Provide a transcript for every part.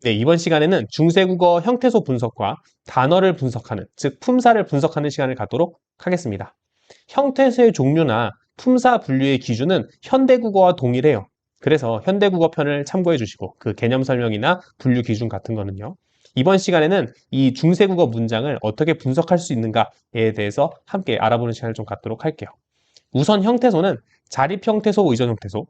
네, 이번 시간에는 중세국어 형태소 분석과 단어를 분석하는, 즉 품사를 분석하는 시간을 갖도록 하겠습니다. 형태소의 종류나 품사 분류의 기준은 현대국어와 동일해요. 그래서 현대국어 편을 참고해 주시고 그 개념 설명이나 분류 기준 같은 거는요. 이번 시간에는 이 중세국어 문장을 어떻게 분석할 수 있는가에 대해서 함께 알아보는 시간을 좀 갖도록 할게요. 우선 형태소는 자립 형태소, 의존 형태소,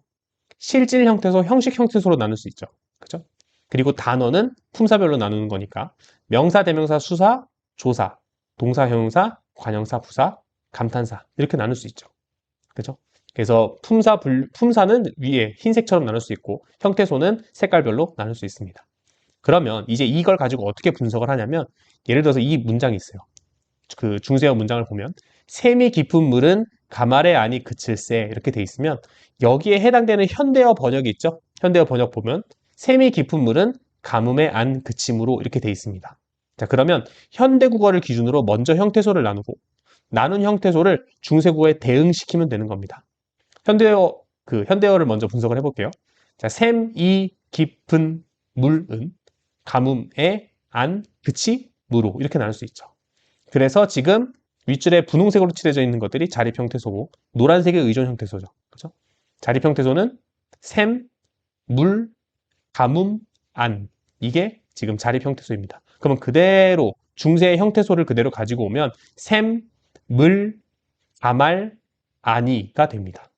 실질 형태소, 형식 형태소로 나눌 수 있죠. 그죠? 그리고 단어는 품사별로 나누는 거니까 명사, 대명사, 수사, 조사, 동사, 형용사, 관형사, 부사, 감탄사 이렇게 나눌 수 있죠. 그죠? 그래서 품사는 위에 흰색처럼 나눌 수 있고 형태소는 색깔별로 나눌 수 있습니다. 그러면 이제 이걸 가지고 어떻게 분석을 하냐면 예를 들어서 이 문장이 있어요. 그 중세어 문장을 보면 샘이 깊은 물은 가말에 안이 그칠세 이렇게 돼 있으면 여기에 해당되는 현대어 번역이 있죠. 현대어 번역 보면 샘이 깊은 물은 가뭄에 안 그침으로 이렇게 돼 있습니다. 자, 그러면 현대국어를 기준으로 먼저 형태소를 나누고 나눈 형태소를 중세국어에 대응시키면 되는 겁니다. 현대어를 먼저 분석을 해볼게요. 자, 샘이 깊은 물은 가뭄에 안 그치무로 이렇게 나눌 수 있죠. 그래서 지금 윗줄에 분홍색으로 칠해져 있는 것들이 자립 형태소고 노란색이 의존 형태소죠. 그죠? 자립 형태소는 샘, 물, 가뭄, 안 이게 지금 자립 형태소입니다. 그러면 그대로 중세의 형태소를 그대로 가지고 오면 샘, 물, 가말, 안이가 됩니다.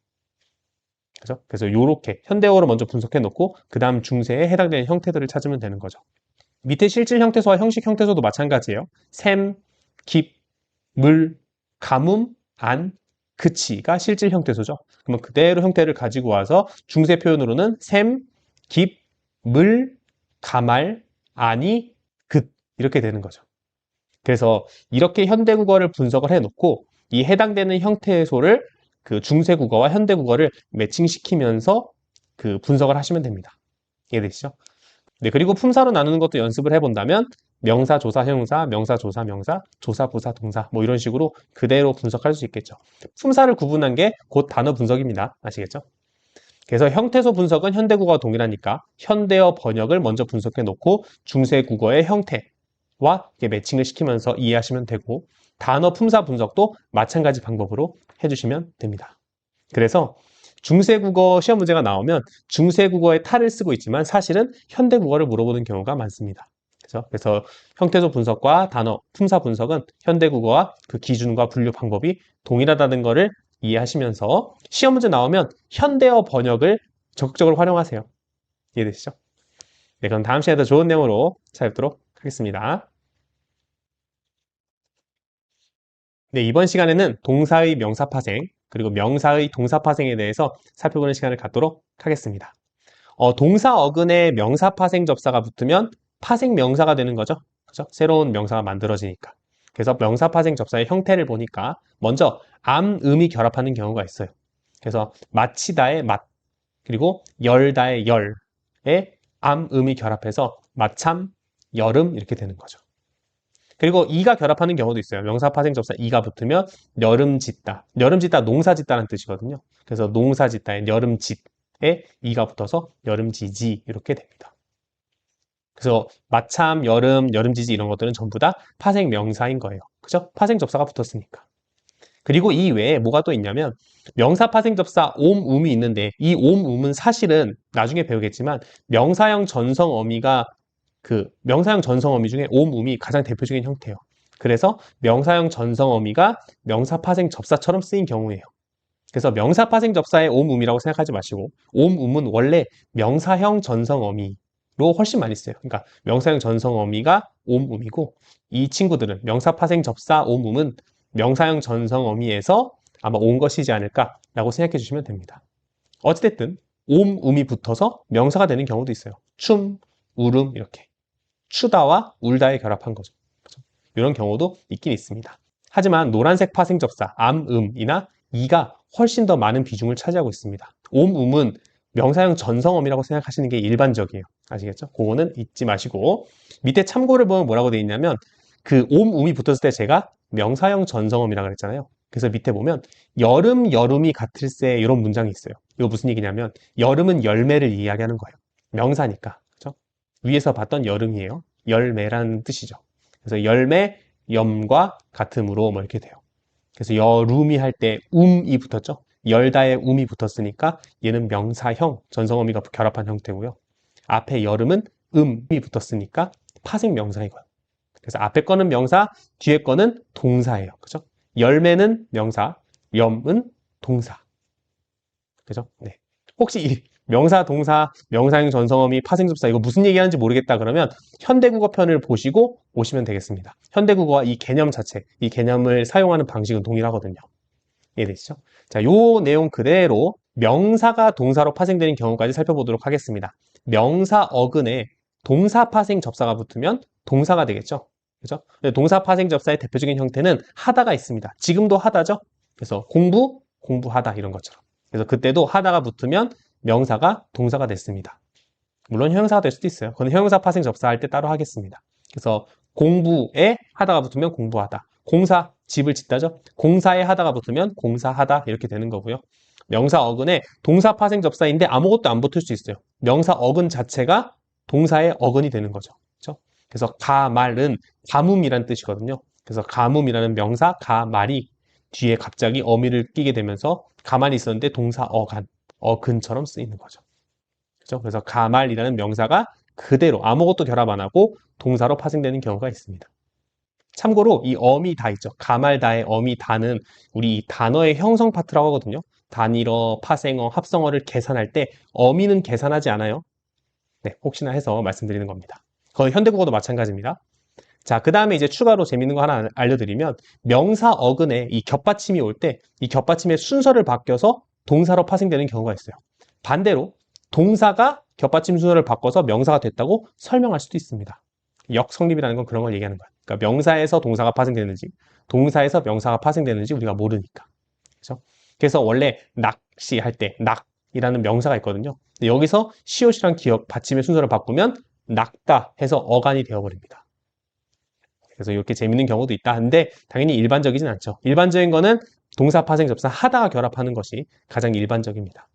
그죠? 그래서 이렇게 현대어로 먼저 분석해 놓고 그 다음 중세에 해당되는 형태들을 찾으면 되는 거죠. 밑에 실질 형태소와 형식 형태소도 마찬가지예요. 샘, 깊, 물, 가뭄, 안, 그치가 실질 형태소죠. 그러면 그대로 형태를 가지고 와서 중세 표현으로는 샘, 깊, 물, 가말, 안이, 긋 이렇게 되는 거죠. 그래서 이렇게 현대국어를 분석을 해놓고 이 해당되는 형태소를 그 중세국어와 현대국어를 매칭시키면서 그 분석을 하시면 됩니다. 이해되시죠? 네, 그리고 품사로 나누는 것도 연습을 해본다면 명사, 조사, 형용사, 명사, 조사, 명사, 조사, 부사, 동사 뭐 이런 식으로 그대로 분석할 수 있겠죠. 품사를 구분한 게 곧 단어 분석입니다. 아시겠죠? 그래서 형태소 분석은 현대국어와 동일하니까 현대어 번역을 먼저 분석해 놓고 중세국어의 형태와 매칭을 시키면서 이해하시면 되고 단어 품사 분석도 마찬가지 방법으로 해주시면 됩니다. 그래서 중세국어 시험 문제가 나오면 중세국어의 탈을 쓰고 있지만 사실은 현대국어를 물어보는 경우가 많습니다. 그래서 형태소 분석과 단어, 품사 분석은 현대국어와 그 기준과 분류 방법이 동일하다는 것을 이해하시면서 시험 문제 나오면 현대어 번역을 적극적으로 활용하세요. 이해되시죠? 네, 그럼 다음 시간에 더 좋은 내용으로 찾아뵙도록 하겠습니다. 네, 이번 시간에는 동사의 명사 파생, 그리고 명사의 동사 파생에 대해서 살펴보는 시간을 갖도록 하겠습니다. 동사 어근에 명사 파생 접사가 붙으면 파생 명사가 되는 거죠. 그죠? 새로운 명사가 만들어지니까. 그래서 명사 파생 접사의 형태를 보니까 먼저 암, 음이 결합하는 경우가 있어요. 그래서 마치다의 맛, 그리고 열다의 열에 암, 음이 결합해서 마참, 여름 이렇게 되는 거죠. 그리고 이가 결합하는 경우도 있어요. 명사 파생 접사 이가 붙으면 여름 짓다. 여름 짓다 농사 짓다는 뜻이거든요. 그래서 농사 짓다의 여름 짓에 이가 붙어서 여름 지지 이렇게 됩니다. 그래서 마참, 여름, 여름지지 이런 것들은 전부 다 파생 명사인 거예요. 그죠? 파생 접사가 붙었으니까. 그리고 이 외에 뭐가 또 있냐면 명사 파생 접사 옴, 음이 있는데 이 옴, 음은 사실은 나중에 배우겠지만 명사형 전성 어미가 그 명사형 전성 어미 중에 옴, 음이 가장 대표적인 형태예요. 그래서 명사형 전성 어미가 명사 파생 접사처럼 쓰인 경우예요. 그래서 명사 파생 접사의 옴, 음이라고 생각하지 마시고 옴, 음은 원래 명사형 전성 어미로 훨씬 많이 써요. 그러니까 명사형 전성 어미가 옴, 음이고 이 친구들은 명사 파생 접사 옴, 음은 명사형 전성 어미에서 아마 온 것이지 않을까라고 생각해 주시면 됩니다. 어찌됐든 옴, 음이 붙어서 명사가 되는 경우도 있어요. 춤, 울음 이렇게. 추다와 울다에 결합한 거죠. 이런 경우도 있긴 있습니다. 하지만 노란색 파생 접사, 암, 음이나 이가 훨씬 더 많은 비중을 차지하고 있습니다. 옴, 음은 명사형 전성어미라고 생각하시는 게 일반적이에요. 아시겠죠? 그거는 잊지 마시고 밑에 참고를 보면 뭐라고 되어 있냐면 그 옴, 음이 붙었을 때 제가 명사형 전성어미라고 그랬잖아요. 그래서 밑에 보면 여름, 여름이 같을세 이런 문장이 있어요. 이거 무슨 얘기냐면 여름은 열매를 이야기하는 거예요. 명사니까. 그렇죠? 위에서 봤던 여름이에요. 열매라는 뜻이죠. 그래서 열매, 염과 같음으로 뭐 이렇게 돼요. 그래서 여룸이 할 때 이 붙었죠. 열다에 이 붙었으니까 얘는 명사형, 전성어미가 결합한 형태고요. 앞에 여름은 이 붙었으니까 파생 명사이고요. 그래서 앞에 거는 명사, 뒤에 거는 동사예요. 그죠? 열매는 명사, 염은 동사. 그죠? 네. 혹시 이 명사, 동사, 명사형, 전성어미, 파생접사 이거 무슨 얘기하는지 모르겠다 그러면 현대국어 편을 보시고 오시면 되겠습니다. 현대국어와 이 개념 자체, 이 개념을 사용하는 방식은 동일하거든요. 이해되시죠? 자, 요 내용 그대로 명사가 동사로 파생되는 경우까지 살펴보도록 하겠습니다. 명사 어근에 동사 파생 접사가 붙으면 동사가 되겠죠? 그죠? 동사 파생 접사의 대표적인 형태는 하다가 있습니다. 지금도 하다죠? 그래서 공부하다 이런 것처럼. 그래서 그때도 하다가 붙으면 명사가 동사가 됐습니다. 물론 형용사가 될 수도 있어요. 그건 형용사 파생 접사할 때 따로 하겠습니다. 그래서 공부에 하다가 붙으면 공부하다. 공사, 집을 짓다죠. 공사에 하다가 붙으면 공사하다 이렇게 되는 거고요. 명사 어근에 동사 파생 접사인데 아무것도 안 붙을 수 있어요. 명사 어근 자체가 동사의 어근이 되는 거죠. 그렇죠? 그래서 가말은 가뭄이란 뜻이거든요. 그래서 가뭄이라는 명사 가말이 뒤에 갑자기 어미를 끼게 되면서 가만히 있었는데 동사 어근처럼 쓰이는 거죠. 그렇죠? 그래서 가말이라는 명사가 그대로 아무것도 결합 안 하고 동사로 파생되는 경우가 있습니다. 참고로 이 어미 다 있죠. 가말다의 어미 다는 우리 이 단어의 형성 파트라고 하거든요. 단일어, 파생어, 합성어를 계산할 때 어미는 계산하지 않아요. 네, 혹시나 해서 말씀드리는 겁니다. 거의 현대국어도 마찬가지입니다. 자, 그 다음에 이제 추가로 재밌는 거 하나 알려드리면 명사 어근에 이 겹받침이 올 때 이 겹받침의 순서를 바뀌어서 동사로 파생되는 경우가 있어요. 반대로 동사가 겹받침 순서를 바꿔서 명사가 됐다고 설명할 수도 있습니다. 역성립이라는 건 그런 걸 얘기하는 거야. 그러니까 명사에서 동사가 파생되는지 동사에서 명사가 파생되는지 우리가 모르니까. 그렇죠? 그래서 원래 낚시할 때 낙이라는 명사가 있거든요. 여기서 시옷이랑 기역 받침의 순서를 바꾸면 낚다 해서 어간이 되어버립니다. 그래서 이렇게 재밌는 경우도 있다 하는데 당연히 일반적이진 않죠. 일반적인 거는 동사 파생 접사 하다가 결합하는 것이 가장 일반적입니다.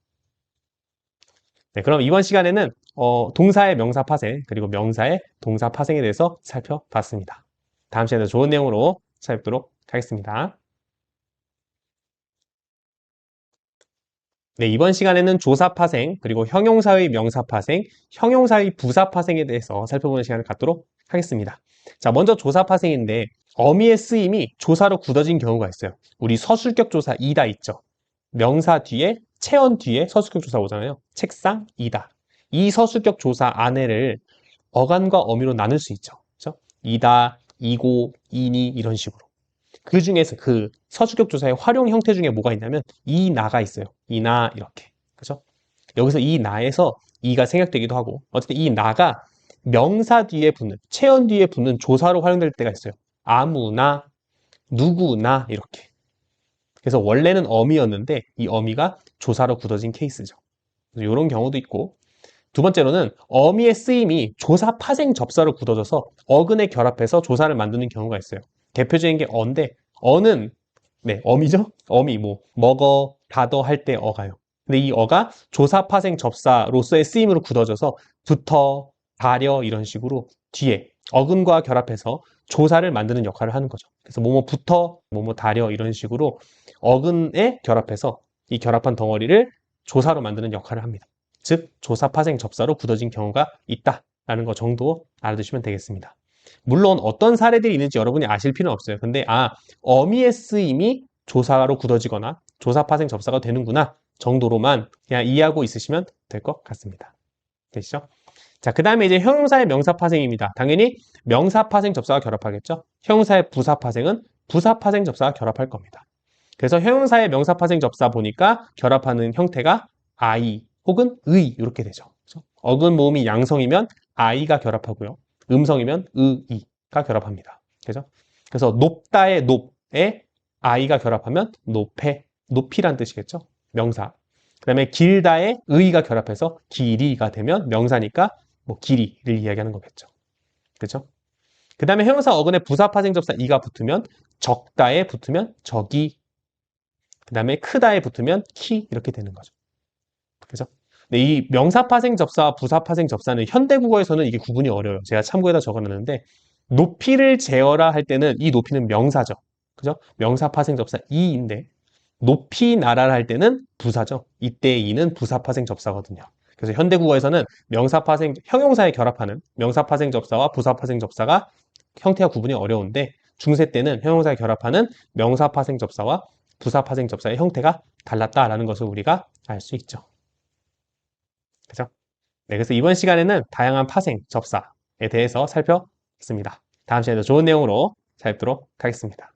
네, 그럼 이번 시간에는 동사의 명사 파생 그리고 명사의 동사 파생에 대해서 살펴봤습니다. 다음 시간에도 좋은 내용으로 찾아뵙도록 하겠습니다. 네, 이번 시간에는 조사 파생 그리고 형용사의 명사 파생, 형용사의 부사 파생에 대해서 살펴보는 시간을 갖도록 하겠습니다. 자, 먼저 조사 파생인데 어미의 쓰임이 조사로 굳어진 경우가 있어요. 우리 서술격 조사 이다 있죠. 명사 뒤에 체언 뒤에 서술격 조사 오잖아요. 책상 이다. 이 서술격 조사 안에를 어간과 어미로 나눌 수 있죠. 그렇죠? 이다, 이고, 이니 이런 식으로. 그 중에서 그 서술격 조사의 활용 형태 중에 뭐가 있냐면 이 나가 있어요. 이나 이렇게. 그죠? 여기서 이 나에서 이가 생략되기도 하고 어쨌든 이 나가 명사 뒤에 붙는 체언 뒤에 붙는 조사로 활용될 때가 있어요. 아무나 누구나 이렇게. 그래서 원래는 어미였는데 이 어미가 조사로 굳어진 케이스죠. 이런 경우도 있고 두 번째로는 어미의 쓰임이 조사 파생 접사로 굳어져서 어근에 결합해서 조사를 만드는 경우가 있어요. 대표적인 게 어인데 어는 네, 어미죠? 어미 뭐 먹어, 다더 할 때 어가요. 근데 이 어가 조사 파생 접사로서의 쓰임으로 굳어져서 붙어, 다려 이런 식으로 뒤에 어근과 결합해서 조사를 만드는 역할을 하는 거죠. 그래서 뭐뭐 붙어, 뭐뭐 다려 이런 식으로 어근에 결합해서 이 결합한 덩어리를 조사로 만드는 역할을 합니다. 즉 조사 파생 접사로 굳어진 경우가 있다라는 거 정도 알아두시면 되겠습니다. 물론 어떤 사례들이 있는지 여러분이 아실 필요는 없어요. 근데 어미의 쓰임이 조사로 굳어지거나 조사 파생 접사가 되는구나 정도로만 그냥 이해하고 있으시면 될 것 같습니다. 되시죠? 자, 그 다음에 이제 형용사의 명사 파생입니다. 당연히 명사 파생 접사가 결합하겠죠? 형용사의 부사 파생은 부사 파생 접사가 결합할 겁니다. 그래서 형용사의 명사 파생 접사 보니까 결합하는 형태가 I 혹은 의 이렇게 되죠. 그래서 어근 모음이 양성이면 I가 결합하고요. 음성이면 의가 결합합니다. 그죠? 그래서 높다의 높에 I가 결합하면 높에, 높이란 뜻이겠죠? 명사. 그 다음에 길다의 의가 결합해서 길이가 되면 명사니까 뭐 길이를 이야기하는 거겠죠. 그죠? 그 다음에 형용사 어근에 부사 파생 접사 이가 붙으면 적다에 붙으면 적이 그 다음에 크다에 붙으면 키 이렇게 되는 거죠. 그죠? 근데 이 명사파생 접사와 부사파생 접사는 현대국어에서는 이게 구분이 어려워요. 제가 참고에다 적어놨는데 높이를 재어라 할 때는 이 높이는 명사죠. 그죠? 명사파생 접사 이인데 높이 나라를 할 때는 부사죠. 이때의 이는 부사파생 접사거든요. 그래서 현대국어에서는 명사파생, 형용사에 결합하는 명사파생 접사와 부사파생 접사가 형태가 구분이 어려운데 중세 때는 형용사에 결합하는 명사파생 접사와 부사파생 접사의 형태가 달랐다라는 것을 우리가 알 수 있죠. 그죠? 네, 그래서 이번 시간에는 다양한 파생, 접사에 대해서 살펴봤습니다. 다음 시간에도 좋은 내용으로 찾도록 하겠습니다.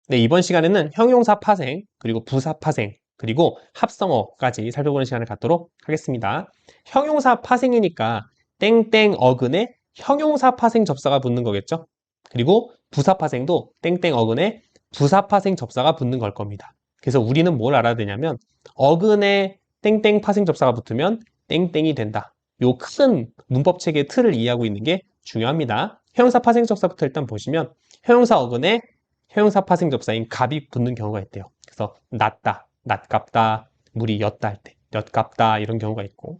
네, 이번 시간에는 형용사 파생, 그리고 부사 파생, 그리고 합성어까지 살펴보는 시간을 갖도록 하겠습니다. 형용사 파생이니까 땡땡 어근에 형용사 파생 접사가 붙는 거겠죠? 그리고 부사 파생도 땡땡 어근에 부사 파생 접사가 붙는 걸 겁니다. 그래서 우리는 뭘 알아야 되냐면 어근에 땡땡 파생 접사가 붙으면 땡땡이 된다. 요 큰 문법 체계의 틀을 이해하고 있는 게 중요합니다. 형용사 파생 접사부터 일단 보시면 형용사 어근에 형용사 파생 접사인 갑이 붙는 경우가 있대요. 그래서 낮다, 낮갑다, 물이 옅다 할 때, 옅갑다 이런 경우가 있고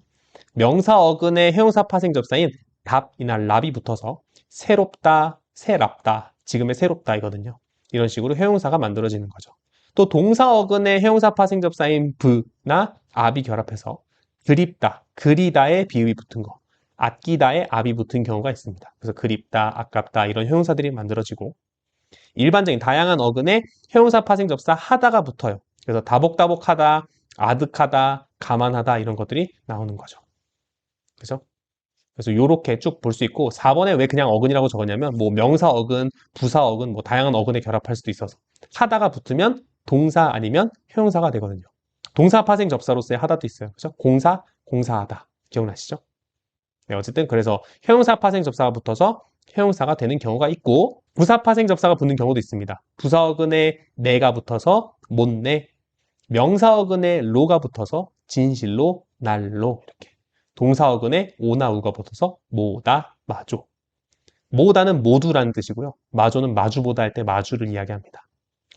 명사 어근에 형용사 파생 접사인 답이나 랍이 붙어서 새롭다, 새랍다, 지금의 새롭다 이거든요. 이런 식으로 형용사가 만들어지는 거죠. 또 동사 어근에 형용사 파생 접사인 브나 압이 결합해서 그립다, 그리다에 비읍이 붙은 거, 아끼다에 압이 붙은 경우가 있습니다. 그래서 그립다, 아깝다 이런 형용사들이 만들어지고 일반적인 다양한 어근에 형용사 파생 접사 하다가 붙어요. 그래서 다복다복하다, 아득하다, 가만하다 이런 것들이 나오는 거죠. 그죠? 그래서 이렇게 쭉 볼 수 있고 4번에 왜 그냥 어근이라고 적었냐면 뭐 명사 어근, 부사 어근, 뭐 다양한 어근에 결합할 수도 있어서 하다가 붙으면 동사 아니면 형용사가 되거든요. 동사 파생 접사로서의 하다도 있어요. 그죠? 공사, 공사하다. 기억나시죠? 네, 어쨌든 그래서 형용사 파생 접사가 붙어서 형용사가 되는 경우가 있고 부사 파생 접사가 붙는 경우도 있습니다. 부사 어근에 내가 붙어서 못내, 명사 어근에 로가 붙어서 진실로, 날로 이렇게 동사 어근에 오나 우가 붙어서 모다, 마조. 모다는 모두라는 뜻이고요. 마조는 마주보다 할 때 마주를 이야기합니다.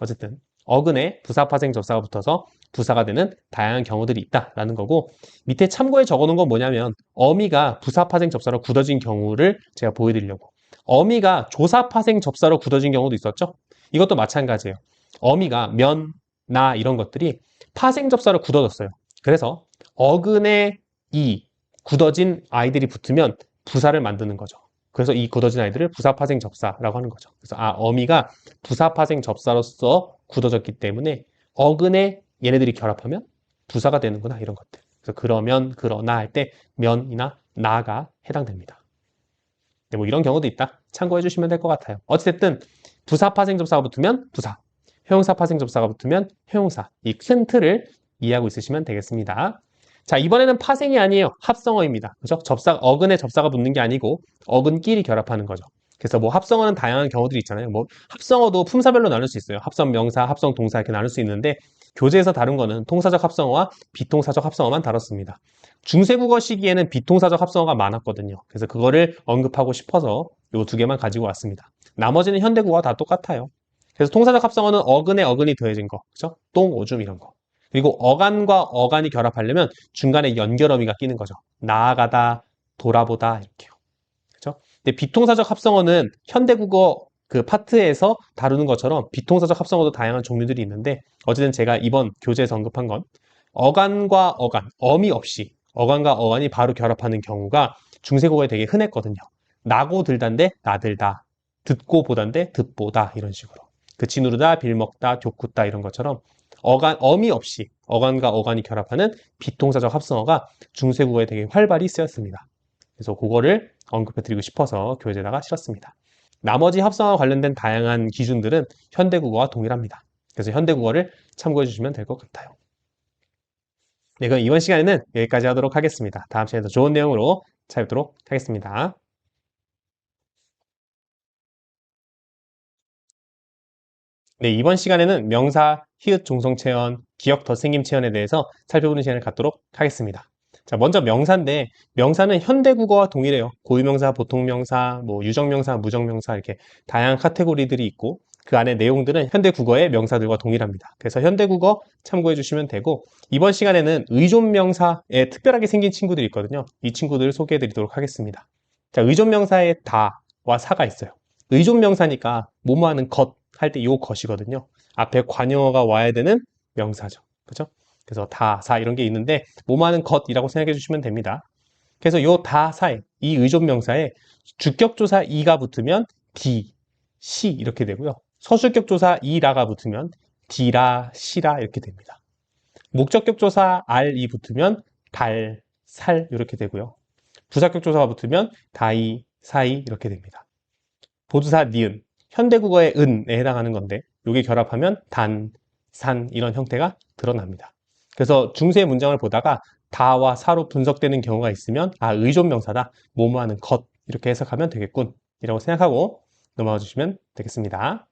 어쨌든 어근에 부사 파생 접사가 붙어서 부사가 되는 다양한 경우들이 있다라는 거고 밑에 참고에 적어놓은 건 뭐냐면 어미가 부사 파생 접사로 굳어진 경우를 제가 보여드리려고 어미가 조사 파생 접사로 굳어진 경우도 있었죠. 이것도 마찬가지예요. 어미가 면, 나 이런 것들이 파생 접사로 굳어졌어요. 그래서 어근에 이 굳어진 아이들이 붙으면 부사를 만드는 거죠. 그래서 이 굳어진 아이들을 부사 파생 접사라고 하는 거죠. 그래서 어미가 부사 파생 접사로서 굳어졌기 때문에 어근에 얘네들이 결합하면 부사가 되는구나 이런 것들. 그래서 그러면, 그러나 할 때 면이나 나가 해당됩니다. 네, 뭐 이런 경우도 있다. 참고해 주시면 될 것 같아요. 어쨌든 부사 파생 접사가 붙으면 부사, 형용사 파생 접사가 붙으면 형용사 이 큰 틀을 이해하고 있으시면 되겠습니다. 자, 이번에는 파생이 아니에요. 합성어입니다. 그죠? 어근에 접사가 붙는 게 아니고 어근끼리 결합하는 거죠. 그래서 뭐 합성어는 다양한 경우들이 있잖아요. 뭐 합성어도 품사별로 나눌 수 있어요. 합성 명사, 합성 동사 이렇게 나눌 수 있는데 교재에서 다룬 거는 통사적 합성어와 비통사적 합성어만 다뤘습니다. 중세국어 시기에는 비통사적 합성어가 많았거든요. 그래서 그거를 언급하고 싶어서 이 두 개만 가지고 왔습니다. 나머지는 현대국어와 다 똑같아요. 그래서 통사적 합성어는 어근에 어근이 더해진 거, 그죠? 똥, 오줌 이런 거. 그리고 어간과 어간이 결합하려면 중간에 연결어미가 끼는 거죠. 나아가다, 돌아보다 이렇게요. 그죠? 근데 비통사적 합성어는 현대국어 그 파트에서 다루는 것처럼 비통사적 합성어도 다양한 종류들이 있는데 어쨌든 제가 이번 교재에서 언급한 건 어간과 어간, 어미 없이 어간과 어간이 바로 결합하는 경우가 중세국어에 되게 흔했거든요. 나고 들단데 나들다, 듣고 보단데 듣보다 이런 식으로. 그치 누르다, 빌먹다, 족구다 이런 것처럼 어미 없이 어간과 어간이 결합하는 비통사적 합성어가 중세국어에 되게 활발히 쓰였습니다. 그래서 그거를 언급해드리고 싶어서 교재에다가 실었습니다. 나머지 합성어와 관련된 다양한 기준들은 현대국어와 동일합니다. 그래서 현대국어를 참고해 주시면 될 것 같아요. 네, 그럼 이번 시간에는 여기까지 하도록 하겠습니다. 다음 시간에도 좋은 내용으로 찾아뵙도록 하겠습니다. 네, 이번 시간에는 명사, 히읗 종성 체언, 기억 덧생김 체언에 대해서 살펴보는 시간을 갖도록 하겠습니다. 자, 먼저 명사인데 명사는 현대국어와 동일해요. 고유명사, 보통명사, 뭐 유정명사, 무정명사 이렇게 다양한 카테고리들이 있고 그 안에 내용들은 현대국어의 명사들과 동일합니다. 그래서 현대국어 참고해 주시면 되고, 이번 시간에는 의존명사에 특별하게 생긴 친구들이 있거든요. 이 친구들을 소개해 드리도록 하겠습니다. 자, 의존명사에 다와 사가 있어요. 의존명사니까 뭐뭐 하는 것 할 때 요 것이거든요. 앞에 관용어가 와야 되는 명사죠. 그죠? 그래서 다, 사 이런 게 있는데 뭐뭐 하는 것이라고 생각해 주시면 됩니다. 그래서 요 다, 사에, 이 의존명사에 주격조사 이가 붙으면 디, 시 이렇게 되고요. 서술격조사 이라가 붙으면 디라, 시라 이렇게 됩니다. 목적격조사 알이 붙으면 달, 살 이렇게 되고요. 부사격조사가 붙으면 다이, 사이 이렇게 됩니다. 보두사 니은, 현대국어의 은에 해당하는 건데 여기 결합하면 단, 산 이런 형태가 드러납니다. 그래서 중세 문장을 보다가 다와 사로 분석되는 경우가 있으면 아, 의존명사다, 뭐뭐 하는 것 이렇게 해석하면 되겠군 이라고 생각하고 넘어가 주시면 되겠습니다.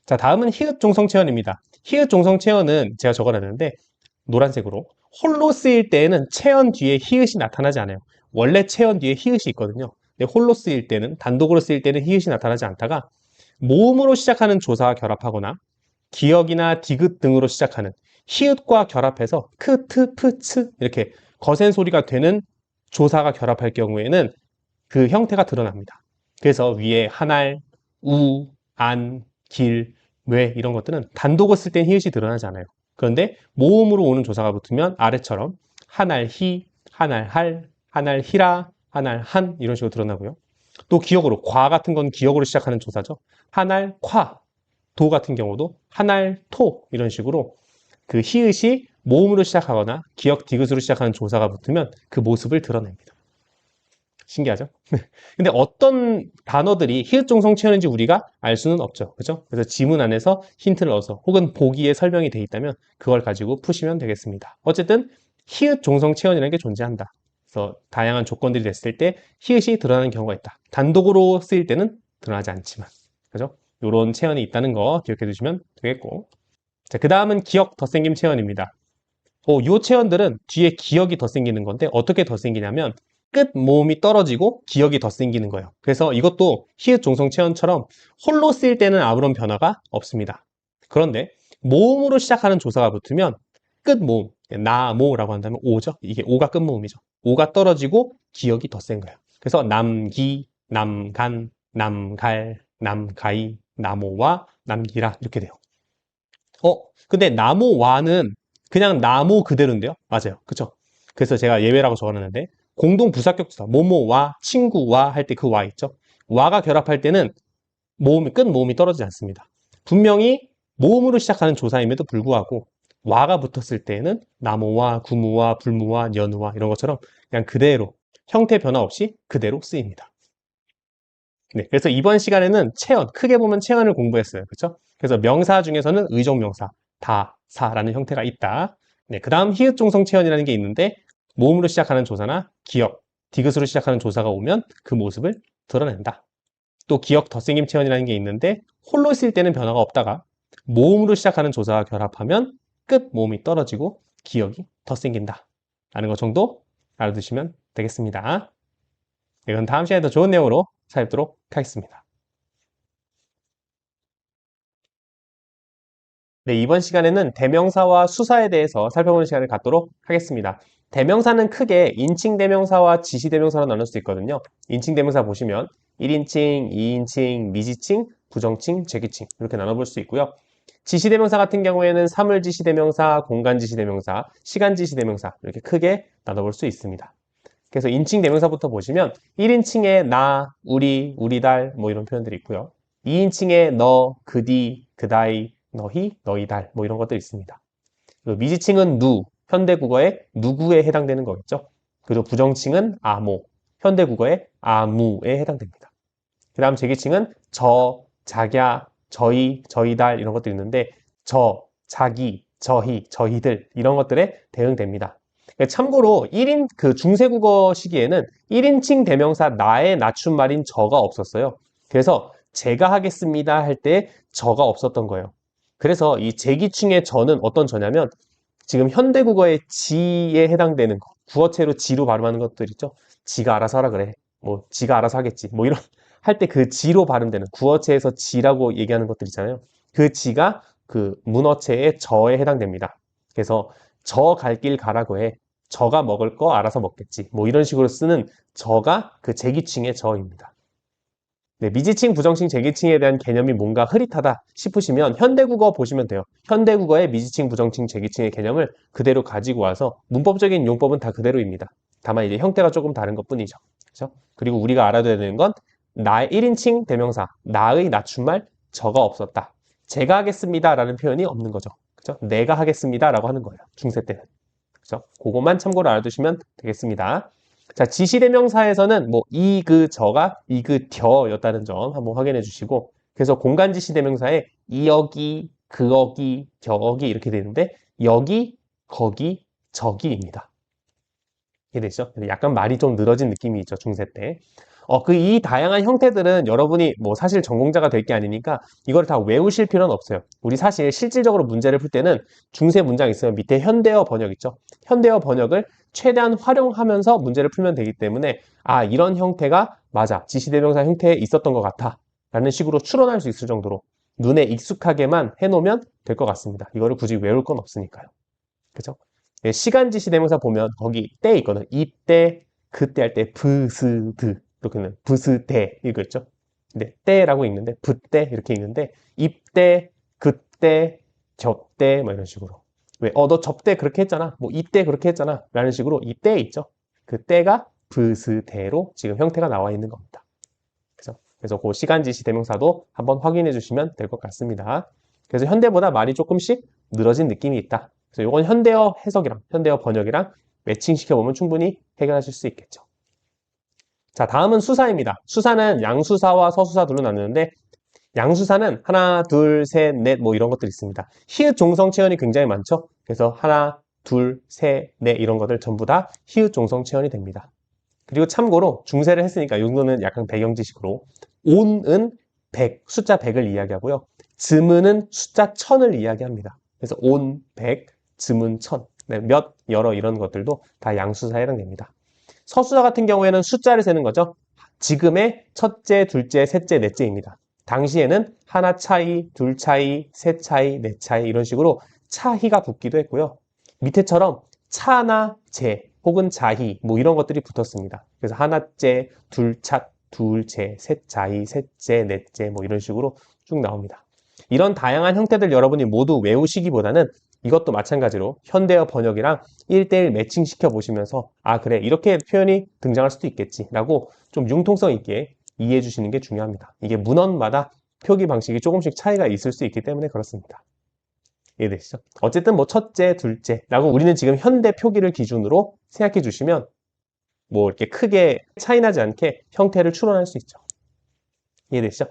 자, 다음은 히읗 종성 체언입니다. 히읗 종성 체언은 제가 적어놨는데 노란색으로 홀로 쓰일 때에는 체언 뒤에 히읗이 나타나지 않아요. 원래 체언 뒤에 히읗이 있거든요. 근데 홀로 쓰일 때는, 단독으로 쓰일 때는 히읗이 나타나지 않다가 모음으로 시작하는 조사와 결합하거나 기역이나 디귿 등으로 시작하는 히읗과 결합해서 크, 트, 프, 츠 이렇게 거센 소리가 되는 조사가 결합할 경우에는 그 형태가 드러납니다. 그래서 위에 한알, 우, 안, 길, 왜 이런 것들은 단독으로 쓸 땐 히읗이 드러나지 않아요. 그런데 모음으로 오는 조사가 붙으면 아래처럼 한알, 히, 한알, 할, 한알, 히라, 한알, 한 이런 식으로 드러나고요. 또 기역으로, 과 같은 건 기역으로 시작하는 조사죠. 한알, 콰, 도 같은 경우도 한알, 토 이런 식으로 그 히읗이 모음으로 시작하거나 기역, 디귿으로 시작하는 조사가 붙으면 그 모습을 드러냅니다. 신기하죠? 근데 어떤 단어들이 히읗 종성 체언인지 우리가 알 수는 없죠. 그죠? 그래서 지문 안에서 힌트를 얻어서 혹은 보기에 설명이 돼 있다면 그걸 가지고 푸시면 되겠습니다. 어쨌든 히읗 종성 체언이라는 게 존재한다. 그래서 다양한 조건들이 됐을 때 히읗이 드러나는 경우가 있다. 단독으로 쓰일 때는 드러나지 않지만. 그죠? 이런 체언이 있다는 거 기억해 두시면 되겠고. 자, 그 다음은 기역 덧생김 체언입니다. 요 체언들은 뒤에 기역이 더 생기는 건데 어떻게 더 생기냐면 끝 모음이 떨어지고 기역이 더 생기는 거예요. 그래서 이것도 히읗 종성 체언처럼 홀로 쓰일 때는 아무런 변화가 없습니다. 그런데 모음으로 시작하는 조사가 붙으면 끝 모음, 나모라고 한다면 오죠. 이게 오가 끝 모음이죠. 오가 떨어지고 기역이 더 센 거예요. 그래서 남기, 남간, 남갈, 남가이, 나모와 남기라 이렇게 돼요. 근데 나모와는 그냥 나모 그대로인데요. 맞아요. 그쵸? 그래서 제가 예외라고 적어놨는데 공동 부사격조사 모모와 친구와 할 때 그 와 있죠. 와가 결합할 때는 모음이 끝 모음이 떨어지지 않습니다. 분명히 모음으로 시작하는 조사임에도 불구하고 와가 붙었을 때에는 나모와 구무와 불무와 연우와 이런 것처럼 그냥 그대로 형태 변화 없이 그대로 쓰입니다. 네, 그래서 이번 시간에는 체언, 크게 보면 체언을 공부했어요. 그렇죠? 그래서 명사 중에서는 의존명사, 다, 사라는 형태가 있다. 네, 그 다음 히읗 종성 체언이라는 게 있는데 모음으로 시작하는 조사나 기역, 디귿으로 시작하는 조사가 오면 그 모습을 드러낸다. 또 기역 덧생김 체언이라는 게 있는데 홀로 쓸 때는 변화가 없다가 모음으로 시작하는 조사와 결합하면 끝 모음이 떨어지고 기역이 더 생긴다 라는 것 정도 알아두시면 되겠습니다. 네, 그럼 다음 시간에 더 좋은 내용으로 찾아뵙도록 하겠습니다. 네, 이번 시간에는 대명사와 수사에 대해서 살펴보는 시간을 갖도록 하겠습니다. 대명사는 크게 인칭 대명사와 지시 대명사로 나눌 수 있거든요. 인칭 대명사 보시면 1인칭, 2인칭, 미지칭, 부정칭, 제기칭 이렇게 나눠볼 수 있고요. 지시 대명사 같은 경우에는 사물 지시 대명사, 공간 지시 대명사, 시간 지시 대명사 이렇게 크게 나눠볼 수 있습니다. 그래서 인칭 대명사부터 보시면 1인칭에 나, 우리, 우리달 뭐 이런 표현들이 있고요. 2인칭에 너, 그디, 그다이, 너희, 너희달 뭐 이런 것들이 있습니다. 미지칭은 누, 현대국어의 누구에 해당되는 거겠죠. 그리고 부정칭은 아모, 현대국어의 아무에 해당됩니다. 그 다음 제기칭은 저, 자갸, 저희, 저희달 이런 것들이 있는데 저, 자기, 저희, 저희들 이런 것들에 대응됩니다. 참고로 1인 그 중세국어 시기에는 1인칭 대명사 나의 낮춤말인 저가 없었어요. 그래서 제가 하겠습니다 할 때 저가 없었던 거예요. 그래서 이 제기칭의 저는 어떤 저냐면 지금 현대국어의 지에 해당되는 거, 구어체로 지로 발음하는 것들 있죠. 지가 알아서 하라 그래. 뭐 지가 알아서 하겠지. 뭐 이런 할 때 그 지로 발음되는 구어체에서 지라고 얘기하는 것들 있잖아요. 그 지가 그 문어체의 저에 해당됩니다. 그래서 저 갈 길 가라고 해. 저가 먹을 거 알아서 먹겠지. 뭐 이런 식으로 쓰는 저가 그 제기칭의 저입니다. 네, 미지칭, 부정칭, 제기칭에 대한 개념이 뭔가 흐릿하다 싶으시면 현대국어 보시면 돼요. 현대국어의 미지칭, 부정칭, 제기칭의 개념을 그대로 가지고 와서 문법적인 용법은 다 그대로입니다. 다만 이제 형태가 조금 다른 것뿐이죠. 그렇죠? 그리고 우리가 알아둬야 되는 건 나 1인칭 대명사, 나의 낮춤말, 저가 없었다. 제가 하겠습니다라는 표현이 없는 거죠. 그렇죠? 내가 하겠습니다라고 하는 거예요. 중세 때는. 그렇죠? 그것만 참고로 알아두시면 되겠습니다. 자, 지시대명사에서는 뭐 이, 그, 저가 이, 그, 뎌였다는 점 한번 확인해 주시고, 그래서 공간지시대명사에 이여기, 그어기, 겨어기 이렇게 되는데 여기, 거기, 저기입니다. 이해되시죠? 약간 말이 좀 늘어진 느낌이 있죠, 중세 때. 이 다양한 형태들은 여러분이 뭐 사실 전공자가 될 게 아니니까 이걸 다 외우실 필요는 없어요. 우리 사실 실질적으로 문제를 풀 때는 중세 문장 있으면 밑에 현대어 번역 있죠. 현대어 번역을 최대한 활용하면서 문제를 풀면 되기 때문에 아, 이런 형태가 맞아. 지시대명사 형태에 있었던 것 같아. 라는 식으로 추론할 수 있을 정도로 눈에 익숙하게만 해놓으면 될 것 같습니다. 이거를 굳이 외울 건 없으니까요. 그죠? 예, 시간지시 대명사 보면 거기 때 있거든. 이때, 그때 할 때 브스드 이렇게는 브스대 이거 있죠. 근데 때라고 읽는데 부때 이렇게 읽는데 입때, 그때, 접때 뭐 이런 식으로. 왜? 너 접때 그렇게 했잖아. 뭐 이때 그렇게 했잖아. 라는 식으로 이때 있죠. 그 때가 브스대로 지금 형태가 나와 있는 겁니다. 그래서 그 시간지시 대명사도 한번 확인해 주시면 될 것 같습니다. 그래서 현대보다 말이 조금씩 늘어진 느낌이 있다. 그래서 이건 현대어 해석이랑 현대어 번역이랑 매칭시켜보면 충분히 해결하실 수 있겠죠. 자, 다음은 수사입니다. 수사는 양수사와 서수사 둘로 나누는데 양수사는 하나, 둘, 셋, 넷 뭐 이런 것들이 있습니다. 히읗 종성 체언이 굉장히 많죠. 그래서 하나, 둘, 셋, 넷 이런 것들 전부 다 히읗 종성 체언이 됩니다. 그리고 참고로 중세를 했으니까 이 정도는 약간 배경 지식으로 온은 100, 숫자 100을 이야기하고요. 즈문은 숫자 1000을 이야기합니다. 그래서 온, 100, 즈문 1000, 네, 몇, 여러 이런 것들도 다 양수사에 해당됩니다. 서수사 같은 경우에는 숫자를 세는 거죠. 지금의 첫째, 둘째, 셋째, 넷째입니다. 당시에는 하나 차이, 둘 차이, 셋 차이, 넷 차이 이런 식으로 차희가 붙기도 했고요. 밑에처럼 차나 제 혹은 자희 뭐 이런 것들이 붙었습니다. 그래서 하나째, 둘차, 둘째, 셋자희, 셋째, 넷째 뭐 이런 식으로 쭉 나옵니다. 이런 다양한 형태들 여러분이 모두 외우시기보다는 이것도 마찬가지로 현대어 번역이랑 1대1 매칭시켜 보시면서 아 그래 이렇게 표현이 등장할 수도 있겠지 라고 좀 융통성 있게 이해해 주시는 게 중요합니다. 이게 문헌마다 표기 방식이 조금씩 차이가 있을 수 있기 때문에 그렇습니다. 이해되시죠? 어쨌든 뭐 첫째, 둘째라고 우리는 지금 현대 표기를 기준으로 생각해 주시면 뭐 이렇게 크게 차이나지 않게 형태를 추론할 수 있죠. 이해되시죠?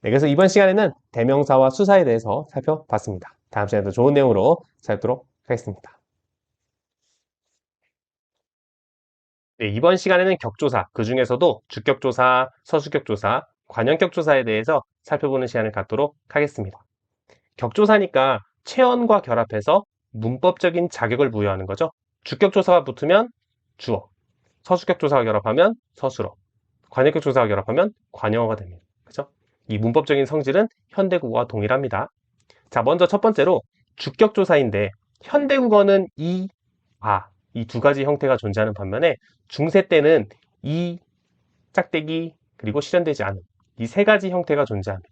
네, 그래서 이번 시간에는 대명사와 수사에 대해서 살펴봤습니다. 다음 시간에도 좋은 내용으로 찾도록 하겠습니다. 네, 이번 시간에는 격조사, 그 중에서도 주격조사, 서수격조사, 관형격조사에 대해서 살펴보는 시간을 갖도록 하겠습니다. 격조사니까 체언과 결합해서 문법적인 자격을 부여하는 거죠. 주격조사가 붙으면 주어, 서수격조사가 결합하면 서술어, 관형격조사가 결합하면 관형어가 됩니다. 그죠? 이 문법적인 성질은 현대국어와 동일합니다. 자, 먼저 첫 번째로 주격조사인데 현대국어는 이, 아, 이 두 가지 형태가 존재하는 반면에 중세 때는 이, 짝대기, 그리고 실현되지 않은 이 세 가지 형태가 존재합니다.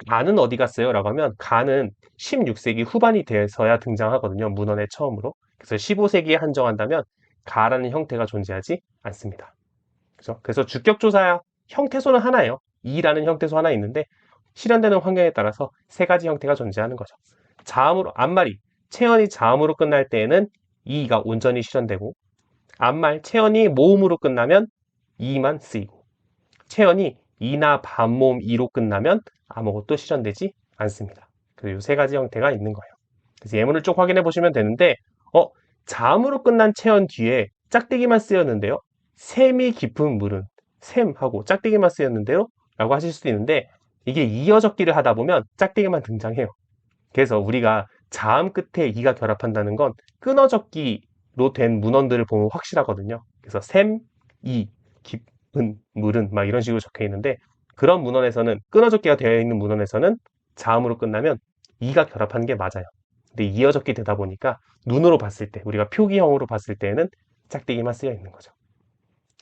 가는 어디 갔어요? 라고 하면 가는 16세기 후반이 돼서야 등장하거든요. 문헌에 처음으로. 그래서 15세기에 한정한다면 가라는 형태가 존재하지 않습니다. 그죠? 그래서 주격조사 형태소는 하나예요. 이라는 형태소 하나 있는데 실현되는 환경에 따라서 세 가지 형태가 존재하는 거죠. 자음으로 앞말이 체언이 자음으로 끝날 때에는 이가 온전히 실현되고 앞말 체언이 모음으로 끝나면 이만 쓰이고 체언이 이나 반모음 이로 끝나면 아무것도 실현되지 않습니다. 그래서 이 세 가지 형태가 있는 거예요. 그래서 예문을 쭉 확인해 보시면 되는데 자음으로 끝난 체언 뒤에 짝대기만 쓰였는데요. 샘이 깊은 물은 샘하고 짝대기만 쓰였는데요. 라고 하실 수도 있는데 이게 이어 적기를 하다 보면 짝대기만 등장해요. 그래서 우리가 자음 끝에 이가 결합한다는 건 끊어 적기로 된 문헌들을 보면 확실하거든요. 그래서 샘, 이, 깊은 물은 막 이런 식으로 적혀 있는데 그런 문헌에서는 끊어적기가 되어 있는 문헌에서는 자음으로 끝나면 이가 결합하는 게 맞아요. 근데 이어적기 되다 보니까 눈으로 봤을 때 우리가 표기형으로 봤을 때는 짝대기만 쓰여 있는 거죠.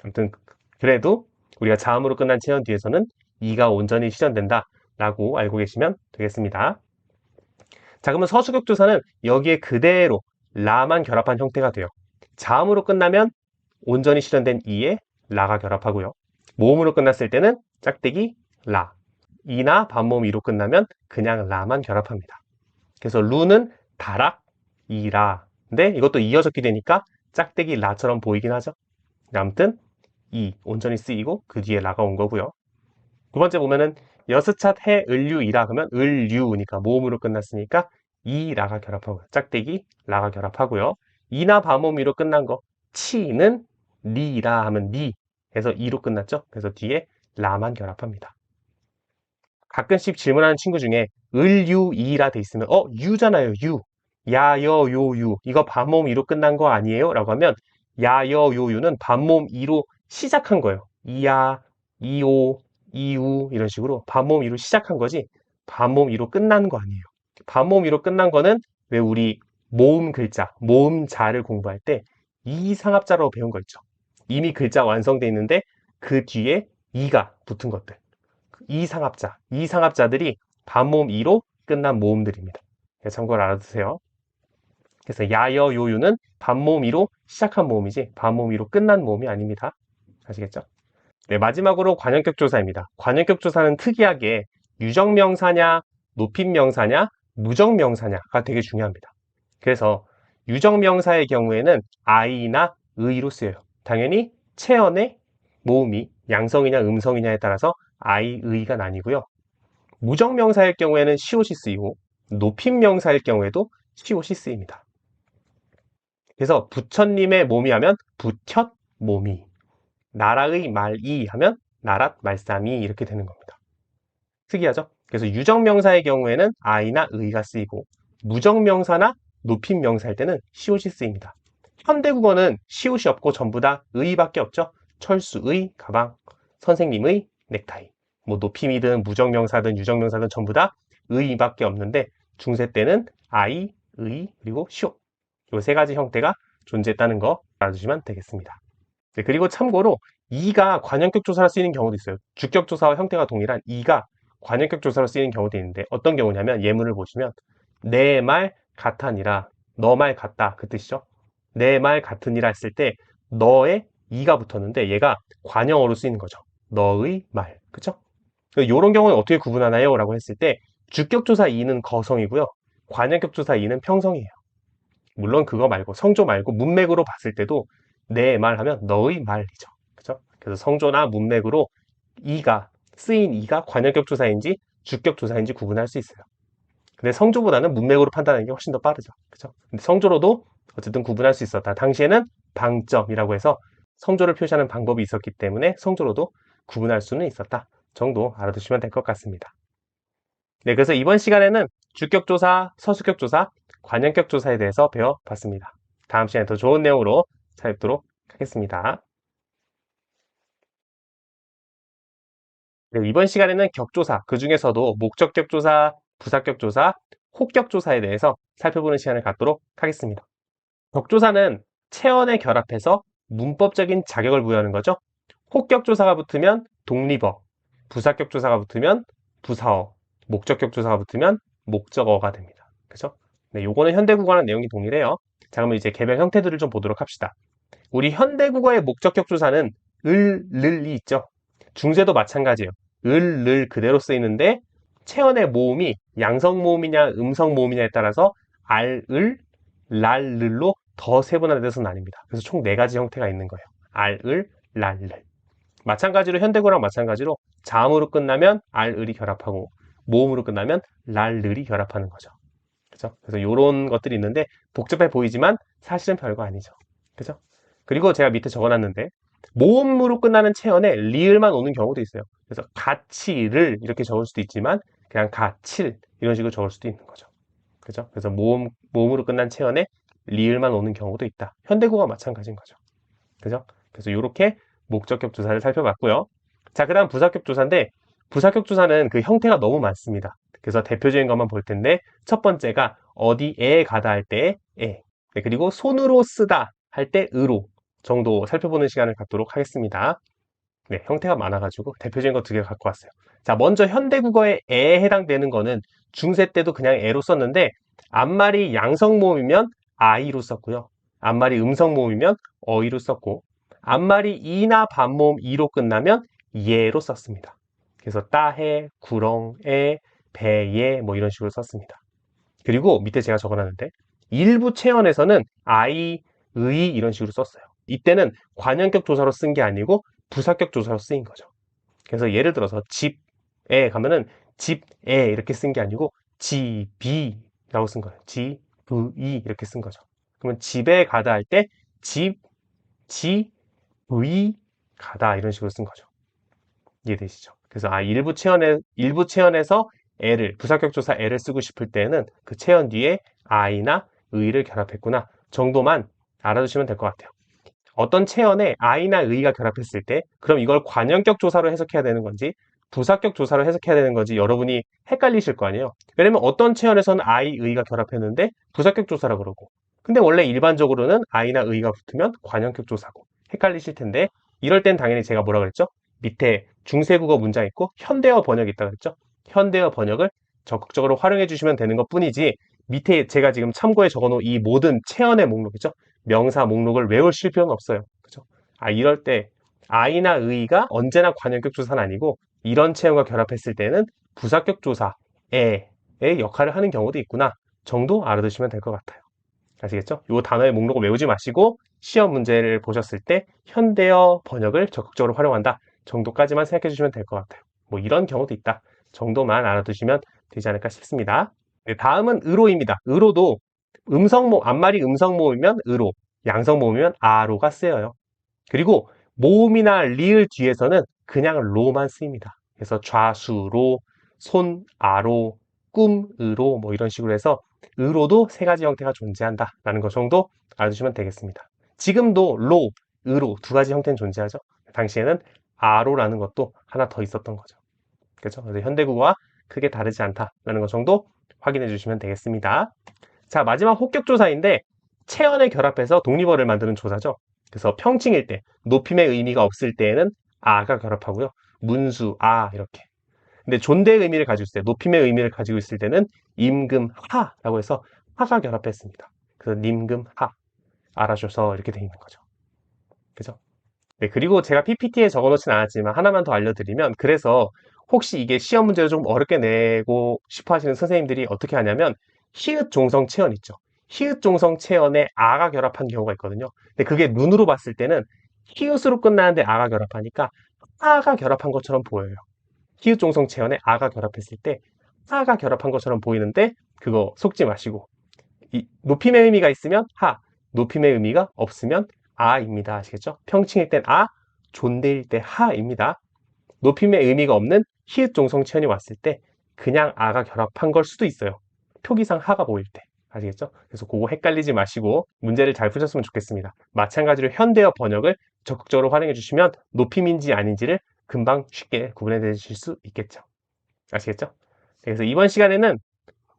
아무튼 그래도 우리가 자음으로 끝난 체언 뒤에서는 이가 온전히 실현된다 라고 알고 계시면 되겠습니다. 자, 그러면 서수격조사는 여기에 그대로 라만 결합한 형태가 돼요. 자음으로 끝나면 온전히 실현된 이에 라가 결합하고요. 모음으로 끝났을 때는 짝대기 라. 이나 반모음 이로 끝나면 그냥 라만 결합합니다. 그래서 루는 다락 이라. 근데 이것도 이어졌게 되니까 짝대기 라처럼 보이긴 하죠. 아무튼 이 온전히 쓰이고 그 뒤에 라가 온 거고요. 두 번째 보면은 여스찻 해 을류이라 그러면 을류니까 모음으로 끝났으니까 이 라가 결합하고요. 짝대기 라가 결합하고요. 이나 반모음이로 끝난 거 치는 리라 하면 니 해서 이로 끝났죠. 그래서 뒤에 라만 결합합니다. 가끔씩 질문하는 친구 중에 을유이라 돼 있으면 유잖아요. 유. 야여 요유 이거 반모음 이로 끝난 거 아니에요? 라고 하면 야여 요유는 반모음 이로 시작한 거예요. 이야, 이오, 이우 이런 식으로 반모음 이로 시작한 거지 반모음 이로 끝나는 거 아니에요. 반모음 이로 끝난 거는 왜 우리 모음 글자, 모음자를 공부할 때 이상합자라고 배운 거 있죠. 이미 글자 완성돼 있는데 그 뒤에 이가 붙은 것들. 이상합자들이 반모음 이로 끝난 모음들입니다. 참고를 알아두세요. 그래서 야여 요유는 반모음 이로 시작한 모음이지 반모음 이로 끝난 모음이 아닙니다. 아시겠죠? 네, 마지막으로 관형격 조사입니다. 관형격 조사는 특이하게 유정명사냐, 높임명사냐, 무정명사냐가 되게 중요합니다. 그래서 유정명사의 경우에는 아이나 의로 쓰여요. 당연히 체언의 모음이 양성이냐 음성이냐에 따라서 아이, 의가 나뉘고요. 무정명사일 경우에는 시옷이 쓰이고 높임명사일 경우에도 시옷이 쓰입니다. 그래서 부처님의 몸이 하면 부텟 몸이, 나라의 말이 하면 나랏 말씀이 이렇게 되는 겁니다. 특이하죠? 그래서 유정명사의 경우에는 아이나 의가 쓰이고 무정명사나 높임명사일 때는 시옷이 쓰입니다. 현대국어는 시옷이 없고 전부 다 의밖에 없죠. 철수의 가방, 선생님의 넥타이, 뭐 높임이든 무정명사든 유정명사든 전부 다 의밖에 없는데 중세 때는 아이, 의, 그리고 시옷 이 세 가지 형태가 존재했다는 거 알아두시면 되겠습니다. 네, 그리고 참고로 이가 관형격 조사로 쓰이는 경우도 있어요. 주격 조사와 형태가 동일한 이가 관형격 조사로 쓰이는 경우도 있는데 어떤 경우냐면 예문을 보시면 내 말 같으니라, 너 말 같다 그 뜻이죠. 내 말 같으니라 했을 때 너의 이가 붙었는데 얘가 관형어로 쓰이는 거죠. 너의 말, 그쵸? 이런 경우는 어떻게 구분하나요? 라고 했을 때 주격 조사 이는 거성이고요. 관형격 조사 이는 평성이에요. 물론 그거 말고 성조 말고 문맥으로 봤을 때도 내 말 하면 너의 말이죠. 그죠? 그래서 성조나 문맥으로 이가 쓰인 이가 관형격 조사인지 주격 조사인지 구분할 수 있어요. 근데 성조보다는 문맥으로 판단하는 게 훨씬 더 빠르죠. 그죠? 근데 성조로도 어쨌든 구분할 수 있었다. 당시에는 방점이라고 해서 성조를 표시하는 방법이 있었기 때문에 성조로도 구분할 수는 있었다. 정도 알아두시면 될 것 같습니다. 네, 그래서 이번 시간에는 주격조사, 서술격조사, 관형격조사에 대해서 배워봤습니다. 다음 시간에 더 좋은 내용으로 찾아뵙도록 하겠습니다. 네, 이번 시간에는 격조사, 그 중에서도 목적격조사, 부사격조사, 혹격조사에 대해서 살펴보는 시간을 갖도록 하겠습니다. 격조사는 체언에 결합해서 문법적인 자격을 부여하는 거죠. 혹격조사가 붙으면 독립어, 부사격조사가 붙으면 부사어, 목적격조사가 붙으면 목적어가 됩니다. 그죠? 네, 요거는 현대국어랑 내용이 동일해요. 자, 그러면 이제 개별 형태들을 좀 보도록 합시다. 우리 현대국어의 목적격조사는 을, 를이 있죠. 중세도 마찬가지예요. 을, 를 그대로 쓰이는데 체언의 모음이 양성 모음이냐 음성 모음이냐에 따라서 알, 을, 랄, 를로 더 세분화돼서 나뉩니다. 그래서 총 4가지 형태가 있는 거예요. 알, 을, 랄, 를. 마찬가지로 현대국어랑 마찬가지로 자음으로 끝나면 알, 을이 결합하고 모음으로 끝나면 랄, 르이 결합하는 거죠. 그죠? 그래서 이런 것들이 있는데 복잡해 보이지만 사실은 별거 아니죠. 그죠? 그리고 제가 밑에 적어놨는데 모음으로 끝나는 체언에 리을만 오는 경우도 있어요. 그래서 가치를 이렇게 적을 수도 있지만 그냥 가칠 이런 식으로 적을 수도 있는 거죠. 그죠? 그래서 모음으로 끝난 체언에 리을만 오는 경우도 있다. 현대국어가 마찬가지인 거죠. 그죠? 그래서 이렇게 목적격 조사를 살펴봤고요. 자, 그 다음 부사격 조사인데 부사격 조사는 그 형태가 너무 많습니다. 그래서 대표적인 것만 볼 텐데 첫 번째가 어디에 가다 할 때의 에, 네, 그리고 손으로 쓰다 할 때 으로 정도 살펴보는 시간을 갖도록 하겠습니다. 네, 형태가 많아가지고 대표적인 거 두 개 갖고 왔어요. 자, 먼저 현대국어의 에에 해당되는 거는 중세 때도 그냥 에로 썼는데 앞말이 양성 모음이면 아이로 썼고요. 앞말이 음성 모음이면 어이로 썼고 앞말이 이나 반모음 이로 끝나면 예로 썼습니다. 그래서 따해, 구렁에, 배예 뭐 이런 식으로 썼습니다. 그리고 밑에 제가 적어놨는데 일부 체언에서는 아이, 의 이런 식으로 썼어요. 이때는 관형격 조사로 쓴 게 아니고 부사격 조사로 쓰인 거죠. 그래서 예를 들어서 집에 가면은 집에 이렇게 쓴 게 아니고 집이라고 쓴 거예요. 집이 이렇게 쓴 거죠. 그러면 집에 가다 할 때 집, 지, 의 가다 이런 식으로 쓴 거죠. 이해되시죠? 그래서 일부 체언에서 애를 부사격 조사 애를 쓰고 싶을 때는 그 체언 뒤에 아이나 의를 결합했구나 정도만 알아두시면 될 것 같아요. 어떤 체언에 아이나 의가 결합했을 때 그럼 이걸 관형격 조사로 해석해야 되는 건지 부사격 조사로 해석해야 되는 건지 여러분이 헷갈리실 거 아니에요. 왜냐면 어떤 체언에서는 아이, 의가 결합했는데 부사격 조사라 그러고 근데 원래 일반적으로는 아이나 의가 붙으면 관형격 조사고 헷갈리실 텐데 이럴 땐 당연히 제가 뭐라 그랬죠? 밑에 중세국어 문장 있고 현대어 번역이 있다 그랬죠? 현대어 번역을 적극적으로 활용해 주시면 되는 것 뿐이지 밑에 제가 지금 참고해 적어놓은 이 모든 체언의 목록이죠? 명사 목록을 외우실 필요는 없어요. 그죠? 이럴 때 아이나 의가 언제나 관형격 조사는 아니고 이런 체형과 결합했을 때는 부사격 조사의 역할을 하는 경우도 있구나 정도 알아두시면 될 것 같아요. 아시겠죠? 이 단어의 목록을 외우지 마시고 시험 문제를 보셨을 때 현대어 번역을 적극적으로 활용한다 정도까지만 생각해 주시면 될 것 같아요. 뭐 이런 경우도 있다 정도만 알아두시면 되지 않을까 싶습니다. 네, 다음은 의로입니다. 의로도 앞말이 음성 모음이면 의로, 양성 모음이면 아로가 쓰여요. 그리고 모음이나 리을 뒤에서는 그냥 로만 쓰입니다. 그래서 좌수로, 손아로, 꿈으로 뭐 이런 식으로 해서 의로도 세 가지 형태가 존재한다 라는 것 정도 알아두시면 되겠습니다. 지금도 로, 의로 두 가지 형태는 존재하죠. 당시에는 아로라는 것도 하나 더 있었던 거죠. 그렇죠? 그래서 현대국어와 크게 다르지 않다라는 것 정도 확인해 주시면 되겠습니다. 자, 마지막 혹격조사인데 체언을 결합해서 독립어를 만드는 조사죠. 그래서 평칭일 때, 높임의 의미가 없을 때에는 아가 결합하고요. 문수, 아 이렇게. 근데 존대의 의미를 가지고 있을 때, 높임의 의미를 가지고 있을 때는 임금, 하라고 해서 하가 결합했습니다. 그래서 님금, 하, 알아줘서 이렇게 돼 있는 거죠. 그죠? 네, 그리고 제가 PPT에 적어놓진 않았지만 하나만 더 알려드리면 그래서 혹시 이게 시험 문제를 좀 어렵게 내고 싶어 하시는 선생님들이 어떻게 하냐면 히읗 종성 체언 있죠. 히읗 종성 체언에 아가 결합한 경우가 있거든요. 근데 그게 눈으로 봤을 때는 히읗으로 끝나는데 아가 결합하니까 아가 결합한 것처럼 보여요. 히읗 종성 체언에 아가 결합했을 때 아가 결합한 것처럼 보이는데 그거 속지 마시고 높임의 의미가 있으면 하, 높임의 의미가 없으면 아입니다. 아시겠죠? 평칭일 땐 아, 존대일 때 하입니다. 높임의 의미가 없는 히읗 종성 체언이 왔을 때 그냥 아가 결합한 걸 수도 있어요. 표기상 하가 보일 때. 아시겠죠? 그래서 그거 헷갈리지 마시고 문제를 잘 푸셨으면 좋겠습니다. 마찬가지로 현대어 번역을 적극적으로 활용해 주시면 높임인지 아닌지를 금방 쉽게 구분해 내실 수 있겠죠. 아시겠죠? 그래서 이번 시간에는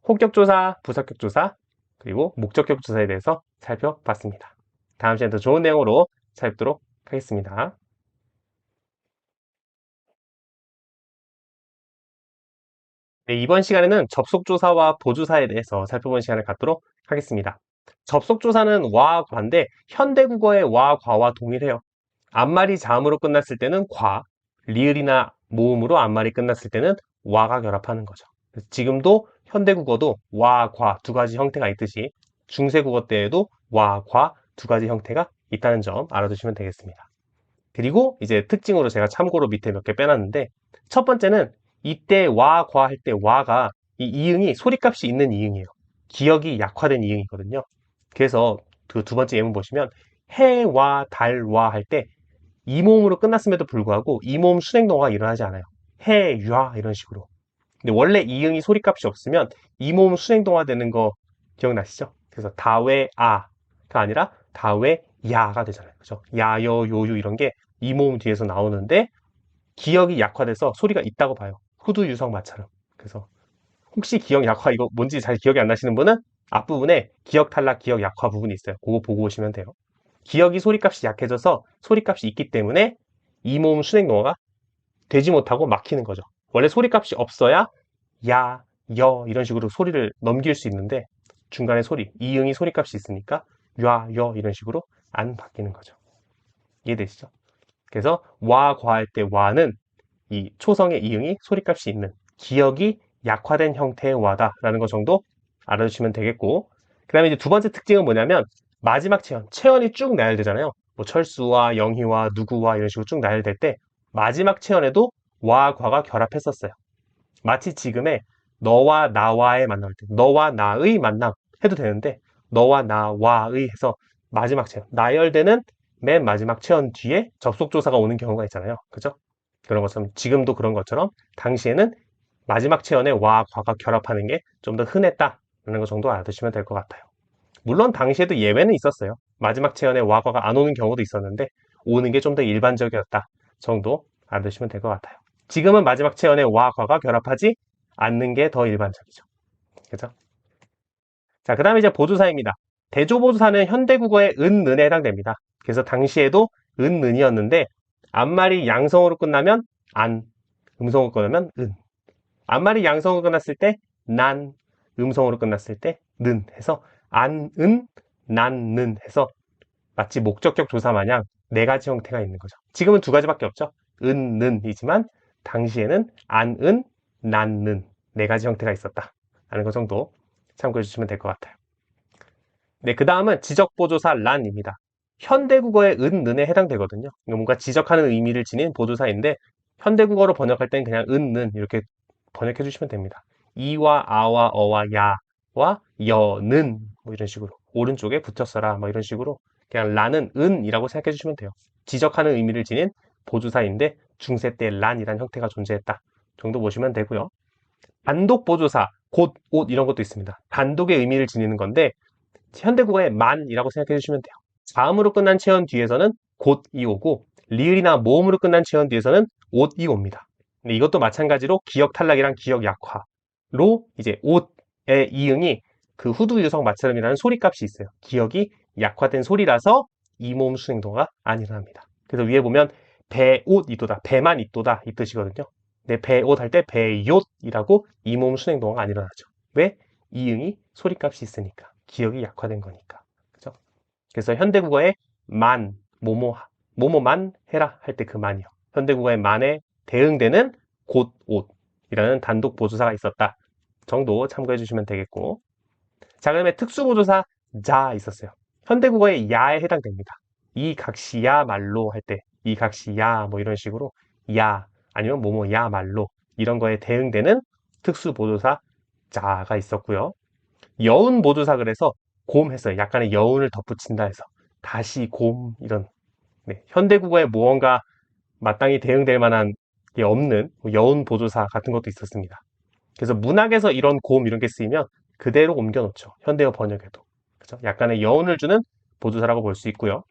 혹격조사, 부사격조사, 그리고 목적격조사에 대해서 살펴봤습니다. 다음 시간에 더 좋은 내용으로 찾아뵙도록 하겠습니다. 네, 이번 시간에는 접속조사와 보조사에 대해서 살펴보는 시간을 갖도록 하겠습니다. 접속조사는 와와 과인데 현대국어의 와, 과와 동일해요. 앞말이 자음으로 끝났을 때는 과, 리을이나 모음으로 앞말이 끝났을 때는 와가 결합하는 거죠. 지금도 현대국어도 와, 과 두 가지 형태가 있듯이 중세국어 때에도 와, 과 두 가지 형태가 있다는 점 알아두시면 되겠습니다. 그리고 이제 특징으로 제가 참고로 밑에 몇 개 빼놨는데 첫 번째는 이때 와, 과 할 때 와가 이 이응이 소리값이 있는 이응이에요. 기억이 약화된 이응이거든요. 그래서 그 두 번째 예문 보시면 해, 와, 달, 와 할 때 이모음으로 끝났음에도 불구하고 이모음 순행동화가 일어나지 않아요. 해, 야 이런 식으로. 근데 원래 이응이 소리값이 없으면 이모음 순행동화 되는 거 기억나시죠? 그래서 다외, 아가 아니라 다외, 야가 되잖아요. 그죠? 야여, 요유 이런 게 이모음 뒤에서 나오는데 기억이 약화돼서 소리가 있다고 봐요. 후두 유성 마처럼. 그래서 혹시 기억 약화 이거 뭔지 잘 기억이 안 나시는 분은 앞부분에 기억 탈락, 기억 약화 부분이 있어요. 그거 보고 오시면 돼요. 기억이 소리값이 약해져서 소리값이 있기 때문에 이 모음 순행동어가 되지 못하고 막히는 거죠. 원래 소리값이 없어야 야, 여 이런 식으로 소리를 넘길 수 있는데 중간에 소리, 이응이 소리값이 있으니까 야, 여 이런 식으로 안 바뀌는 거죠. 이해되시죠? 그래서 와, 과할 때 와는 이 초성의 이응이 소리값이 있는 기억이 약화된 형태의 와다라는 것 정도 알아주시면 되겠고, 그 다음에 이제 두 번째 특징은 뭐냐면 마지막 체언, 체언이 쭉 나열되잖아요. 뭐 철수와 영희와 누구와 이런 식으로 쭉 나열될 때 마지막 체언에도 와, 과가 결합했었어요. 마치 지금의 너와 나와의 만남일 때 너와 나의 만남 해도 되는데 너와 나와의 해서 마지막 체언, 나열되는 맨 마지막 체언 뒤에 접속조사가 오는 경우가 있잖아요. 그죠? 그런 것처럼 지금도 그런 것처럼 당시에는 마지막 체언에 와, 과가 결합하는 게 좀 더 흔했다라는 것 정도 알아두시면 될 것 같아요. 물론 당시에도 예외는 있었어요. 마지막 체언에 와, 과가 안 오는 경우도 있었는데 오는 게 좀 더 일반적이었다 정도 알아두시면 될 것 같아요. 지금은 마지막 체언에 와, 과가 결합하지 않는 게 더 일반적이죠. 그죠? 자, 그 다음에 이제 보조사입니다. 대조보조사는 현대국어의 은, 는에 해당됩니다. 그래서 당시에도 은, 는이었는데 앞말이 양성어로 끝나면 안, 음성어로 끝나면 은. 앞말이 양성어로 끝났을 때 난, 음성어로 끝났을 때 는 해서 안, 은, 난, 는 해서 마치 목적격 조사 마냥 네 가지 형태가 있는 거죠. 지금은 두 가지밖에 없죠. 은, 는이지만 당시에는 안, 은, 난, 는 네 가지 형태가 있었다 라는 것 정도 참고해 주시면 될 것 같아요. 네, 그 다음은 지적보조사 란입니다. 현대국어의 은, 는에 해당되거든요. 뭔가 지적하는 의미를 지닌 보조사인데 현대국어로 번역할 땐 그냥 은, 는 이렇게 번역해 주시면 됩니다. 이와 아와 어와 야와 여는 뭐 이런 식으로 오른쪽에 붙였어라 뭐 이런 식으로 그냥 란은 은이라고 생각해 주시면 돼요. 지적하는 의미를 지닌 보조사인데 중세 때 란이란 형태가 존재했다 정도 보시면 되고요. 단독 보조사, 곧, 옷 이런 것도 있습니다. 단독의 의미를 지니는 건데 현대국어의 만이라고 생각해 주시면 돼요. 자음으로 끝난 체언 뒤에서는 곧이 오고 리을이나 모음으로 끝난 체언 뒤에서는 옷이 옵니다. 이것도 마찬가지로 기억 탈락이랑 기억 약화로 이제 옷의 이응이 그 후두 유성 마처럼이라는 소리값이 있어요. 기억이 약화된 소리라서 이모음 수행도가 안 일어납니다. 그래서 위에 보면 배옷 이도다, 배만 있도다 이 뜻이거든요. 근데 배옷 할 때 배욤이라고 이모음 수행도가 안 일어나죠. 왜? 이응이 소리값이 있으니까. 기억이 약화된 거니까. 그죠? 그래서 현대국어의 만, 뭐뭐만 해라 할 때 그 만이요. 현대국어의 만에 대응되는 곧, 옷이라는 단독 보조사가 있었다 정도 참고해 주시면 되겠고. 자, 그다음에 특수보조사 자 있었어요. 현대국어의 야에 해당됩니다. 이 각시야 말로 할 때, 이 각시야 뭐 이런 식으로 야 아니면 뭐뭐야 말로 이런 거에 대응되는 특수보조사 자가 있었고요. 여운 보조사 그래서 곰 했어요. 약간의 여운을 덧붙인다 해서 다시 곰 이런 현대국어에 무언가 마땅히 대응될 만한 게 없는 여운 보조사 같은 것도 있었습니다. 그래서 문학에서 이런 곰 이런 게 쓰이면 그대로 옮겨놓죠. 현대어 번역에도. 그죠? 약간의 여운을 주는 보조사라고 볼 수 있고요.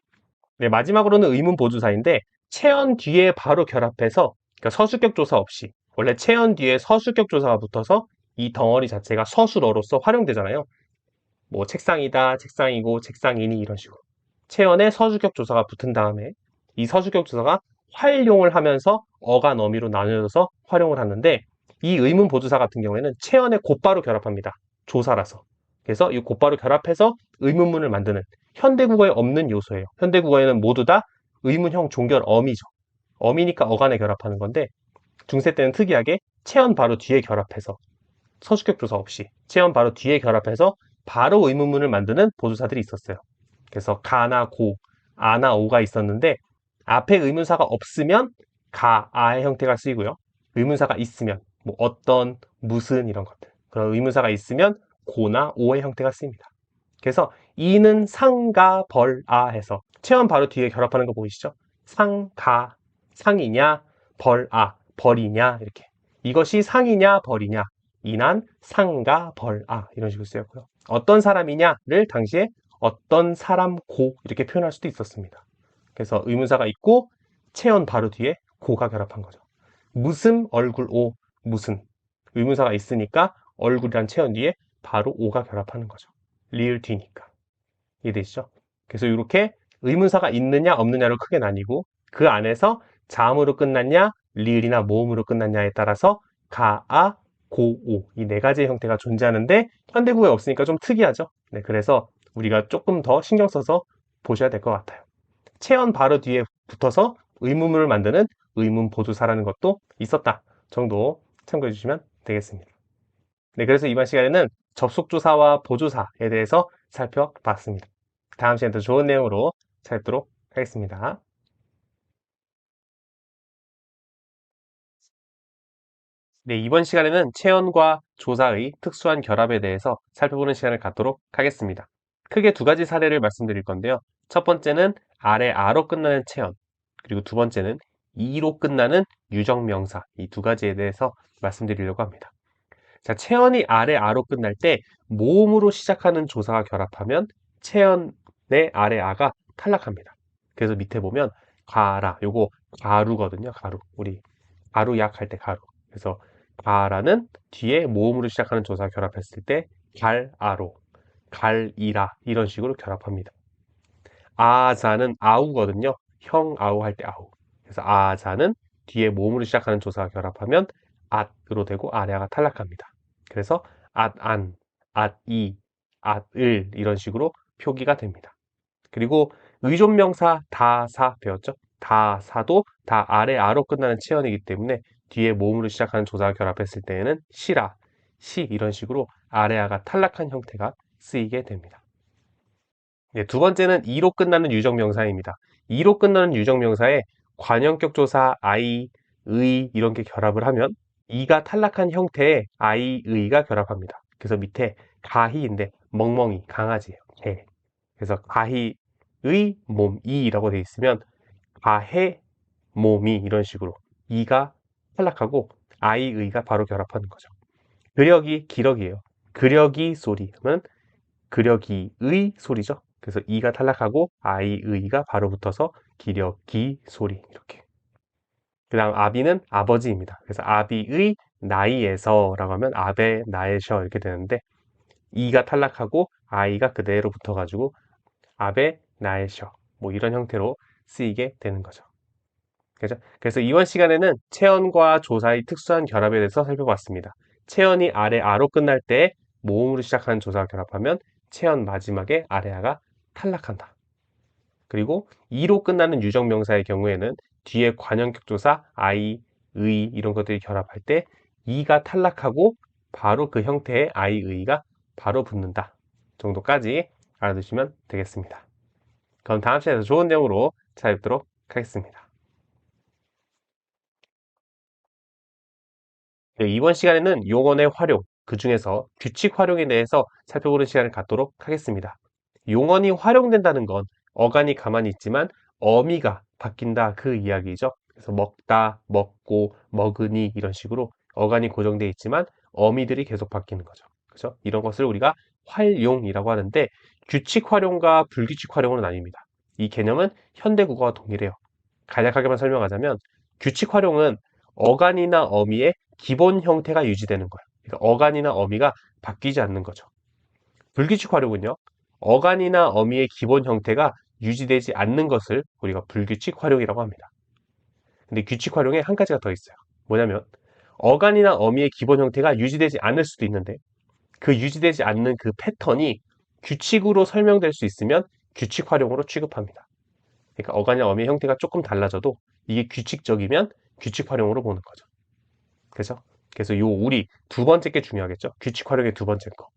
네, 마지막으로는 의문 보조사인데 체언 뒤에 바로 결합해서 그러니까 서술격 조사 없이 원래 체언 뒤에 서술격 조사가 붙어서 이 덩어리 자체가 서술어로서 활용되잖아요. 뭐 책상이다, 책상이고, 책상이니 이런 식으로. 체언에 서술격 조사가 붙은 다음에 이 서술격 조사가 활용을 하면서 어간 어미로 나뉘어서 활용을 하는데 이 의문 보조사 같은 경우에는 체언에 곧바로 결합합니다. 조사라서. 그래서 이 곧바로 결합해서 의문문을 만드는 현대국어에 없는 요소예요. 현대국어에는 모두 다 의문형 종결 어미죠. 어미니까 어간에 결합하는 건데 중세 때는 특이하게 체언 바로 뒤에 결합해서 서술격 조사 없이 체언 바로 뒤에 결합해서 바로 의문문을 만드는 보조사들이 있었어요. 그래서 가나 고, 아나 오가 있었는데 앞에 의문사가 없으면 가, 아의 형태가 쓰이고요. 의문사가 있으면 뭐 어떤, 무슨 이런 것들. 그런 의문사가 있으면 고나 오의 형태가 쓰입니다. 그래서 이는 상가, 벌, 아 해서 체언 바로 뒤에 결합하는 거 보이시죠? 상, 가, 상이냐, 벌, 아, 벌이냐 이렇게. 이것이 상이냐, 벌이냐. 이난, 상가, 벌, 아 이런 식으로 쓰였고요. 어떤 사람이냐를 당시에 어떤 사람, 고 이렇게 표현할 수도 있었습니다. 그래서 의문사가 있고 체언 바로 뒤에 고가 결합한 거죠. 무슨 얼굴 오, 무슨. 의문사가 있으니까 얼굴이란 체온 뒤에 바로 오가 결합하는 거죠. 리을 뒤니까. 이해되시죠? 그래서 이렇게 의문사가 있느냐 없느냐로 크게 나뉘고 그 안에서 자음으로 끝났냐 리을이나 모음으로 끝났냐에 따라서 가, 아, 고, 오 이 네 가지의 형태가 존재하는데 현대국어에 없으니까 좀 특이하죠. 네, 그래서 우리가 조금 더 신경 써서 보셔야 될 것 같아요. 체언 바로 뒤에 붙어서 의문문을 만드는 의문 보조사라는 것도 있었다 정도 참고해 주시면 되겠습니다. 네, 그래서 이번 시간에는 접속조사와 보조사에 대해서 살펴봤습니다. 다음 시간에 더 좋은 내용으로 찾도록 하겠습니다. 네, 이번 시간에는 체언과 조사의 특수한 결합에 대해서 살펴보는 시간을 갖도록 하겠습니다. 크게 두 가지 사례를 말씀드릴 건데요. 첫 번째는 아래 아로 끝나는 체언, 그리고 두 번째는 이로 끝나는 유정명사, 이 두 가지에 대해서 말씀드리려고 합니다. 자, 체언이 아래 아로 끝날 때 모음으로 시작하는 조사가 결합하면 체언의 아래 아가 탈락합니다. 그래서 밑에 보면 가라, 요거 가루거든요. 가루. 우리 가루 약 할 때 가루. 그래서 가라는 뒤에 모음으로 시작하는 조사가 결합했을 때 갈아로, 갈이라 이런 식으로 결합합니다. 아자는 아우거든요. 형 아우 할 때 아우. 그래서 아자는 뒤에 모음으로 시작하는 조사가 결합하면 앗으로 되고 아래아가 탈락합니다. 그래서 앗안, 앗이, 앗을 이런 식으로 표기가 됩니다. 그리고 의존명사 다사 배웠죠? 다사도 다 아래 아로 끝나는 체언이기 때문에 뒤에 모음으로 시작하는 조사가 결합했을 때에는 시라, 시 이런 식으로 아래아가 탈락한 형태가 쓰이게 됩니다. 네, 두 번째는 이로 끝나는 유정명사입니다. 이로 끝나는 유정명사에 관형격 조사 I, 의 이런 게 결합을 하면 이가 탈락한 형태의 I, 의가 결합합니다. 그래서 밑에 가희인데 멍멍이, 강아지예요. 개. 그래서 가희의 몸이라고 되어 있으면 가해 몸이 이런 식으로 이가 탈락하고 I, 의가 바로 결합하는 거죠. 그력이 기력이에요. 그력이 소리는 그려기의 소리죠. 그래서 이가 탈락하고 아이의가 바로 붙어서 기려기 소리 이렇게. 그 다음 아비는 아버지입니다. 그래서 아비의 나이에서라고 하면 아베 나에셔 이렇게 되는데 이가 탈락하고 아이가 그대로 붙어가지고 아베 나에셔 뭐 이런 형태로 쓰이게 되는 거죠. 그죠? 그래서 이번 시간에는 체언과 조사의 특수한 결합에 대해서 살펴봤습니다. 체언이 아래 아로 끝날 때 모음으로 시작하는 조사가 결합하면 체언 마지막에 아래아가 탈락한다. 그리고 이로 끝나는 유정명사의 경우에는 뒤에 관형격 조사 I, 의 이런 것들이 결합할 때 이가 탈락하고 바로 그 형태의 I, 의가 바로 붙는다 정도까지 알아두시면 되겠습니다. 그럼 다음 시간에 더 좋은 내용으로 찾아뵙도록 하겠습니다. 네, 이번 시간에는 용언의 활용, 그 중에서 규칙 활용에 대해서 살펴보는 시간을 갖도록 하겠습니다. 용언이 활용된다는 건 어간이 가만히 있지만 어미가 바뀐다 그 이야기죠. 그래서 먹다, 먹고, 먹으니 이런 식으로 어간이 고정되어 있지만 어미들이 계속 바뀌는 거죠. 그죠? 이런 것을 우리가 활용이라고 하는데 규칙 활용과 불규칙 활용은 아닙니다. 이 개념은 현대국어와 동일해요. 간략하게만 설명하자면 규칙 활용은 어간이나 어미의 기본 형태가 유지되는 거예요. 그러니까 어간이나 어미가 바뀌지 않는 거죠. 불규칙 활용은요. 어간이나 어미의 기본 형태가 유지되지 않는 것을 우리가 불규칙 활용이라고 합니다. 근데 규칙 활용에 한 가지가 더 있어요. 뭐냐면 어간이나 어미의 기본 형태가 유지되지 않을 수도 있는데 그 유지되지 않는 그 패턴이 규칙으로 설명될 수 있으면 규칙 활용으로 취급합니다. 그러니까 어간이나 어미의 형태가 조금 달라져도 이게 규칙적이면 규칙 활용으로 보는 거죠. 그죠? 그래서 요 우리 두 번째 게 중요하겠죠. 규칙 활용의 두 번째 거.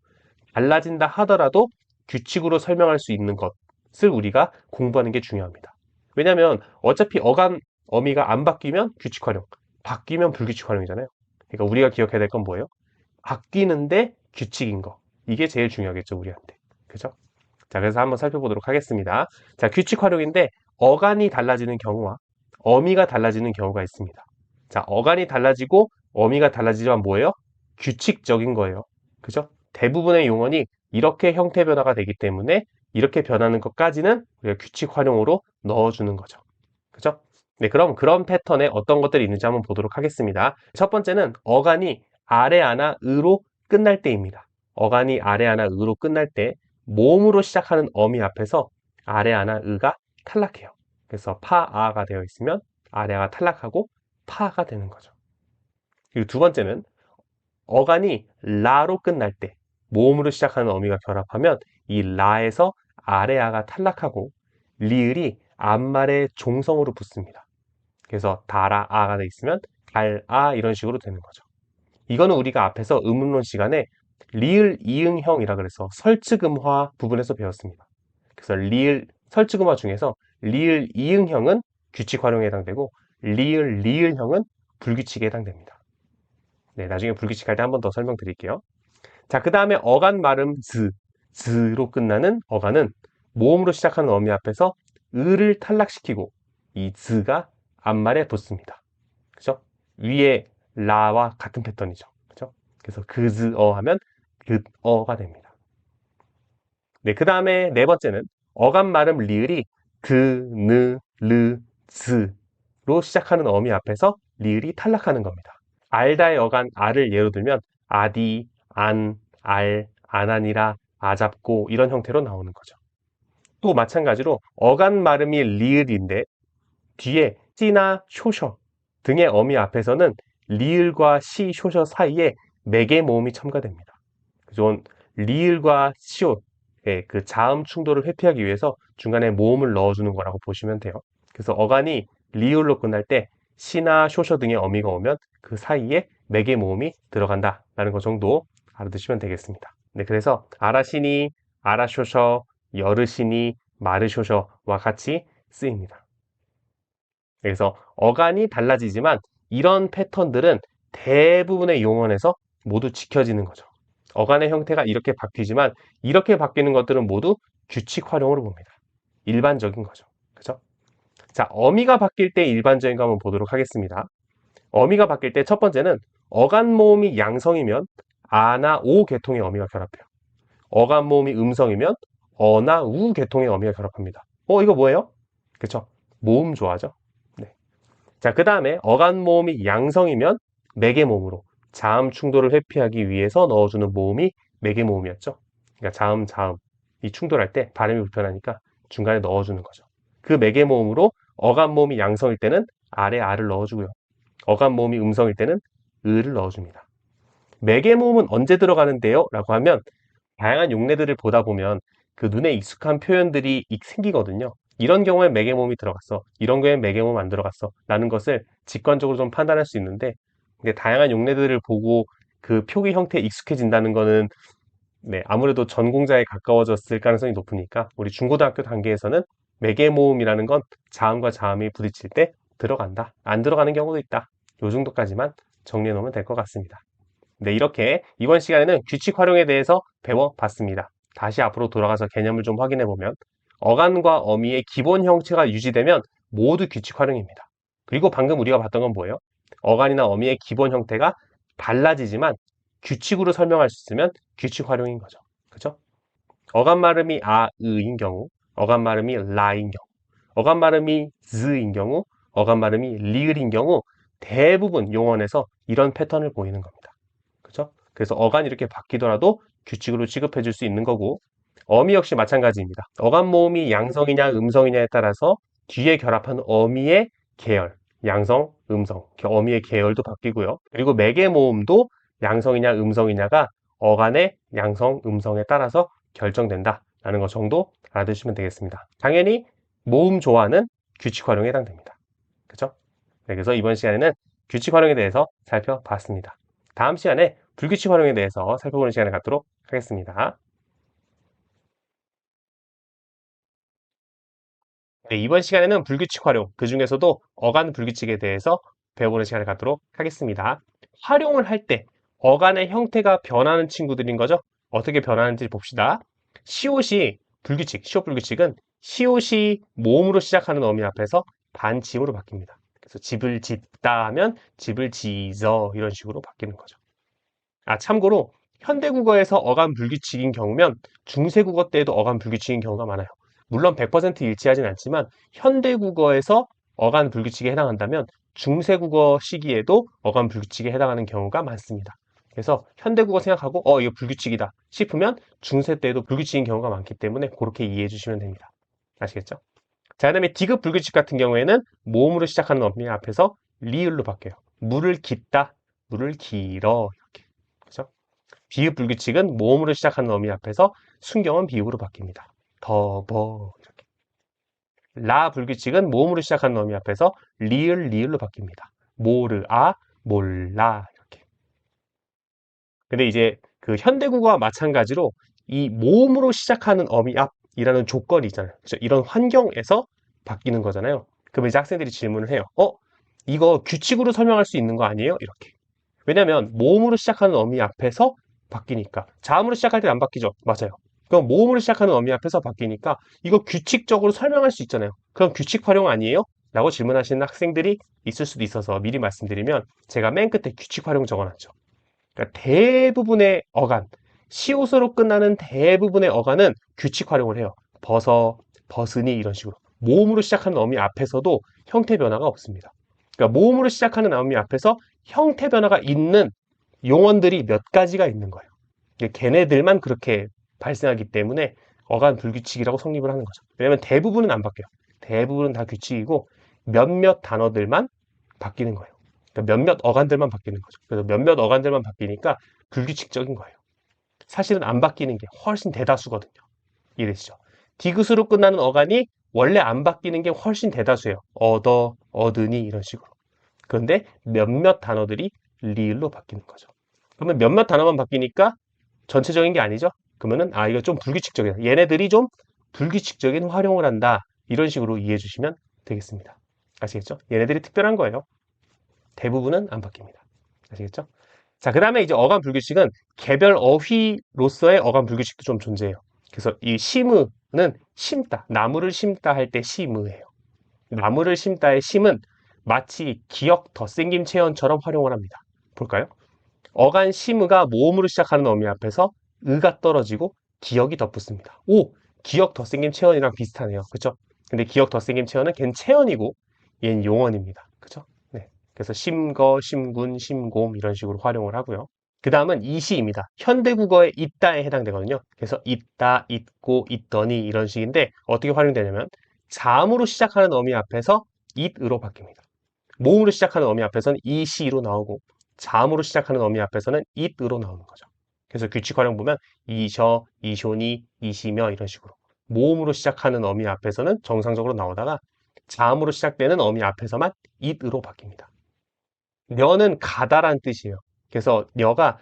달라진다 하더라도 규칙으로 설명할 수 있는 것을 우리가 공부하는 게 중요합니다. 왜냐하면 어차피 어간 어미가 안 바뀌면 규칙 활용, 바뀌면 불규칙 활용이잖아요. 그러니까 우리가 기억해야 될 건 뭐예요? 바뀌는데 규칙인 거. 이게 제일 중요하겠죠, 우리한테. 그죠? 자, 그래서 한번 살펴보도록 하겠습니다. 자, 규칙 활용인데 어간이 달라지는 경우와 어미가 달라지는 경우가 있습니다. 자, 어간이 달라지고 어미가 달라지지만 뭐예요? 규칙적인 거예요. 그죠? 대부분의 용언이 이렇게 형태 변화가 되기 때문에 이렇게 변하는 것까지는 우리가 규칙 활용으로 넣어주는 거죠. 그죠? 네, 그럼 그런 패턴에 어떤 것들이 있는지 한번 보도록 하겠습니다. 첫 번째는 어간이 아래 하나 으로 끝날 때입니다. 어간이 아래 하나 으로 끝날 때 모음으로 시작하는 어미 앞에서 아래 하나 으가 탈락해요. 그래서 파아가 되어 있으면 아래가 탈락하고 파가 되는 거죠. 그리고 두 번째는 어간이 라로 끝날 때 모음으로 시작하는 어미가 결합하면 이 라에서 아래아가 탈락하고 리을이 앞말의 종성으로 붙습니다. 그래서 다라아가 돼 있으면 달아 이런 식으로 되는 거죠. 이거는 우리가 앞에서 의문론 시간에 리을 이응형이라 그래서 설치금화 부분에서 배웠습니다. 그래서 리을 설치금화 중에서 리을 이응형은 규칙 활용에 해당되고 리을 리을형은 불규칙에 해당됩니다. 네, 나중에 불규칙할 때 한 번 더 설명드릴게요. 자, 그 다음에 어간 발음 즈로 끝나는 어간은 모음으로 시작하는 어미 앞에서 을을 탈락시키고 이 즈가 앞말에 붙습니다. 그죠? 위에 라와 같은 패턴이죠. 그죠? 그래서 그즈어 하면 그어가 됩니다. 네, 그 다음에 네 번째는 어간 발음 리을이 그, 느, 르, 즈로 시작하는 어미 앞에서 리을이 탈락하는 겁니다. 알다의 어간 알을 예로 들면 아디, 안, 알, 안하니라, 아잡고 이런 형태로 나오는 거죠. 또 마찬가지로 어간 발음이 리을인데 뒤에 시나 쇼셔 등의 어미 앞에서는 리을과 시, 쇼셔 사이에 매개 모음이 첨가됩니다. 그죠? 리을과 시옷의 그 자음 충돌을 회피하기 위해서 중간에 모음을 넣어주는 거라고 보시면 돼요. 그래서 어간이 리을로 끝날 때 시나 쇼셔 등의 어미가 오면 그 사이에 매개 모음이 들어간다라는 것 정도 알아두시면 되겠습니다. 네, 그래서 아라시니, 아라쇼셔, 여르시니, 마르쇼셔와 같이 쓰입니다. 그래서 어간이 달라지지만 이런 패턴들은 대부분의 용언에서 모두 지켜지는 거죠. 어간의 형태가 이렇게 바뀌지만 이렇게 바뀌는 것들은 모두 규칙 활용으로 봅니다. 일반적인 거죠. 그죠? 자, 어미가 바뀔 때 일반적인 거 한번 보도록 하겠습니다. 어미가 바뀔 때 첫 번째는 어간 모음이 양성이면 아나 오 계통의 어미가 결합해요. 어간 모음이 음성이면 어나 우 계통의 어미가 결합합니다. 이거 뭐예요? 그쵸? 모음 좋아하죠? 네. 자, 그 다음에 어간 모음이 양성이면 매개 모음으로 자음 충돌을 회피하기 위해서 넣어주는 모음이 매개 모음이었죠. 그러니까 자음, 자음 이 충돌할 때 발음이 불편하니까 중간에 넣어주는 거죠. 그 매개 모음으로 어간 모음이 양성일 때는 아래 아를 넣어주고요. 어간 모음이 음성일 때는 을을 넣어줍니다. 매개 모음은 언제 들어가는데요? 라고 하면 다양한 용례들을 보다 보면 그 눈에 익숙한 표현들이 생기거든요. 이런 경우에 매개 모음이 들어갔어. 이런 경우에 매개 모음 안 들어갔어. 라는 것을 직관적으로 좀 판단할 수 있는데 근데 다양한 용례들을 보고 그 표기 형태에 익숙해진다는 거는 네, 아무래도 전공자에 가까워졌을 가능성이 높으니까 우리 중고등학교 단계에서는 매개 모음이라는 건 자음과 자음이 부딪힐 때 들어간다. 안 들어가는 경우도 있다. 요 정도까지만 정리해 놓으면 될 것 같습니다. 네, 이렇게 이번 시간에는 규칙 활용에 대해서 배워봤습니다. 다시 앞으로 돌아가서 개념을 좀 확인해 보면 어간과 어미의 기본 형체가 유지되면 모두 규칙 활용입니다. 그리고 방금 우리가 봤던 건 뭐예요? 어간이나 어미의 기본 형태가 달라지지만 규칙으로 설명할 수 있으면 규칙 활용인 거죠. 그죠? 어간 발음이 아, 으인 경우, 어간 발음이 라인 경우, 어간 발음이 즈인 경우, 어간 발음이 리을인 경우 대부분 용언에서 이런 패턴을 보이는 겁니다. 그죠? 그래서 어간이 이렇게 바뀌더라도 규칙으로 취급해 줄 수 있는 거고 어미 역시 마찬가지입니다. 어간 모음이 양성이냐 음성이냐에 따라서 뒤에 결합한 어미의 계열, 양성, 음성, 어미의 계열도 바뀌고요. 그리고 매개 모음도 양성이냐 음성이냐가 어간의 양성, 음성에 따라서 결정된다라는 것 정도 알아두시면 되겠습니다. 당연히 모음 조화는 규칙 활용에 해당됩니다. 그죠? 네, 그래서 이번 시간에는 규칙 활용에 대해서 살펴봤습니다. 다음 시간에 불규칙 활용에 대해서 살펴보는 시간을 갖도록 하겠습니다. 네, 이번 시간에는 불규칙 활용, 그 중에서도 어간 불규칙에 대해서 배워보는 시간을 갖도록 하겠습니다. 활용을 할 때 어간의 형태가 변하는 친구들인 거죠. 어떻게 변하는지 봅시다. 시옷이 불규칙, 시옷 불규칙은 시옷이 모음으로 시작하는 어미 앞에서 반침으로 바뀝니다. 그래서 집을 짓다 하면 집을 지져 이런 식으로 바뀌는 거죠. 참고로 현대국어에서 어감 불규칙인 경우면 중세국어 때에도 어감 불규칙인 경우가 많아요. 물론 100% 일치하진 않지만 현대국어에서 어간 불규칙에 해당한다면 중세국어 시기에도 어간 불규칙에 해당하는 경우가 많습니다. 그래서 현대국어 생각하고 이거 불규칙이다 싶으면 중세 때에도 불규칙인 경우가 많기 때문에 그렇게 이해해 주시면 됩니다. 아시겠죠? 자, 그다음에 디귿 불규칙 같은 경우에는 모음으로 시작하는 어미 앞에서 리을로 바뀌어요. 물을 깃다, 물을 길어 이렇게. 그죠? 비읍 불규칙은 모음으로 시작하는 어미 앞에서 순경은 비읍으로 바뀝니다. 더버 이렇게. 라 불규칙은 모음으로 시작하는 어미 앞에서 리을로 바뀝니다. 모르아, 몰라 이렇게. 근데 이제 그 현대국어와 마찬가지로 이 모음으로 시작하는 어미 앞이라는 조건이 있잖아요. 그렇죠? 이런 환경에서 바뀌는 거잖아요. 그러면 이제 학생들이 질문을 해요. 이거 규칙으로 설명할 수 있는 거 아니에요? 이렇게. 왜냐면 모음으로 시작하는 어미 앞에서 바뀌니까. 자음으로 시작할 때 안 바뀌죠? 맞아요. 그럼 모음으로 시작하는 어미 앞에서 바뀌니까 이거 규칙적으로 설명할 수 있잖아요. 그럼 규칙 활용 아니에요? 라고 질문하시는 학생들이 있을 수도 있어서 미리 말씀드리면 제가 맨 끝에 규칙 활용 적어놨죠. 그러니까 대부분의 어간, 시옷으로 끝나는 대부분의 어간은 규칙 활용을 해요. 벗으니 이런 식으로. 모음으로 시작하는 어미 앞에서도 형태 변화가 없습니다. 그러니까 모음으로 시작하는 어미 앞에서 형태 변화가 있는 용언들이 몇 가지가 있는 거예요. 걔네들만 그렇게 발생하기 때문에 어간 불규칙이라고 성립을 하는 거죠. 왜냐면 대부분은 안 바뀌어요. 대부분은 다 규칙이고 몇몇 단어들만 바뀌는 거예요. 그러니까 몇몇 어간들만 바뀌는 거죠. 그래서 몇몇 어간들만 바뀌니까 불규칙적인 거예요. 사실은 안 바뀌는 게 훨씬 대다수거든요. 이해되시죠? 디귿으로 끝나는 어간이 원래 안 바뀌는 게 훨씬 대다수예요. 얻으니 이런 식으로. 그런데 몇몇 단어들이 리을로 바뀌는 거죠. 그러면 몇몇 단어만 바뀌니까 전체적인 게 아니죠? 그러면은 이거 좀 불규칙적이다. 얘네들이 좀 불규칙적인 활용을 한다. 이런 식으로 이해해 주시면 되겠습니다. 아시겠죠? 얘네들이 특별한 거예요. 대부분은 안 바뀝니다. 아시겠죠? 자, 그 다음에 이제 어감 불규칙은 개별 어휘로서의 어감 불규칙도 좀 존재해요. 그래서 이 심으는 심다, 나무를 심다 할 때 심으예요. 나무를 심다의 심은 마치 기역 덧생김 체언처럼 활용을 합니다. 볼까요? 어간 심으가 모음으로 시작하는 어미 앞에서 의가 떨어지고 기역이 덧붙습니다. 오! 기역 덧생김 체언이랑 비슷하네요. 그쵸? 근데 기역 덧생김 체언은 걘 체언이고 얘는 용언입니다. 그쵸? 네. 그래서 심거, 심군, 심곰 이런 식으로 활용을 하고요. 그 다음은 이시입니다. 현대국어의 있다에 해당되거든요. 그래서 있다, 있고, 있더니 이런 식인데 어떻게 활용되냐면 자음으로 시작하는 어미 앞에서 it으로 바뀝니다. 모음으로 시작하는 어미 앞에서는 이시로 나오고 자음으로 시작하는 어미 앞에서는 it으로 나오는 거죠. 그래서 규칙 활용 보면 이셔, 이쇼니, 이시며 이런 식으로 모음으로 시작하는 어미 앞에서는 정상적으로 나오다가 자음으로 시작되는 어미 앞에서만 it으로 바뀝니다. 녀는 가다란 뜻이에요. 그래서 녀가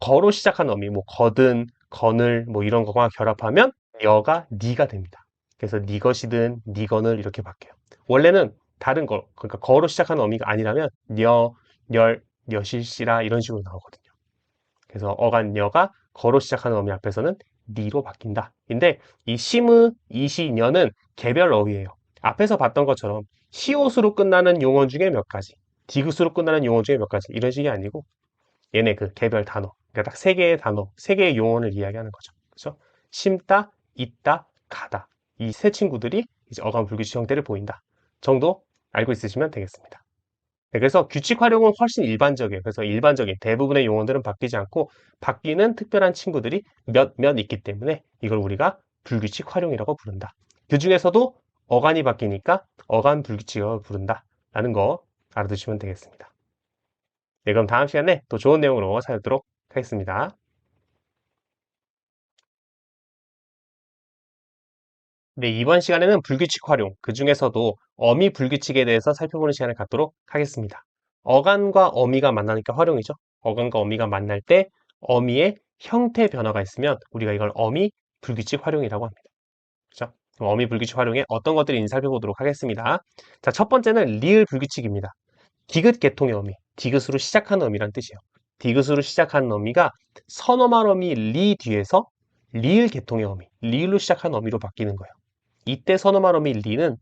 거로 시작하는 어미, 뭐 거든, 거늘 뭐 이런 거와 결합하면 녀가 니가 됩니다. 그래서 니 것이든 니 거늘 이렇게 바뀌어요. 원래는 다른 거, 그러니까 거로 시작하는 어미가 아니라면 녀, 열, 녀실시라 이런 식으로 나오거든요. 그래서 어간 녀가 거로 시작하는 어미 앞에서는 니로 바뀐다. 근데 이 심의, 이시, 녀는 개별 어휘예요. 앞에서 봤던 것처럼 시옷으로 끝나는 용어 중에 몇 가지, 디귿으로 끝나는 용어 중에 몇 가지 이런 식이 아니고 얘네 그 개별 단어, 그러니까 딱 세 개의 단어, 세 개의 용어를 이야기하는 거죠. 그렇죠? 심다, 있다, 가다. 이 세 친구들이 이제 어감 불규칙 형태를 보인다. 정도 알고 있으시면 되겠습니다. 네, 그래서 규칙 활용은 훨씬 일반적이에요. 그래서 일반적인 대부분의 용어들은 바뀌지 않고 바뀌는 특별한 친구들이 몇몇 있기 때문에 이걸 우리가 불규칙 활용이라고 부른다. 그 중에서도 어간이 바뀌니까 어간 불규칙이라고 부른다. 라는 거 알아두시면 되겠습니다. 네, 그럼 다음 시간에 또 좋은 내용으로 찾아뵙도록 하겠습니다. 네, 이번 시간에는 불규칙 활용, 그 중에서도 어미 불규칙에 대해서 살펴보는 시간을 갖도록 하겠습니다. 어간과 어미가 만나니까 활용이죠. 어간과 어미가 만날 때 어미의 형태 변화가 있으면 우리가 이걸 어미 불규칙 활용이라고 합니다. 그렇죠? 그럼 어미 불규칙 활용에 어떤 것들이 있는지 살펴보도록 하겠습니다. 자, 첫 번째는 리을 불규칙입니다. 디귿 계통의 어미, 디귿으로 시작하는 어미란 뜻이에요. 디귿으로 시작하는 어미가 선어말 어미 리 뒤에서 리을 계통의 어미, 리을로 시작하는 어미로 바뀌는 거예요. 이때 선어말어미 리는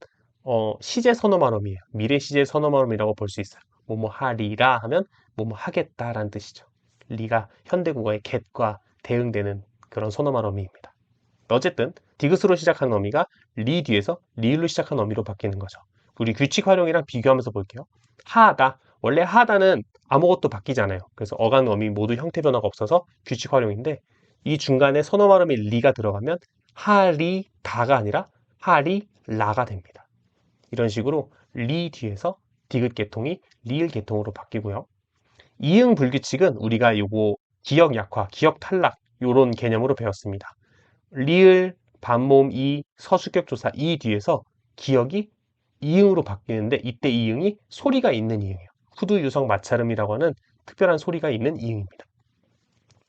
시제 선어말어미예요. 미래 시제 선어말어미라고 볼 수 있어요. 뭐뭐 하리라 하면 뭐뭐 하겠다라는 뜻이죠. 리가 현대국어의 get과 대응되는 그런 선어말어미입니다. 어쨌든 디귿으로 시작하는 어미가 리 뒤에서 리을로 시작하는 어미로 바뀌는 거죠. 우리 규칙 활용이랑 비교하면서 볼게요. 하다. 원래 하다는 아무것도 바뀌잖아요. 그래서 어간, 어미 모두 형태 변화가 없어서 규칙 활용인데 이 중간에 선어 발음이 리가 들어가면 하리다가 아니라 하리라가 됩니다. 이런 식으로 리 뒤에서 디귿 계통이 리을 계통으로 바뀌고요. 이응 불규칙은 우리가 요거 기억 약화, 기억 탈락 요런 개념으로 배웠습니다. 리을, 반모음 이, 서수격 조사 이 뒤에서 기억이 이응으로 바뀌는데 이때 이응이 소리가 있는 이응이에요. 후두, 유성, 마찰음이라고 하는 특별한 소리가 있는 이응입니다.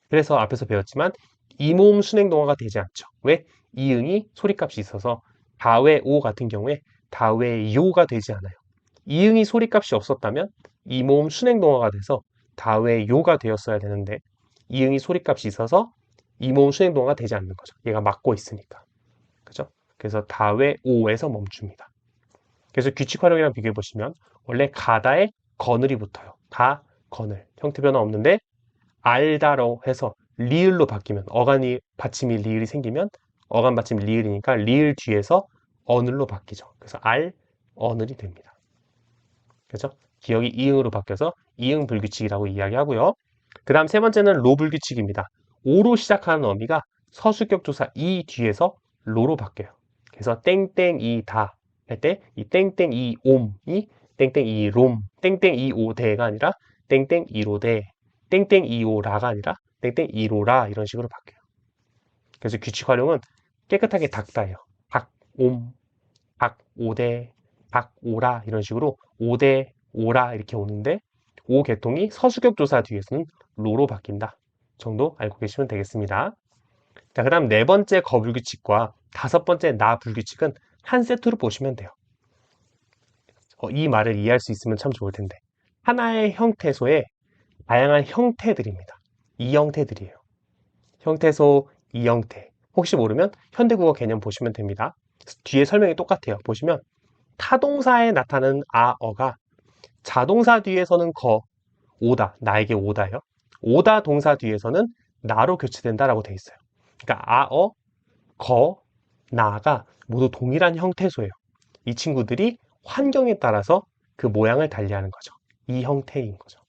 그래서 앞에서 배웠지만 이모음 순행동화가 되지 않죠. 왜? 이응이 소리값이 있어서 다외 오 같은 경우에 다외 요가 되지 않아요. 이응이 소리값이 없었다면 이모음 순행동화가 돼서 다외 요가 되었어야 되는데 이응이 소리값이 있어서 이모음 순행동화가 되지 않는 거죠. 얘가 막고 있으니까. 그죠? 그래서 다외 오에서 멈춥니다. 그래서 규칙 활용이랑 비교해 보시면 원래 가다에 거늘이 붙어요. 가, 거늘. 형태 변화 없는데 알다로 해서 리을로 바뀌면 어간이 받침이 리을이 생기면 어간 받침이 리을이니까 리을 뒤에서 어늘로 바뀌죠. 그래서 알, 어늘이 됩니다. 그죠? 기억이 이응으로 바뀌어서 이응 불규칙이라고 이야기하고요. 그 다음 세 번째는 로 불규칙입니다. 오로 시작하는 어미가 서수격 조사 이 뒤에서 로로 바뀌어요. 그래서 땡땡이다 할 때 이 땡땡이 옴이 땡땡이 롬, 땡땡이 오대가 아니라 땡땡이로대, 땡땡이오라가 아니라 땡땡이로라 이런 식으로 바뀌어요. 그래서 규칙 활용은 깨끗하게 닭다예요. 닭옴, 닭오대, 닭오라 이런 식으로 오대, 오라 이렇게 오는데 오 계통이 서수격 조사 뒤에서는 로로 바뀐다 정도 알고 계시면 되겠습니다. 자, 그 다음 네 번째 거불규칙과 다섯 번째 나 불규칙은 한 세트로 보시면 돼요. 이 말을 이해할 수 있으면 참 좋을 텐데 하나의 형태소에 다양한 형태들입니다. 이 형태들이에요. 형태소 이 형태. 혹시 모르면 현대국어 개념 보시면 됩니다. 뒤에 설명이 똑같아요. 보시면 타동사에 나타나는 아어가 자동사 뒤에서는 오다, 나에게 오다요. 오다 동사 뒤에서는 나로 교체된다라고 돼 있어요. 그러니까 아어, 나가 모두 동일한 형태소예요. 이 친구들이 환경에 따라서 그 모양을 달리하는 거죠. 이 형태인 거죠.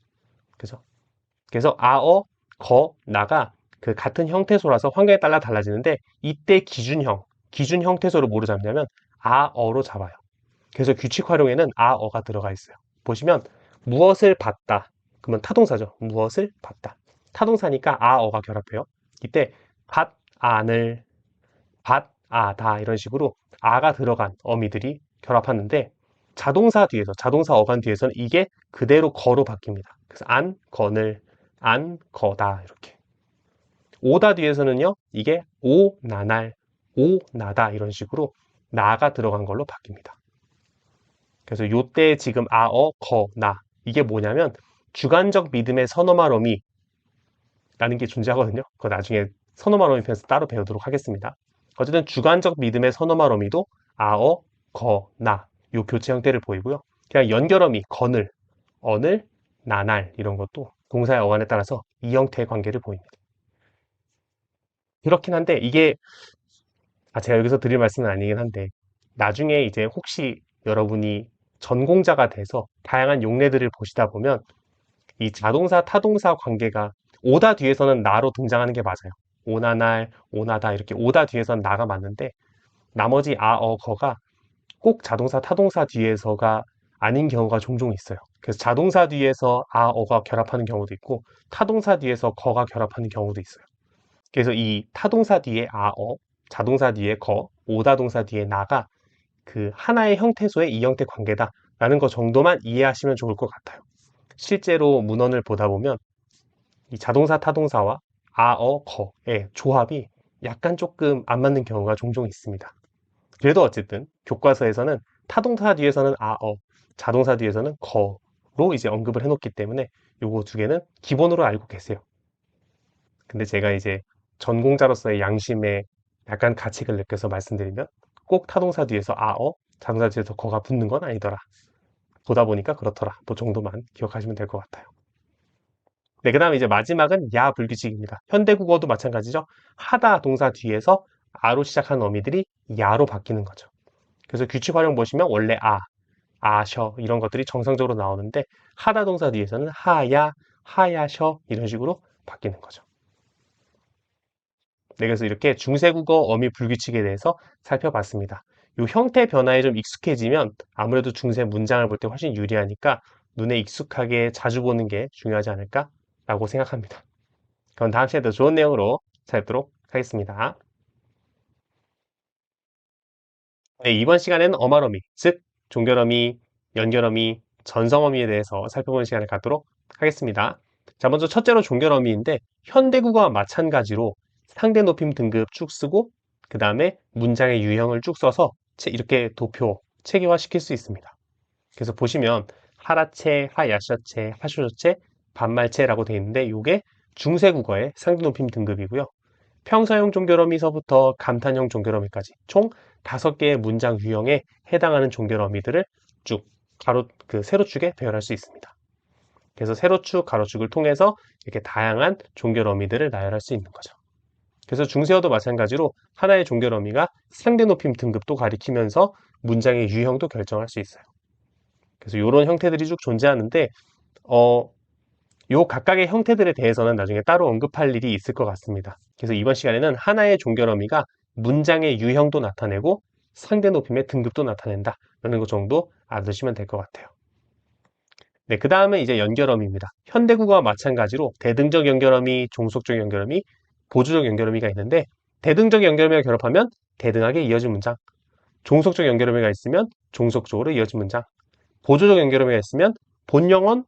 그죠? 그래서 아어, 나가 그 같은 형태소라서 환경에 따라 달라지는데 이때 기준 형태소를 뭐로 잡냐면 아어로 잡아요. 그래서 규칙 활용에는 아어가 들어가 있어요. 보시면 무엇을 봤다. 그러면 타동사죠. 무엇을 봤다. 타동사니까 아어가 결합해요. 이때 안을, 아다 이런 식으로 아가 들어간 어미들이 결합하는데 자동사 뒤에서, 자동사 어간 뒤에서는 이게 그대로 거로 바뀝니다. 그래서 안, 건을, 안, 거다 이렇게. 오다 뒤에서는요, 이게 오, 나날, 오, 나다 이런 식으로 나가 들어간 걸로 바뀝니다. 그래서 요때 지금 아어, 나 이게 뭐냐면 주관적 믿음의 선어말어미 라는 게 존재하거든요. 그거 나중에 선어말어미 편에서 따로 배우도록 하겠습니다. 어쨌든 주관적 믿음의 선어말어미도 아어, 나 요 교체 형태를 보이고요. 그냥 연결어미, 건을, 어늘, 나날 이런 것도 동사의 어간에 따라서 이 형태의 관계를 보입니다. 그렇긴 한데 이게 제가 여기서 드릴 말씀은 아니긴 한데 나중에 이제 혹시 여러분이 전공자가 돼서 다양한 용례들을 보시다 보면 이 자동사, 타동사 관계가 오다 뒤에서는 나로 등장하는 게 맞아요. 오나날, 오나다 이렇게 오다 뒤에서는 나가 맞는데 나머지 아어, 거가 꼭 자동사, 타동사 뒤에서가 아닌 경우가 종종 있어요. 그래서 자동사 뒤에서 아어가 결합하는 경우도 있고 타동사 뒤에서 거가 결합하는 경우도 있어요. 그래서 이 타동사 뒤에 아어, 자동사 뒤에 거, 오다동사 뒤에 나가 그 하나의 형태소의 이 형태 관계다라는 것 정도만 이해하시면 좋을 것 같아요. 실제로 문헌을 보다 보면 이 자동사, 타동사와 아어, 거의 조합이 약간 조금 안 맞는 경우가 종종 있습니다. 그래도 어쨌든 교과서에서는 타동사 뒤에서는 아어, 자동사 뒤에서는 거로 이제 언급을 해놓기 때문에 요거 두 개는 기본으로 알고 계세요. 근데 제가 이제 전공자로서의 양심에 약간 가책을 느껴서 말씀드리면 꼭 타동사 뒤에서 아어, 자동사 뒤에서 거가 붙는 건 아니더라. 보다 보니까 그렇더라. 그 정도만 기억하시면 될 것 같아요. 네, 그 다음에 이제 마지막은 야 불규칙입니다. 현대국어도 마찬가지죠. 하다 동사 뒤에서 아로 시작하는 어미들이 야로 바뀌는 거죠. 그래서 규칙 활용 보시면 원래 아셔 이런 것들이 정상적으로 나오는데 하다 동사 뒤에서는 하야, 하야셔 이런 식으로 바뀌는 거죠. 네, 그래서 이렇게 중세국어 어미 불규칙에 대해서 살펴봤습니다. 이 형태 변화에 좀 익숙해지면 아무래도 중세 문장을 볼 때 훨씬 유리하니까 눈에 익숙하게 자주 보는 게 중요하지 않을까라고 생각합니다. 그럼 다음 시간에 더 좋은 내용으로 찾도록 하겠습니다. 네, 이번 시간에는 어말어미, 즉 종결어미, 연결어미, 전성어미에 대해서 살펴보는 시간을 갖도록 하겠습니다. 자, 먼저 첫째로 종결어미인데 현대국어와 마찬가지로 상대 높임 등급 쭉 쓰고 그 다음에 문장의 유형을 쭉 써서 이렇게 도표, 체계화 시킬 수 있습니다. 그래서 보시면 하라체, 하야셔체, 하쇼셔체, 반말체라고 되어 있는데 이게 중세국어의 상대 높임 등급이고요. 평사용 종결어미서부터 감탄형 종결어미까지 총 5개의 문장 유형에 해당하는 종결어미들을 쭉 세로축에 배열할 수 있습니다. 그래서 세로축, 가로축을 통해서 이렇게 다양한 종결어미들을 나열할 수 있는 거죠. 그래서 중세어도 마찬가지로 하나의 종결어미가 상대 높임 등급도 가리키면서 문장의 유형도 결정할 수 있어요. 그래서 이런 형태들이 쭉 존재하는데 요 각각의 형태들에 대해서는 나중에 따로 언급할 일이 있을 것 같습니다. 그래서 이번 시간에는 하나의 종결어미가 문장의 유형도 나타내고 상대 높임의 등급도 나타낸다 라는 것 정도 알아두시면 될 것 같아요. 네, 그 다음은 이제 연결어미입니다. 현대국어와 마찬가지로 대등적 연결어미, 종속적 연결어미, 보조적 연결어미가 있는데 대등적 연결어미가 결합하면 대등하게 이어진 문장, 종속적 연결어미가 있으면 종속적으로 이어진 문장, 보조적 연결어미가 있으면 본영원,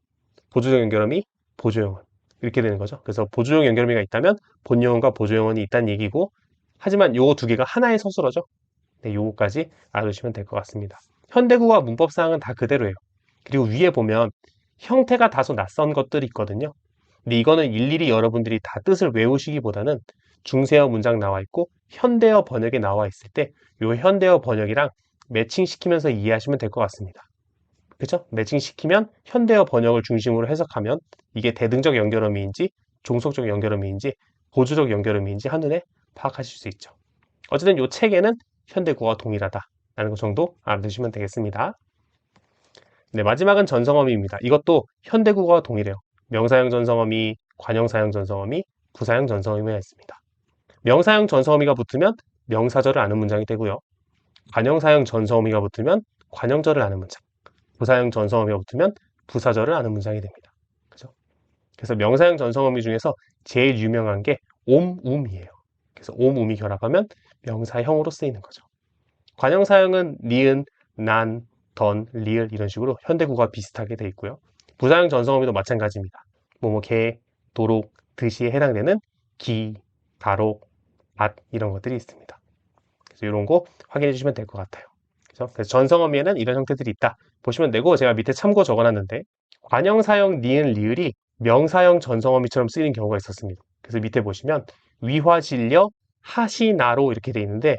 보조적 연결어미, 보조영원 이렇게 되는 거죠. 그래서 보조적 연결어미가 있다면 본영원과 보조영원이 있다는 얘기고 하지만 요거 두 개가 하나의 서술어죠. 네, 요거까지 알아두시면 될 것 같습니다. 현대국어 문법사항은 다 그대로예요. 그리고 위에 보면 형태가 다소 낯선 것들이 있거든요. 근데 이거는 일일이 여러분들이 다 뜻을 외우시기보다는 중세어 문장 나와 있고 현대어 번역에 나와 있을 때 요 현대어 번역이랑 매칭시키면서 이해하시면 될 것 같습니다. 그죠? 매칭시키면 현대어 번역을 중심으로 해석하면 이게 대등적 연결어미인지 종속적 연결어미인지 보조적 연결어미인지 한눈에 파악하실 수 있죠. 어쨌든 이 체계는 현대국어와 동일하다라는 것 정도 알아두시면 되겠습니다. 네, 마지막은 전성어미입니다. 이것도 현대국어와 동일해요. 명사형 전성어미, 관형사형 전성어미, 부사형 전성어미가 있습니다. 명사형 전성어미가 붙으면 명사절을 아는 문장이 되고요. 관형사형 전성어미가 붙으면 관형절을 아는 문장, 부사형 전성어미가 붙으면 부사절을 아는 문장이 됩니다. 그죠? 그래서 명사형 전성어미 중에서 제일 유명한 게 옴움이에요. 그래서 옴움이 결합하면 명사형으로 쓰이는 거죠. 관형사형은 니은, 난, 던, 리을 이런 식으로 현대국어와 비슷하게 돼 있고요. 부사형 전성어미도 마찬가지입니다. 개, 도록, 드시에 해당되는 기, 다록, 밭 이런 것들이 있습니다. 그래서 이런 거 확인해 주시면 될 것 같아요. 그래서 전성어미에는 이런 형태들이 있다. 보시면 되고 제가 밑에 참고 적어놨는데 관형사형 니은, 리을이 명사형 전성어미처럼 쓰이는 경우가 있었습니다. 그래서 밑에 보시면 위화질려, 하시나로 이렇게 돼 있는데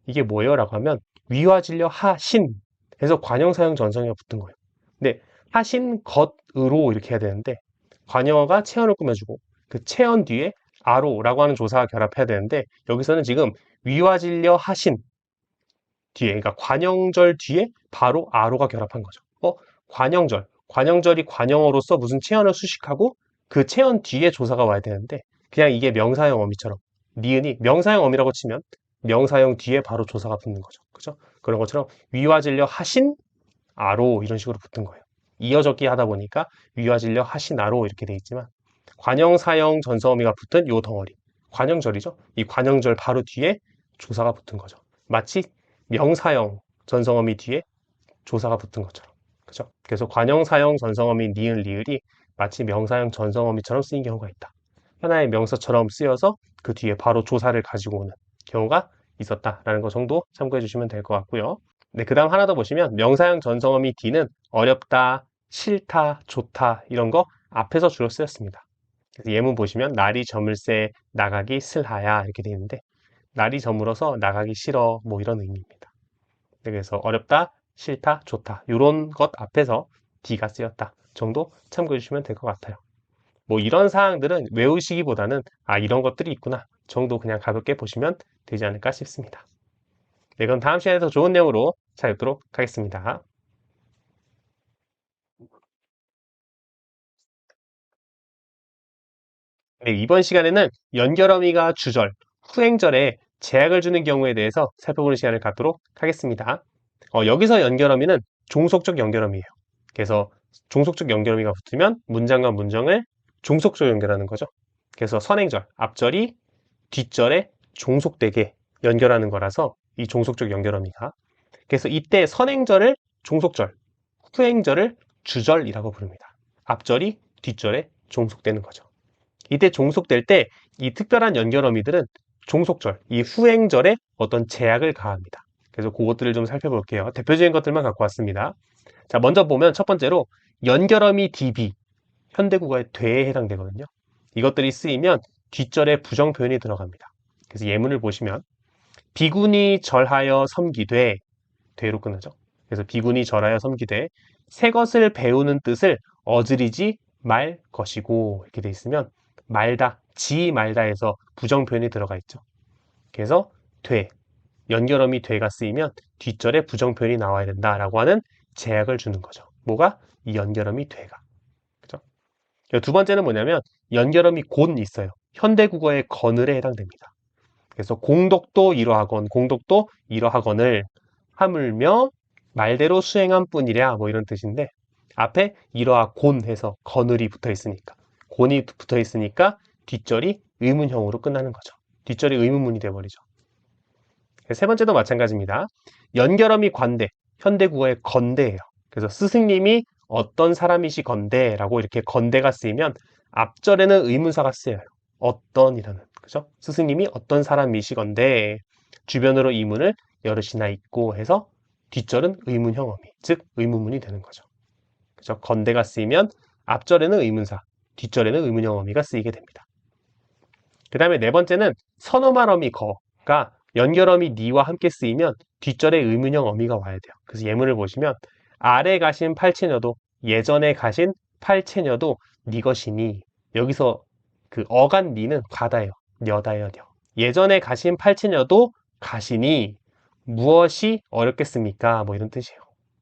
이게 뭐예요? 라고 하면 위화질려 하신 해서 관형사형 전성어미가 붙은 거예요. 근데 하신 것으로 이렇게 해야 되는데 관형어가 체언을 꾸며주고 그 체언 뒤에 아로라고 하는 조사가 결합해야 되는데 여기서는 지금 위화질려 하신 뒤에 그러니까 관형절 뒤에 바로 아로가 결합한 거죠. 관형절이 관형어로서 무슨 체언을 수식하고 그 체언 뒤에 조사가 와야 되는데 그냥 이게 명사형 어미처럼 니은이 명사형 어미라고 치면 명사형 뒤에 바로 조사가 붙는 거죠. 그죠? 그런 것처럼 위화질려 하신 아로 이런 식으로 붙은 거예요. 이어적기 하다 보니까 위화질려 하신 아로 이렇게 돼 있지만 관형사형 전성어미가 붙은 요 덩어리 관형절이죠. 이 관형절 바로 뒤에 조사가 붙은 거죠. 마치 명사형 전성어미 뒤에 조사가 붙은 것처럼. 그죠? 그래서 관형사형 전성어미 니은 리을이 마치 명사형 전성어미처럼 쓰인 경우가 있다. 하나의 명사처럼 쓰여서 그 뒤에 바로 조사를 가지고 오는 경우가 있었다라는 것 정도 참고해 주시면 될 것 같고요. 네, 그 다음 하나 더 보시면 명사형 전성어미 D는 어렵다, 싫다, 좋다 이런 거 앞에서 주로 쓰였습니다. 그래서 예문 보시면 날이 저물새, 나가기 슬하야 이렇게 되어 있는데 날이 저물어서 나가기 싫어 뭐 이런 의미입니다. 네, 그래서 어렵다, 싫다, 좋다 이런 것 앞에서 D가 쓰였다 정도 참고해 주시면 될 것 같아요. 뭐 이런 사항들은 외우시기보다는 이런 것들이 있구나 정도 그냥 가볍게 보시면 되지 않을까 싶습니다. 네, 그럼 다음 시간에 더 좋은 내용으로 찾아뵙도록 하겠습니다. 네, 이번 시간에는 연결어미가 주절, 후행절에 제약을 주는 경우에 대해서 살펴보는 시간을 갖도록 하겠습니다. 여기서 연결어미는 종속적 연결어미예요. 그래서 종속적 연결어미가 붙으면 문장과 문장을 종속적으로 연결하는 거죠. 그래서 선행절, 앞절이 뒷절에 종속되게 연결하는 거라서 이 종속적 연결어미가. 그래서 이때 선행절을 종속절, 후행절을 주절이라고 부릅니다. 앞절이 뒷절에 종속되는 거죠. 이때 종속될 때 이 특별한 연결어미들은 종속절, 이 후행절에 어떤 제약을 가합니다. 그래서 그것들을 좀 살펴볼게요. 대표적인 것들만 갖고 왔습니다. 자, 먼저 보면 첫 번째로 연결어미 DB, 현대국어의 되에 해당되거든요. 이것들이 쓰이면 뒷절에 부정 표현이 들어갑니다. 그래서 예문을 보시면 비군이 절하여 섬기되, 되로 끝나죠. 그래서 비군이 절하여 섬기되 새 것을 배우는 뜻을 어지르지 말 것이고, 이렇게 돼 있으면 말다, 지 말다에서 부정 표현이 들어가 있죠. 그래서 되, 연결어미 되가 쓰이면 뒷절에 부정 표현이 나와야 된다라고 하는 제약을 주는 거죠. 뭐가? 이 연결어미 되가. 그죠? 두 번째는 뭐냐면 연결어미 곤 있어요. 현대국어의 거늘에 해당됩니다. 그래서 공덕도 이러하건, 공덕도 이러하건을 하물며 말대로 수행한 뿐이랴, 뭐 이런 뜻인데, 앞에 이러하곤 해서 거늘이 붙어 있으니까, 곤이 붙어 있으니까 뒷절이 의문형으로 끝나는 거죠. 뒷절이 의문문이 되어버리죠. 세 번째도 마찬가지입니다. 연결어미 관대, 현대국어의 건대예요. 그래서 스승님이 어떤 사람이시건대 라고 이렇게 건대가 쓰이면 앞절에는 의문사가 쓰여요. 어떤이라는, 그죠? 스승님이 어떤 사람이시건대 주변으로 이문을 여럿이나 있고 해서 뒷절은 의문형 어미, 즉 의문문이 되는 거죠. 그죠? 건대가 쓰이면 앞절에는 의문사, 뒷절에는 의문형 어미가 쓰이게 됩니다. 그 다음에 네 번째는 선어말 어미 거가 연결어미 니와 함께 쓰이면 뒷절에 의문형 어미가 와야 돼요. 그래서 예문을 보시면 아래 가신 팔체녀도, 예전에 가신 팔체녀도 니 것이니, 여기서 그 어간 니는 과다예요. 녀다예요, 녀. 예전에 가신 팔체녀도 가시니 무엇이 어렵겠습니까? 뭐 이런 뜻이에요.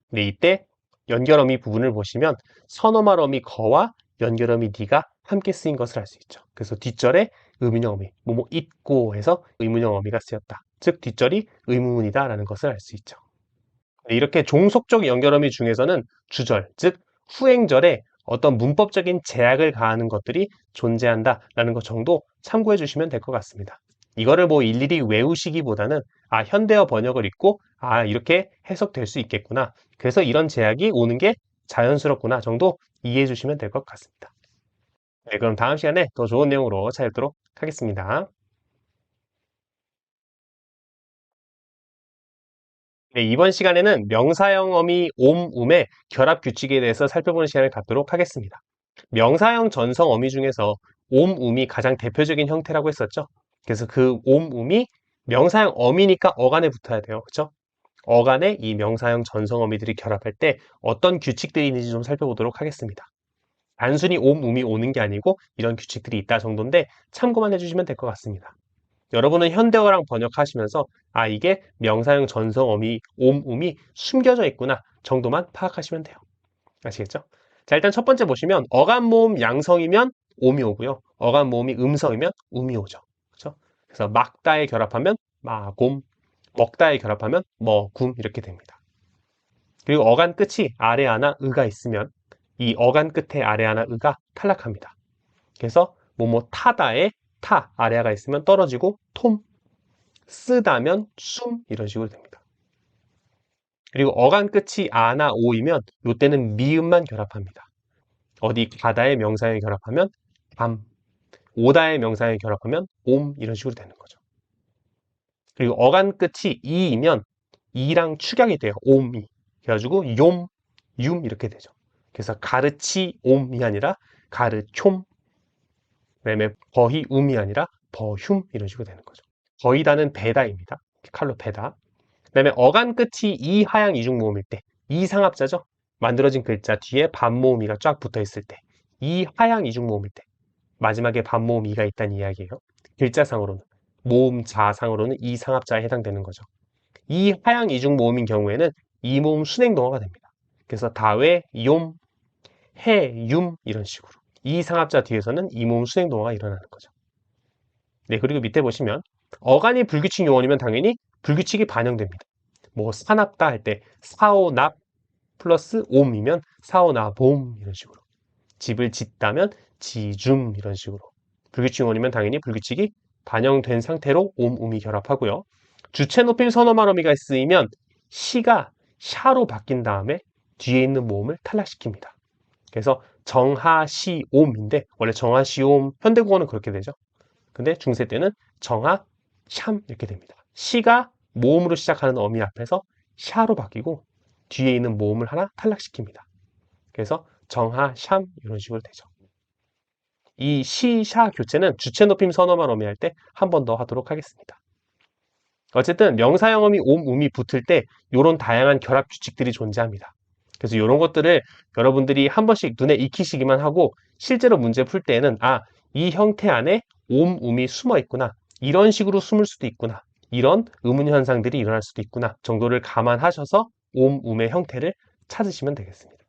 근데 이때 연결어미 부분을 보시면 선어말 어미 거와 연결어미 니가 함께 쓰인 것을 알 수 있죠. 그래서 뒷절에 의문형 어미, 뭐뭐 있고 해서 의문형 어미가 쓰였다. 즉 뒷절이 의문문이다 라는 것을 알 수 있죠. 이렇게 종속적 연결어미 중에서는 주절, 즉 후행절에 어떤 문법적인 제약을 가하는 것들이 존재한다라는 것 정도 참고해 주시면 될 것 같습니다. 이거를 뭐 일일이 외우시기보다는 현대어 번역을 읽고 이렇게 해석될 수 있겠구나. 그래서 이런 제약이 오는 게 자연스럽구나 정도 이해해 주시면 될 것 같습니다. 네, 그럼 다음 시간에 더 좋은 내용으로 찾아뵙도록 하겠습니다. 네, 이번 시간에는 명사형 어미 옴음의 결합 규칙에 대해서 살펴보는 시간을 갖도록 하겠습니다. 명사형 전성 어미 중에서 옴음이 가장 대표적인 형태라고 했었죠. 그래서 그 옴음이 명사형 어미니까 어간에 붙어야 돼요. 그렇죠? 어간에 이 명사형 전성 어미들이 결합할 때 어떤 규칙들이 있는지 좀 살펴보도록 하겠습니다. 단순히 옴음이 오는 게 아니고 이런 규칙들이 있다 정도인데 참고만 해주시면 될 것 같습니다. 여러분은 현대어랑 번역하시면서 이게 명사형 전성 어미 옴음이 숨겨져 있구나 정도만 파악하시면 돼요. 아시겠죠? 자, 일단 첫 번째 보시면 어간 모음 양성이면 옴이 오고요. 어간 모음이 음성이면 음이 오죠. 그렇죠? 그래서 막다에 결합하면 마곰, 먹다에 결합하면 먹굼 이렇게 됩니다. 그리고 어간 끝이 아래 하나 의가 있으면 이 어간 끝에 아래 하나 의가 탈락합니다. 그래서 뭐뭐 타다에 타 아래아가 있으면 떨어지고 톰, 쓰다면 숨 이런 식으로 됩니다. 그리고 어간 끝이 아나 오이면 이때는 미음만 결합합니다. 어디 가다의 명사에 결합하면 밤, 오다의 명사에 결합하면 옴 이런 식으로 되는 거죠. 그리고 어간 끝이 이이면 이랑 축약이 돼요. 옴이. 그래가지고 욤, 윰 이렇게 되죠. 그래서 가르치 옴이 아니라 가르쫌, 그다음에 버히 음이 아니라 버흉 이런 식으로 되는 거죠. 버이다는 배다입니다. 칼로 배다. 그다음에 어간 끝이 이 하양 이중 모음일 때, 이 상합자죠. 만들어진 글자 뒤에 반모음이가 쫙 붙어 있을 때, 이 하양 이중 모음일 때, 마지막에 반모음 이가 있다는 이야기예요. 글자상으로는 모음 자상으로는 이 상합자에 해당되는 거죠. 이 하양 이중 모음인 경우에는 이 모음 순행 동어가 됩니다. 그래서 다외, 욤, 해, 윰 이런 식으로 이 상합자 뒤에서는 이 모음 수행 동화가 일어나는 거죠. 네, 그리고 밑에 보시면 어간이 불규칙 요원이면 당연히 불규칙이 반영됩니다. 뭐 사납다 할 때 사오납 플러스 옴이면 사오나봄 이런 식으로. 집을 짓다면 지줌 이런 식으로. 불규칙 요원이면 당연히 불규칙이 반영된 상태로 옴, 음이 결합하고요. 주체 높임 선어 말어미가 쓰이면 시가 샤로 바뀐 다음에 뒤에 있는 모음을 탈락시킵니다. 그래서 정하시옴인데 원래 정하시옴 현대국어는 그렇게 되죠. 근데 중세 때는 정하 샴 이렇게 됩니다. 시가 모음으로 시작하는 어미 앞에서 샤로 바뀌고 뒤에 있는 모음을 하나 탈락시킵니다. 그래서 정하 샴 이런 식으로 되죠. 이 시, 샤 교체는 주체 높임 선어만 어미할 때 한 번 더 하도록 하겠습니다. 어쨌든 명사형음이 옴, 음이 붙을 때 이런 다양한 결합 규칙들이 존재합니다. 그래서 이런 것들을 여러분들이 한 번씩 눈에 익히시기만 하고 실제로 문제 풀 때에는 이 형태 안에 옴, 음이 숨어 있구나. 이런 식으로 숨을 수도 있구나. 이런 의문 현상들이 일어날 수도 있구나. 정도를 감안하셔서 옴, 음의 형태를 찾으시면 되겠습니다.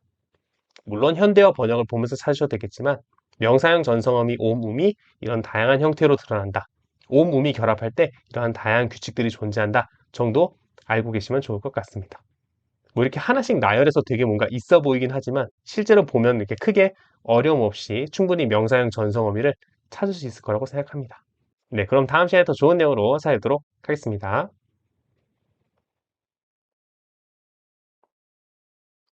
물론 현대어 번역을 보면서 찾으셔도 되겠지만 명사형 전성어미 옴, 음이 이런 다양한 형태로 드러난다. 옴, 음이 결합할 때 이러한 다양한 규칙들이 존재한다 정도 알고 계시면 좋을 것 같습니다. 뭐 이렇게 하나씩 나열해서 되게 뭔가 있어 보이긴 하지만 실제로 보면 이렇게 크게 어려움 없이 충분히 명사형 전성어미를 찾을 수 있을 거라고 생각합니다. 네, 그럼 다음 시간에 더 좋은 내용으로 찾아뵙도록 하겠습니다.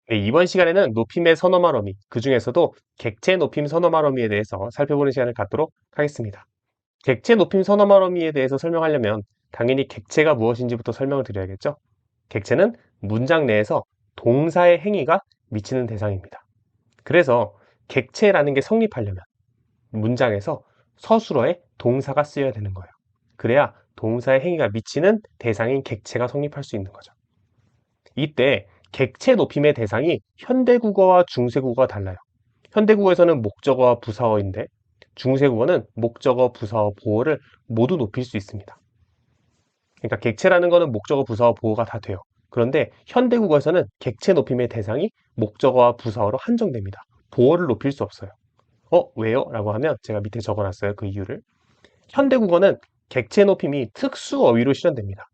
네, 이번 시간에는 높임의 선어말어미, 그 중에서도 객체 높임 선어말어미에 대해서 살펴보는 시간을 갖도록 하겠습니다. 객체 높임 선어말어미에 대해서 설명하려면 당연히 객체가 무엇인지부터 설명을 드려야겠죠. 객체는 문장 내에서 동사의 행위가 미치는 대상입니다. 그래서 객체라는 게 성립하려면 문장에서 서술어에 동사가 쓰여야 되는 거예요. 그래야 동사의 행위가 미치는 대상인 객체가 성립할 수 있는 거죠. 이때 객체 높임의 대상이 현대국어와 중세국어가 달라요. 현대국어에서는 목적어와 부사어인데 중세국어는 목적어, 부사어, 보어를 모두 높일 수 있습니다. 그러니까 객체라는 거는 목적어, 부사어, 보어가 다 돼요. 그런데 현대국어에서는 객체 높임의 대상이 목적어와 부사어로 한정됩니다. 보어를 높일 수 없어요. 왜요? 라고 하면 제가 밑에 적어놨어요. 그 이유를. 현대국어는 객체 높임이 특수어휘로 실현됩니다.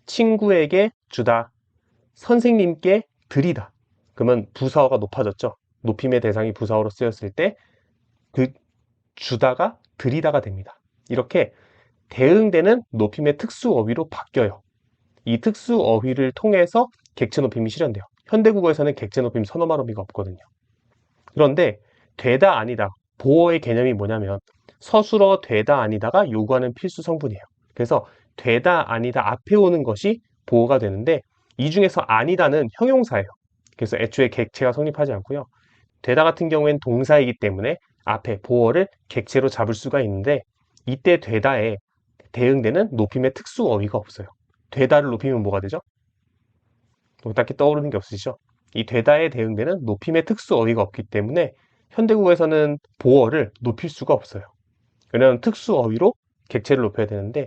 친구에게 주다, 선생님께 드리다. 그러면 부사어가 높아졌죠. 높임의 대상이 부사어로 쓰였을 때 그 주다가 드리다가 됩니다. 이렇게 대응되는 높임의 특수어휘로 바뀌어요. 이 특수어휘를 통해서 객체 높임이 실현돼요. 현대국어에서는 객체 높임 선어말어미가 없거든요. 그런데 되다 아니다 보어의 개념이 뭐냐면 서술어 되다 아니다가 요구하는 필수 성분이에요. 그래서 되다 아니다 앞에 오는 것이 보어가 되는데 이 중에서 아니다는 형용사예요. 그래서 애초에 객체가 성립하지 않고요. 되다 같은 경우엔 동사이기 때문에 앞에 보어를 객체로 잡을 수가 있는데 이때 되다에 대응되는 높임의 특수 어휘가 없어요. 되다를 높이면 뭐가 되죠? 딱히 떠오르는 게 없으시죠? 이 되다에 대응되는 높임의 특수 어휘가 없기 때문에 현대국어에서는 보어를 높일 수가 없어요. 왜냐하면 특수 어휘로 객체를 높여야 되는데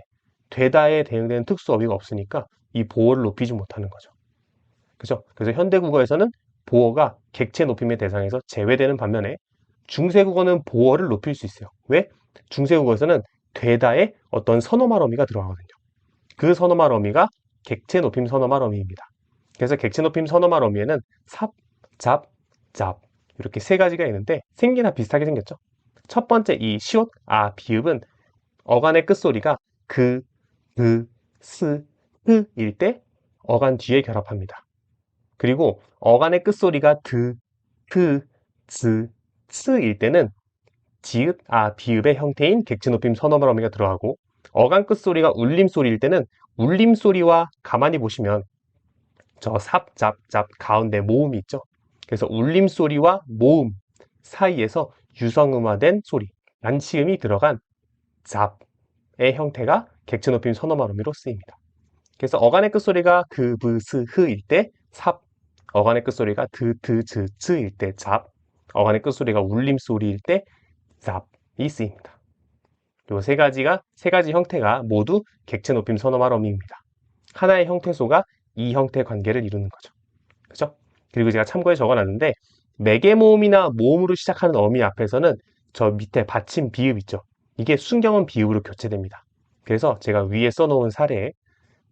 되다에 대응되는 특수 어휘가 없으니까 이 보어를 높이지 못하는 거죠. 그죠? 그래서 현대국어에서는 보어가 객체 높임의 대상에서 제외되는 반면에 중세국어는 보어를 높일 수 있어요. 왜? 중세국어에서는 되다에 어떤 선어말 어미가 들어가거든요. 그 선어말 어미가 객체 높임 선어말 어미입니다. 그래서 객체 높임 선어말 어미에는 삽, 잡, 잡 이렇게 세 가지가 있는데 생긴 다 비슷하게 생겼죠. 첫 번째 이 시옷, 비읍은 어간의 끝소리가 그, 스, 흐일 때 어간 뒤에 결합합니다. 그리고 어간의 끝소리가 스일 때는 지읒, 비읍의 형태인 객체 높임 선어말 어미가 들어가고 어간 끝소리가 울림소리일 때는 울림소리와 가만히 보시면 저 삽, 잡, 잡 가운데 모음이 있죠. 그래서 울림소리와 모음 사이에서 유성음화된 소리, 난치음이 들어간 잡의 형태가 객체 높임 선어말 어미로 쓰입니다. 그래서 어간의 끝소리가 흐일 때 삽, 어간의 끝소리가 즈일 때 잡, 어간의 끝소리가 울림소리일 때 잡이 쓰입니다. 이 세 가지 형태가 모두 객체 높임 선어말 어미입니다. 하나의 형태소가 이 형태 관계를 이루는 거죠. 그죠? 그리고 제가 참고에 적어놨는데 매개 모음이나 모음으로 시작하는 어미 앞에서는 저 밑에 받침 비읍 있죠. 이게 순경은 비읍으로 교체됩니다. 그래서 제가 위에 써놓은 사례에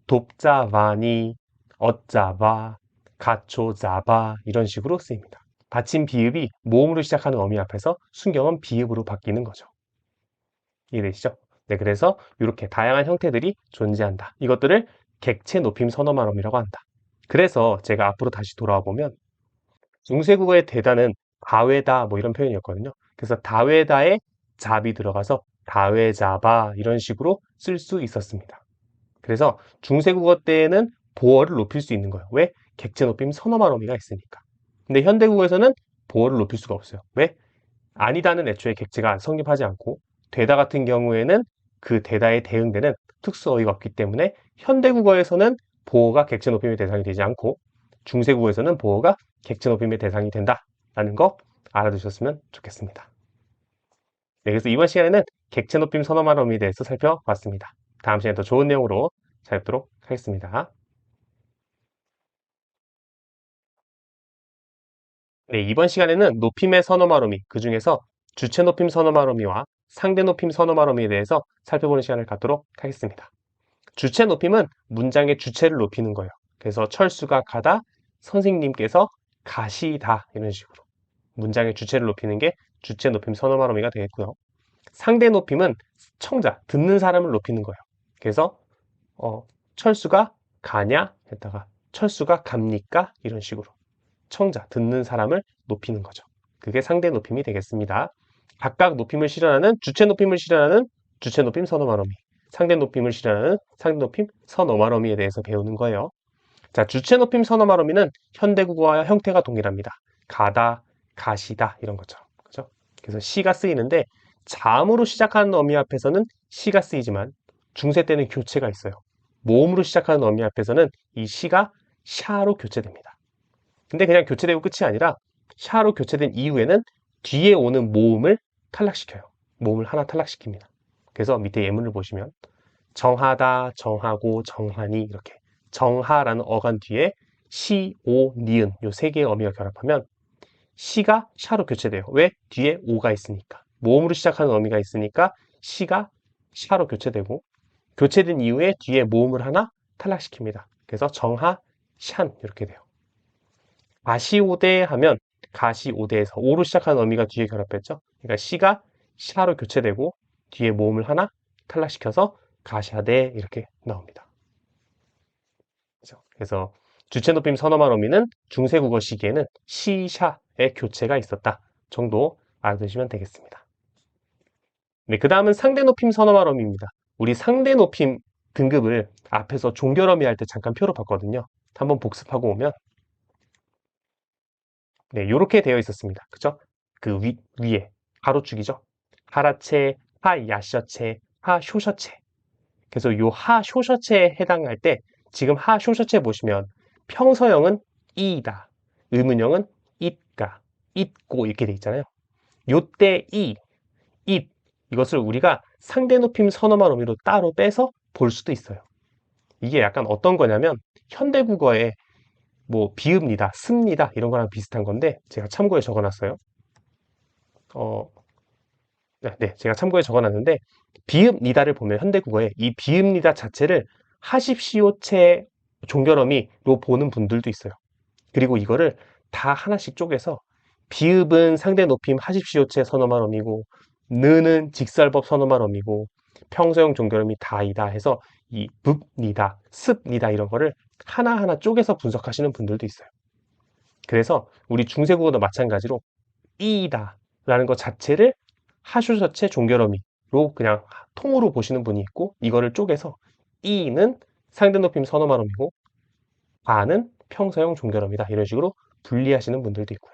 돕자바니, 어짜바, 가초자바 이런 식으로 쓰입니다. 받침 비읍이 모음으로 시작하는 어미 앞에서 순경은 비읍으로 바뀌는 거죠. 이해되시죠? 네, 그래서 이렇게 다양한 형태들이 존재한다. 이것들을 객체 높임 선어말음이라고 한다. 그래서 제가 앞으로 다시 돌아와 보면 중세국어의 대다는 다외다 뭐 이런 표현이었거든요. 그래서 다외다에 잡이 들어가서 다외잡아 이런 식으로 쓸 수 있었습니다. 그래서 중세국어 때에는 보어를 높일 수 있는 거예요. 왜? 객체 높임 선어말 어미가 있으니까. 근데 현대국어에서는 보어를 높일 수가 없어요. 왜? 아니다는 애초에 객체가 성립하지 않고 되다 같은 경우에는 그 되다에 대응되는 특수어휘가 없기 때문에 현대국어에서는 보어가 객체 높임의 대상이 되지 않고 중세국어에서는 보어가 객체 높임의 대상이 된다라는 거 알아두셨으면 좋겠습니다. 네, 그래서 이번 시간에는 객체 높임 선어말 어미에 대해서 살펴봤습니다. 다음 시간에 더 좋은 내용으로 찾아뵙도록 하겠습니다. 네, 이번 시간에는 높임의 선어말어미, 그 중에서 주체 높임 선어말어미와 상대 높임 선어말어미에 대해서 살펴보는 시간을 갖도록 하겠습니다. 주체 높임은 문장의 주체를 높이는 거예요. 그래서 철수가 가다, 선생님께서 가시다 이런 식으로 문장의 주체를 높이는 게 주체 높임 선어말어미가 되겠고요. 상대 높임은 청자, 듣는 사람을 높이는 거예요. 그래서 철수가 가냐 했다가 철수가 갑니까 이런 식으로 청자, 듣는 사람을 높이는 거죠. 그게 상대 높임이 되겠습니다. 각각 높임을 실현하는 주체 높임을 실현하는 주체 높임 선어말어미, 상대 높임을 실현하는 상대 높임 선어말어미에 대해서 배우는 거예요. 자, 주체 높임 선어말어미는 현대국어와 형태가 동일합니다. 가다, 가시다 이런 것처럼. 그죠? 그래서 시가 쓰이는데 자음으로 시작하는 어미 앞에서는 시가 쓰이지만 중세 때는 교체가 있어요. 모음으로 시작하는 어미 앞에서는 이 시가 샤로 교체됩니다. 근데 그냥 교체되고 끝이 아니라 샤로 교체된 이후에는 뒤에 오는 모음을 탈락시켜요. 모음을 하나 탈락시킵니다. 그래서 밑에 예문을 보시면 정하다, 정하고, 정하니 이렇게 정하라는 어간 뒤에 시, 오, 니은 요 세 개의 어미가 결합하면 시가 샤로 교체돼요. 왜? 뒤에 오가 있으니까. 모음으로 시작하는 어미가 있으니까 시가 샤로 교체되고 교체된 이후에 뒤에 모음을 하나 탈락시킵니다. 그래서 정하, 샨 이렇게 돼요. 가시오대 하면 가시오대에서 오로 시작하는 어미가 뒤에 결합했죠. 그러니까 시가 샤로 교체되고 뒤에 모음을 하나 탈락시켜서 가샤대 이렇게 나옵니다. 그래서 주체 높임 선어말 어미는 중세국어 시기에는 시, 샤의 교체가 있었다 정도 알아두시면 되겠습니다. 네, 그 다음은 상대 높임 선어말 어미입니다. 우리 상대 높임 등급을 앞에서 종결어미 할 때 잠깐 표로 봤거든요. 한번 복습하고 오면 네, 이렇게 되어 있었습니다. 그죠? 그 위에 가로축이죠. 하라체, 하야셔체, 하쇼셔체. 그래서 요 하쇼셔체에 해당할 때 지금 하쇼셔체 보시면 평서형은 이다. 의문형은 it가, it고 이렇게 돼 있잖아요. 요때 it 이것을 우리가 상대 높임 선어말 어미로 따로 빼서 볼 수도 있어요. 이게 약간 어떤 거냐면 현대국어에 뭐 비읍니다, 습니다 이런 거랑 비슷한 건데 제가 참고에 적어놨어요. 네, 제가 참고에 적어놨는데 비읍니다를 보면 현대국어에 이 비읍니다 자체를 하십시오체 종결어미로 보는 분들도 있어요. 그리고 이거를 다 하나씩 쪼개서 비읍은 상대 높임 하십시오체 선어말 어미고 느는 직설법 선어말 어미고 평소형 종결어미 다이다 해서 이 읍니다, 습니다 이런 거를 하나하나 쪼개서 분석하시는 분들도 있어요. 그래서 우리 중세국어도 마찬가지로 이다 라는 것 자체를 하쇼셔체 종결어미로 그냥 통으로 보시는 분이 있고 이거를 쪼개서 이는 상대 높임 선어말어미고 아는 평서형 종결어미다 이런 식으로 분리하시는 분들도 있고요.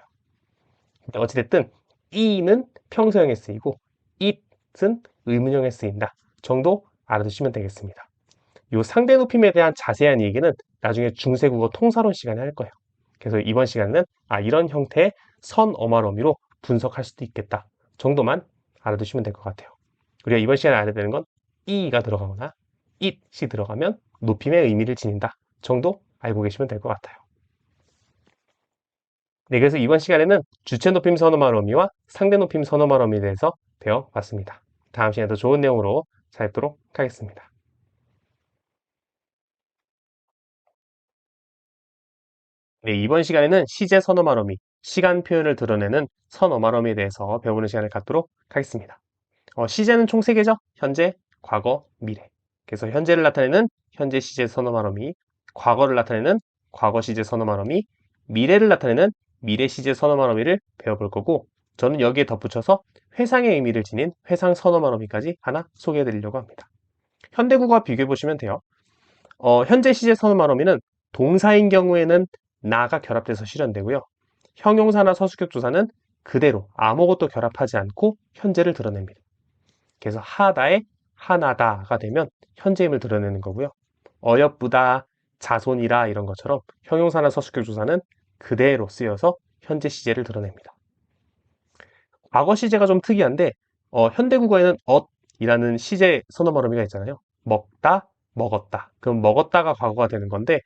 어찌됐든 이는 평서형에 쓰이고 it은 의문형에 쓰인다 정도 알아두시면 되겠습니다. 이 상대 높임에 대한 자세한 얘기는 나중에 중세국어 통사론 시간에 할 거예요. 그래서 이번 시간에는 이런 형태의 선어말어미로 분석할 수도 있겠다 정도만 알아두시면 될 것 같아요. 우리가 이번 시간에 알아야 되는 건 이가 들어가거나 it이 들어가면 높임의 의미를 지닌다 정도 알고 계시면 될 것 같아요. 네, 그래서 이번 시간에는 주체 높임 선호말 어미와 상대 높임 선호말 어미에 대해서 배워봤습니다. 다음 시간에 더 좋은 내용으로 찾도록 하겠습니다. 네, 이번 시간에는 시제 선호말 어미, 시간 표현을 드러내는 선어말 어미에 대해서 배우는 시간을 갖도록 하겠습니다. 시제는 총 3개죠. 현재, 과거, 미래. 그래서 현재를 나타내는 현재 시제 선어말 어미, 과거를 나타내는 과거 시제 선어말 어미, 미래를 나타내는 미래 시제 선어말 어미를 배워볼 거고, 저는 여기에 덧붙여서 회상의 의미를 지닌 회상 선어말 어미까지 하나 소개해 드리려고 합니다. 현대국어와 비교해 보시면 돼요. 현재 시제 선어말 어미는 동사인 경우에는 나가 결합돼서 실현되고요. 형용사나 서술격 조사는 그대로 아무것도 결합하지 않고 현재를 드러냅니다. 그래서 하다에 하나다가 되면 현재임을 드러내는 거고요. 어여쁘다, 자손이라 이런 것처럼 형용사나 서술격 조사는 그대로 쓰여서 현재 시제를 드러냅니다. 과거 시제가 좀 특이한데 현대국어에는 엇이라는 시제 선어말 어미가 있잖아요. 먹다, 먹었다. 그럼 먹었다가 과거가 되는 건데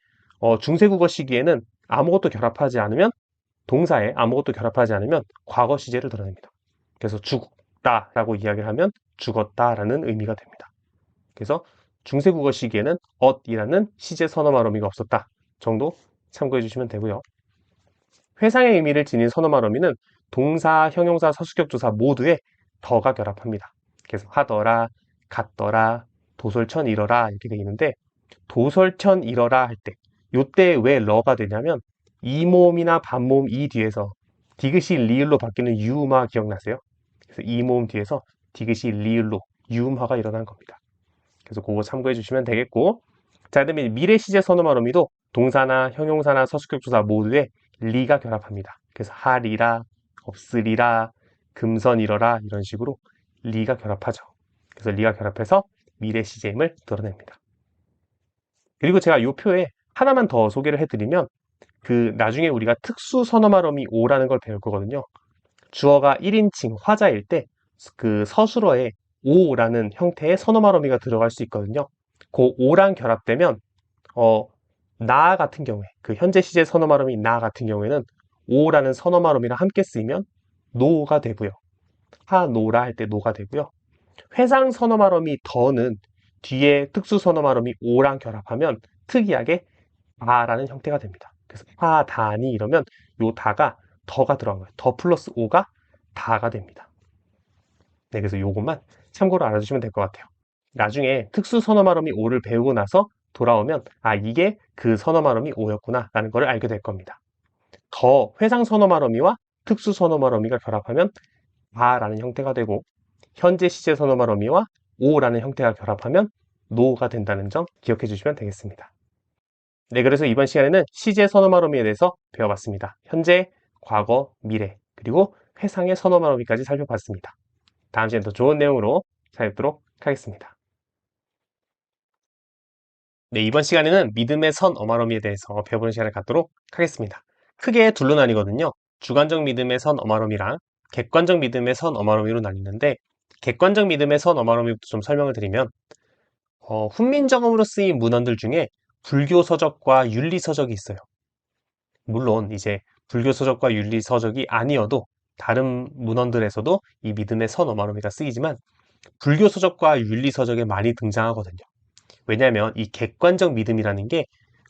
중세국어 시기에는 아무것도 결합하지 않으면 동사에 아무것도 결합하지 않으면 과거 시제를 드러냅니다. 그래서 죽다라고 이야기를 하면 죽었다라는 의미가 됩니다. 그래서 중세국어 시기에는 엇이라는 시제 선어말 어미가 없었다 정도 참고해 주시면 되고요. 회상의 의미를 지닌 선어말 어미는 동사, 형용사, 서술격 조사 모두에 더가 결합합니다. 그래서 하더라, 갔더라, 도솔천 이러라 이렇게 되어 있는데 도솔천 이러라 할 때 요때 왜 러가 되냐면 이모음이나 반모음 이 뒤에서 디귿이 리을로 바뀌는 유음화 기억나세요? 그래서 이모음 뒤에서 디귿이 리을로 유음화가 일어난 겁니다. 그래서 그거 참고해 주시면 되겠고, 자, 그다음에 미래 시제 선어말 어미도 동사나 형용사나 서술격 조사 모두에 리가 결합합니다. 그래서 하리라, 없으리라, 금선이러라 이런 식으로 리가 결합하죠. 그래서 리가 결합해서 미래 시제임을 드러냅니다. 그리고 제가 이 표에 하나만 더 소개를 해드리면 나중에 우리가 특수 선어말 어미 오라는 걸 배울 거거든요. 주어가 1인칭 화자일 때 서술어에 오라는 형태의 선어말 어미가 들어갈 수 있거든요. 그 오랑 결합되면 나 같은 경우에 현재 시제 선어말 어미 나 같은 경우에는 오라는 선어말 어미랑 함께 쓰이면 노가 되고요. 하노라 할 때 노가 되고요. 회상 선어말 어미 더는 뒤에 특수 선어말 어미 오랑 결합하면 특이하게 다라는 형태가 됩니다. 그래서 하다니 이러면 요 다가 더가 들어간 거예요. 더 플러스 오가 다가 됩니다. 네, 그래서 요것만 참고로 알아두시면 될 것 같아요. 나중에 특수 선어 말음이 오를 배우고 나서 돌아오면 이게 그 선어 말음이 오였구나 라는 걸 알게 될 겁니다. 더 회상 선어 말어미와 특수 선어 말어미가 결합하면 다라는 형태가 되고 현재 시제 선어 말어미와 오라는 형태가 결합하면 노가 된다는 점 기억해 주시면 되겠습니다. 네, 그래서 이번 시간에는 시제 선어 말어미에 대해서 배워봤습니다. 현재, 과거, 미래, 그리고 회상의 선어 말어미까지 살펴봤습니다. 다음 시간에 더 좋은 내용으로 찾아뵙도록 하겠습니다. 네, 이번 시간에는 믿음의 선 어마러미에 대해서 배워보는 시간을 갖도록 하겠습니다. 크게 둘로 나뉘거든요. 주관적 믿음의 선 어마러미랑 객관적 믿음의 선 어마러미로 나뉘는데 객관적 믿음의 선 어마러미부터 좀 설명을 드리면 훈민정음으로 쓰인 문헌들 중에 불교 서적과 윤리 서적이 있어요. 물론 이제 불교 서적과 윤리 서적이 아니어도 다른 문헌들에서도 이 믿음의 선 어마러미가 쓰이지만 불교 서적과 윤리 서적에 많이 등장하거든요. 왜냐하면 이 객관적 믿음이라는 게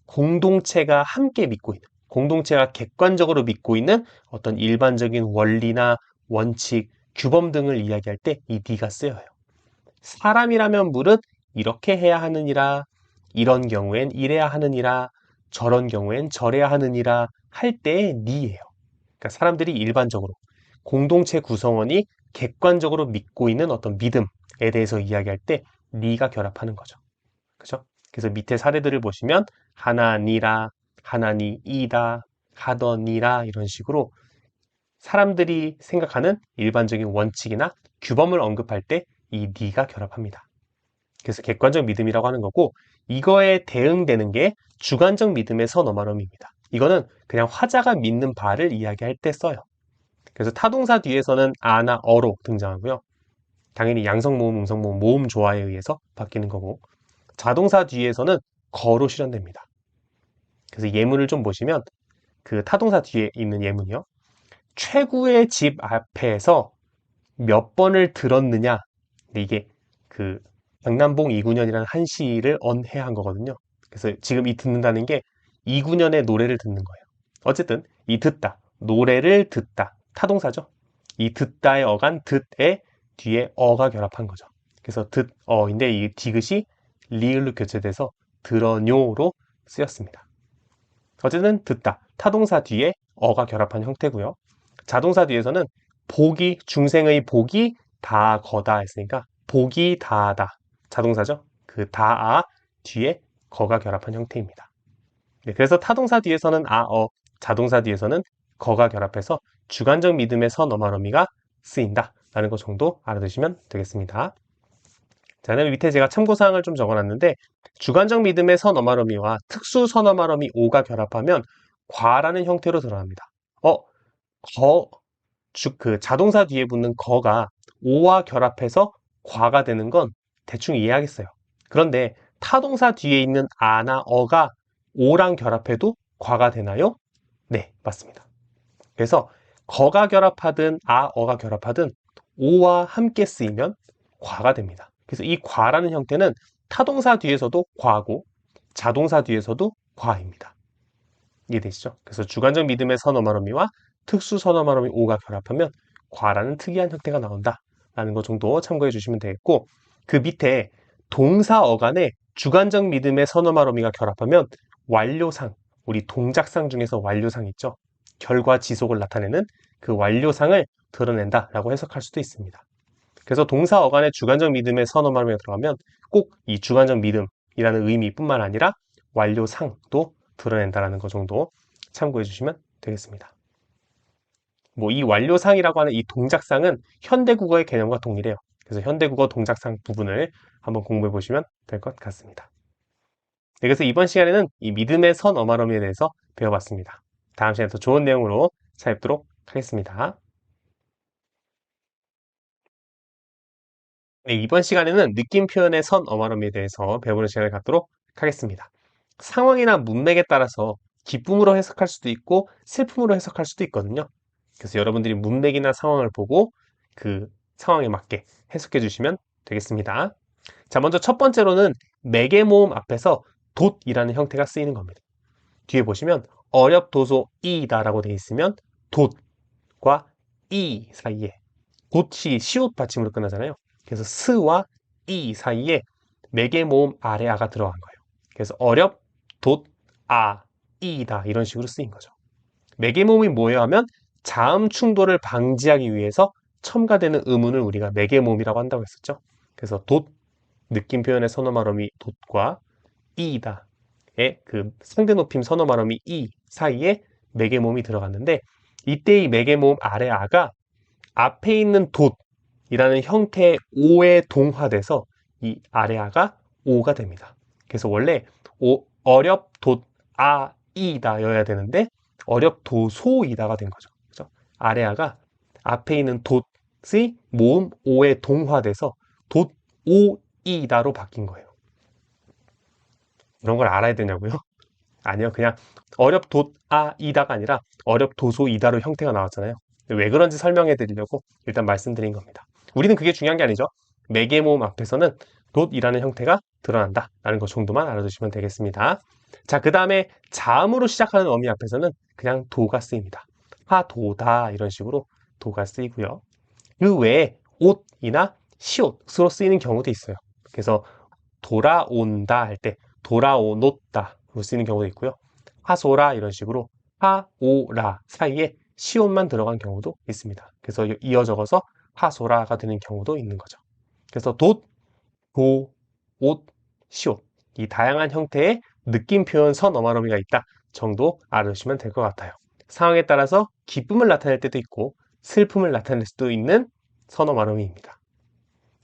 공동체가 함께 믿고 있는, 공동체가 객관적으로 믿고 있는 어떤 일반적인 원리나 원칙, 규범 등을 이야기할 때 이 니가 쓰여요. 사람이라면 무릇 이렇게 해야 하느니라, 이런 경우엔 이래야 하느니라, 저런 경우엔 저래야 하느니라 할 때의 니예요. 그러니까 사람들이 일반적으로 공동체 구성원이 객관적으로 믿고 있는 어떤 믿음에 대해서 이야기할 때 니가 결합하는 거죠. 그죠? 그래서 밑에 사례들을 보시면 하나니라, 하나니이다, 하더니라 이런 식으로 사람들이 생각하는 일반적인 원칙이나 규범을 언급할 때 이 니가 결합합니다. 그래서 객관적 믿음이라고 하는 거고 이거에 대응되는 게 주관적 믿음의 선어말음입니다. 이거는 그냥 화자가 믿는 바를 이야기할 때 써요. 그래서 타동사 뒤에서는 아나 어로 등장하고요. 당연히 양성모음, 음성모음, 모음 조화에 의해서 바뀌는 거고 자동사 뒤에서는 거로 실현됩니다. 그래서 예문을 좀 보시면 그 타동사 뒤에 있는 예문이요. 최구의 집 앞에서 몇 번을 들었느냐. 근데 이게 그 강남봉 2구년이라는 한 시를 언해한 거거든요. 그래서 지금 이 듣는다는 게 2구년의 노래를 듣는 거예요. 어쨌든 이 듣다, 노래를 듣다, 타동사죠. 이 듣다의 어간 듣에 뒤에 어가 결합한 거죠. 그래서 듣어인데 이 디귿이 리을로 교체돼서 들어뇨로 쓰였습니다. 어쨌든 듣다, 타동사 뒤에 어가 결합한 형태고요. 자동사 뒤에서는 복이, 중생의 복이 다 거다 했으니까 복이 다하다, 자동사죠. 그 다아 뒤에 거가 결합한 형태입니다. 네, 그래서 타동사 뒤에서는 아어, 자동사 뒤에서는 거가 결합해서 주관적 믿음의 선어마어미가 쓰인다 라는 것 정도 알아두시면 되겠습니다. 자, 그다음에 밑에 제가 참고사항을 좀 적어놨는데 주관적 믿음의 선어마어미와 특수 선어마어미 오가 결합하면 과라는 형태로 드러납니다. 그 자동사 뒤에 붙는 거가 오와 결합해서 과가 되는 건 대충 이해하겠어요. 그런데 타동사 뒤에 있는 아나 어가 오랑 결합해도 과가 되나요? 네, 맞습니다. 그래서 거가 결합하든 어가 결합하든 오와 함께 쓰이면 과가 됩니다. 그래서 이 과라는 형태는 타동사 뒤에서도 과고 자동사 뒤에서도 과입니다. 이해되시죠? 그래서 주관적 믿음의 선어마어미와 특수 선어마어미 오가 결합하면 과라는 특이한 형태가 나온다 라는 것 정도 참고해 주시면 되겠고, 그 밑에 동사 어간에 주관적 믿음의 선어마어미가 결합하면 완료상, 우리 동작상 중에서 완료상 있죠? 결과 지속을 나타내는 그 완료상을 드러낸다 라고 해석할 수도 있습니다. 그래서 동사 어간에 주관적 믿음의 선어마어미가 들어가면 꼭 이 주관적 믿음이라는 의미뿐만 아니라 완료상도 드러낸다라는 것 정도 참고해 주시면 되겠습니다. 뭐 이 완료상이라고 하는 이 동작상은 현대국어의 개념과 동일해요. 그래서 현대국어 동작상 부분을 한번 공부해 보시면 될 것 같습니다. 네, 그래서 이번 시간에는 이 믿음의 선어마어미에 대해서 배워봤습니다. 다음 시간에 더 좋은 내용으로 찾아뵙도록 하겠습니다. 네, 이번 시간에는 느낌 표현의 선어마어미에 대해서 배우는 시간을 갖도록 하겠습니다. 상황이나 문맥에 따라서 기쁨으로 해석할 수도 있고 슬픔으로 해석할 수도 있거든요. 그래서 여러분들이 문맥이나 상황을 보고 그 상황에 맞게 해석해 주시면 되겠습니다. 자, 먼저 첫 번째로는 매개 모음 앞에서 돛이라는 형태가 쓰이는 겁니다. 뒤에 보시면 어렵도소이다 라고 되어 있으면 돛과 이 사이에, 돛이 시옷 받침으로 끝나잖아요. 그래서 스와 이 사이에 매개 모음 아래 아가 들어간 거예요. 그래서 어렵, 돛, 아, 이다 이런 식으로 쓰인 거죠. 매개 모음이 뭐예요 하면 자음 충돌을 방지하기 위해서 첨가되는 의문을 우리가 매개 모음이라고 한다고 했었죠. 그래서 돛, 느낌 표현의 선어말음이 돛과 이다의 그 상대 높임 선어말음이 이 사이에 매개 모음이 들어갔는데, 이때 이 매개 모음 아래 아가 앞에 있는 돛이라는 형태의 오에 동화돼서 이 아래 아가 오가 됩니다. 그래서 원래 어렵 돛 아 이다 여야 되는데 어렵 도소이다가 된 거죠. 그죠? 아래 아가 앞에 있는 돛의 모음 오에 동화돼서 돛 오이다로 바뀐 거예요. 이런 걸 알아야 되냐고요? 아니요, 그냥 어렵 돛아이다가 아니라 어렵 도소이다로 형태가 나왔잖아요. 왜 그런지 설명해 드리려고 일단 말씀드린 겁니다. 우리는 그게 중요한 게 아니죠. 매개 모음 앞에서는 돛이라는 형태가 드러난다 라는 것 정도만 알아두시면 되겠습니다. 자, 그 다음에 자음으로 시작하는 어미 앞에서는 그냥 도가 쓰입니다. 하도다 이런 식으로 도가 쓰이고요. 그 외에 옷이나 시옷으로 쓰이는 경우도 있어요. 그래서 돌아온다 할 때 돌아오노다로 쓰이는 경우도 있고요. 하소라 이런 식으로 하오라 사이에 시옷만 들어간 경우도 있습니다. 그래서 이어 적어서 하소라가 되는 경우도 있는 거죠. 그래서 돛, 도, 옷, 시옷 이 다양한 형태의 느낌 표현 선어마어미가 있다 정도 알아두시면 될 것 같아요. 상황에 따라서 기쁨을 나타낼 때도 있고 슬픔을 나타낼 수도 있는 선어마어미입니다.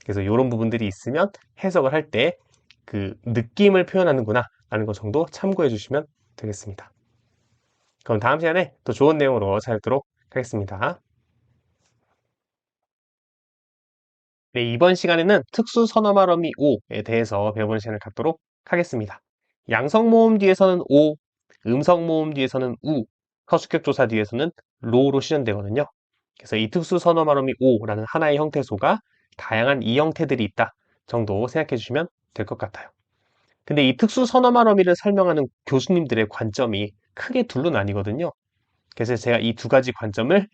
그래서 이런 부분들이 있으면 해석을 할 때 그 느낌을 표현하는구나 라는 것 정도 참고해 주시면 되겠습니다. 그럼 다음 시간에 더 좋은 내용으로 찾아뵙도록 하겠습니다. 네, 이번 시간에는 특수 선어말어미 오에 대해서 배우는 시간을 갖도록 하겠습니다. 양성 모음 뒤에서는 오, 음성 모음 뒤에서는 우, 서술격 조사 뒤에서는 로로 시전되거든요. 그래서 이 특수 선어 말음이 오라는 하나의 형태소가 다양한 이 형태들이 있다 정도 생각해 주시면 될 것 같아요. 근데 이 특수 선어 말어미를 설명하는 교수님들의 관점이 크게 둘로 나뉘거든요. 그래서 제가 이 두 가지 관점을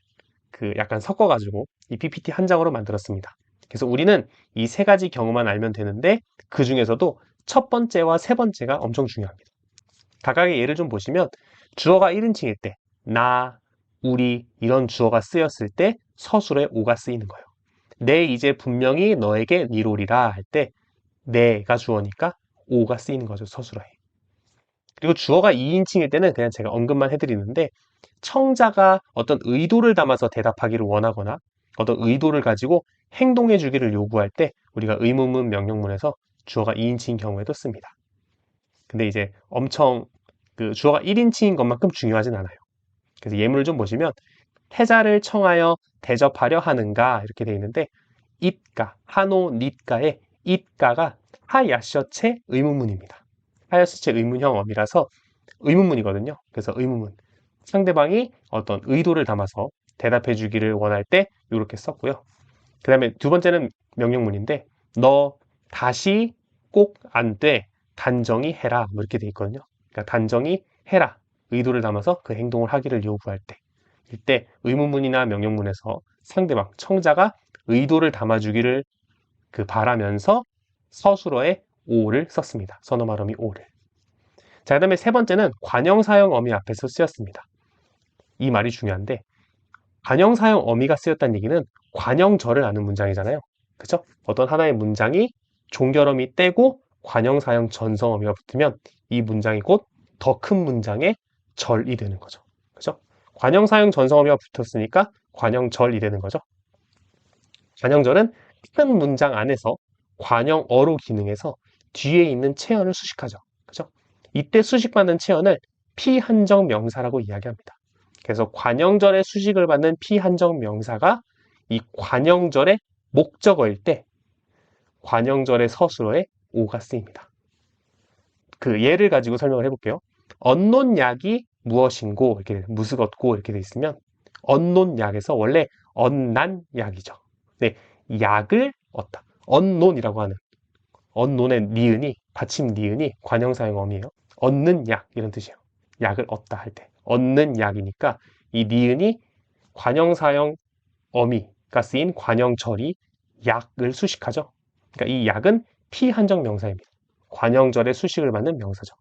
약간 섞어가지고 이 PPT 한 장으로 만들었습니다. 그래서 우리는 이 세 가지 경우만 알면 되는데 그 중에서도 첫 번째와 세 번째가 엄청 중요합니다. 각각의 예를 좀 보시면 주어가 1인칭일 때 나, 우리 이런 주어가 쓰였을 때 서술에 오가 쓰이는 거예요. 내 이제 분명히 너에게 니로리라 할 때 내가 주어니까 오가 쓰이는 거죠, 서술어에. 그리고 주어가 2인칭일 때는 그냥 제가 언급만 해드리는데 청자가 어떤 의도를 담아서 대답하기를 원하거나 어떤 의도를 가지고 행동해 주기를 요구할 때 우리가 의문문, 명령문에서 주어가 2인칭인 경우에도 씁니다. 근데 이제 엄청 주어가 1인칭인 것만큼 중요하진 않아요. 그래서 예문을 좀 보시면 태자를 청하여 대접하려 하는가 이렇게 되어 있는데 입가, 하노, 닛가의 입가가 하야셔체 의문문입니다. 하야셔체 의문형 어미라서 의문문이거든요. 그래서 의문문. 상대방이 어떤 의도를 담아서 대답해 주기를 원할 때 이렇게 썼고요. 그 다음에 두 번째는 명령문인데 너 다시 꼭 안 돼. 단정히 해라. 뭐 이렇게 돼 있거든요. 그러니까 단정히 해라. 의도를 담아서 그 행동을 하기를 요구할 때. 이때 의문문이나 명령문에서 상대방, 청자가 의도를 담아주기를 바라면서 서술어에 오를 썼습니다. 선어 말음이 오를. 자, 그 다음에 세 번째는 관형사형 어미 앞에서 쓰였습니다. 이 말이 중요한데 관형사형 어미가 쓰였다는 얘기는 관형절을 아는 문장이잖아요. 그죠? 어떤 하나의 문장이 종결어미 떼고 관형사형 전성어미가 붙으면 이 문장이 곧 더 큰 문장의 절이 되는 거죠. 그죠? 관형사형 전성어미가 붙었으니까 관형절이 되는 거죠. 관형절은 큰 문장 안에서 관형어로 기능해서 뒤에 있는 체언을 수식하죠. 그죠? 이때 수식받는 체언을 피한정 명사라고 이야기합니다. 그래서 관형절의 수식을 받는 피한정 명사가 이 관형절의 목적어일 때 관형절의 서술어에 오가 쓰입니다. 그 예를 가지고 설명을 해볼게요. 언논 약이 무엇인고 이렇게 무스걷고 이렇게 돼 있으면 언논 약에서 원래 언난 약이죠. 네, 약을 얻다. 언논이라고 하는 언논의 니은이 받침 니은이 관형사형 어미예요. 얻는 약 이런 뜻이에요. 약을 얻다 할 때 얻는 약이니까 이 니은이 관형사형 어미가 쓰인 관형절이 약을 수식하죠. 그러니까 이 약은 피한정 명사입니다. 관형절의 수식을 받는 명사죠.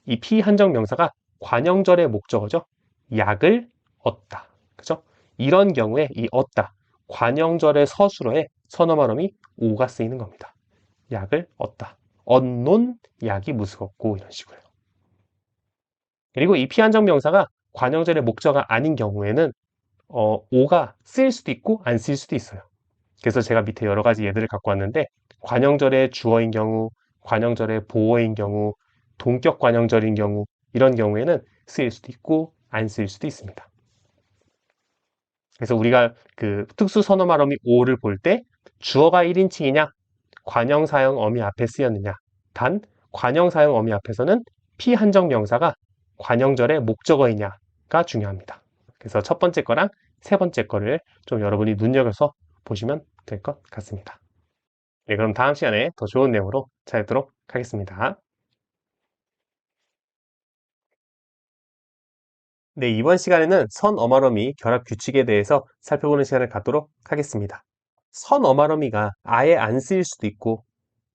이 피한정 명사가 관형절의 목적어죠. 약을 얻다. 그죠? 이런 경우에 이 얻다, 관형절의 서술어에 선어 말음이 오가 쓰이는 겁니다. 약을 얻다. 얻논 약이 무스겁고 이런 식으로. 그리고 이 피한정 명사가 관형절의 목적어가 아닌 경우에는 오가 쓰일 수도 있고 안 쓰일 수도 있어요. 그래서 제가 밑에 여러 가지 예들을 갖고 왔는데 관형절의 주어인 경우, 관형절의 보어인 경우, 동격 관형절인 경우 이런 경우에는 쓰일 수도 있고 안 쓰일 수도 있습니다. 그래서 우리가 특수 선어 말어미 오를 볼 때 주어가 1인칭이냐 관형사형 어미 앞에 쓰였느냐 단 관형사형 어미 앞에서는 피한정 명사가 관형절의 목적어이냐가 중요합니다. 그래서 첫 번째 거랑 세 번째 거를 좀 여러분이 눈여겨서 보시면 될 것 같습니다. 네, 그럼 다음 시간에 더 좋은 내용으로 찾아뵙도록 하겠습니다. 네, 이번 시간에는 선어말어미 결합 규칙에 대해서 살펴보는 시간을 갖도록 하겠습니다. 선어말어미가 아예 안 쓰일 수도 있고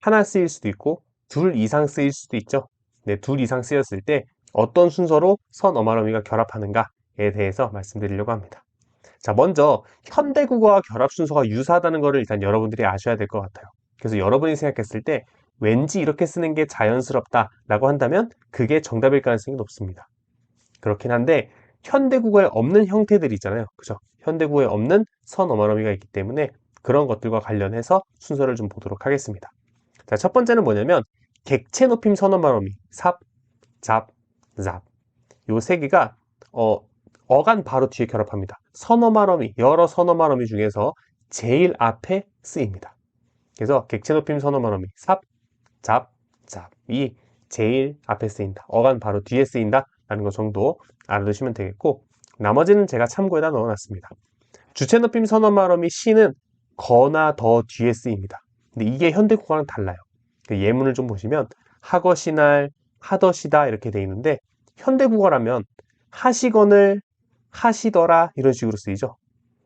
하나 쓰일 수도 있고 둘 이상 쓰일 수도 있죠. 네, 둘 이상 쓰였을 때 어떤 순서로 선어말어미가 결합하는가에 대해서 말씀드리려고 합니다. 자, 먼저 현대국어와 결합 순서가 유사하다는 것을 일단 여러분들이 아셔야 될 것 같아요. 그래서 여러분이 생각했을 때 왠지 이렇게 쓰는 게 자연스럽다라고 한다면 그게 정답일 가능성이 높습니다. 그렇긴 한데 현대국어에 없는 형태들이 있잖아요. 그죠? 현대국어에 없는 선어말어미가 있기 때문에 그런 것들과 관련해서 순서를 좀 보도록 하겠습니다. 자, 첫 번째는 뭐냐면 객체 높임 선어말어미 삽, 잡, 잡 요 세 개가 어간 바로 뒤에 결합합니다. 선어말어미, 여러 선어말어미 중에서 제일 앞에 쓰입니다. 그래서 객체 높임 선어말어미 삽, 잡, 잡이 제일 앞에 쓰인다. 어간 바로 뒤에 쓰인다 라는 것 정도 알아두시면 되겠고 나머지는 제가 참고에다 넣어놨습니다. 주체 높임 선어 말어미 시는 거나 더 뒤에 쓰입니다. 근데 이게 현대 국어랑 달라요. 그 예문을 좀 보시면 하거시날, 하더시다 이렇게 돼 있는데 현대 국어라면 하시거늘, 하시더라 이런 식으로 쓰이죠.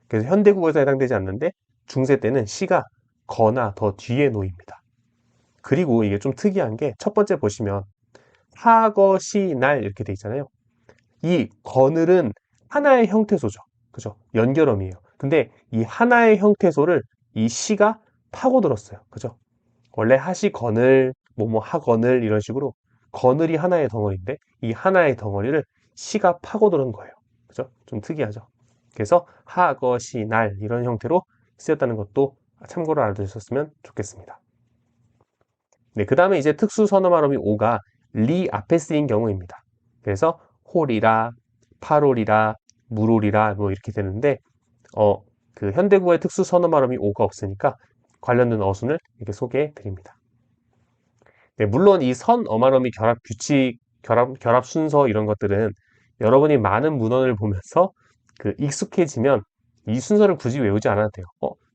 그래서 현대 국어에서 해당되지 않는데 중세 때는 시가 거나 더 뒤에 놓입니다. 그리고 이게 좀 특이한 게 첫 번째 보시면 하거시날 이렇게 돼 있잖아요. 이 거늘은 하나의 형태소죠. 그죠? 연결어미예요. 근데 이 하나의 형태소를 이 시가 파고들었어요. 그죠? 원래 하시거늘, 뭐뭐 하거늘 이런 식으로 거늘이 하나의 덩어리인데 이 하나의 덩어리를 시가 파고드는 거예요. 그죠? 좀 특이하죠? 그래서 하거시날 이런 형태로 쓰였다는 것도 참고로 알아두셨으면 좋겠습니다. 네, 그 다음에 이제 특수 선어 발음이 오가 리 앞에 쓰인 경우입니다. 그래서 홀이라, 팔홀이라, 물홀이라 뭐 이렇게 되는데 그 현대국어의 특수 선어 발음이 오가 없으니까 관련된 어순을 이렇게 소개해 드립니다. 네, 물론 이 선어말어미 결합 규칙, 결합 순서 이런 것들은 여러분이 많은 문헌을 보면서 그 익숙해지면 이 순서를 굳이 외우지 않아도 돼요.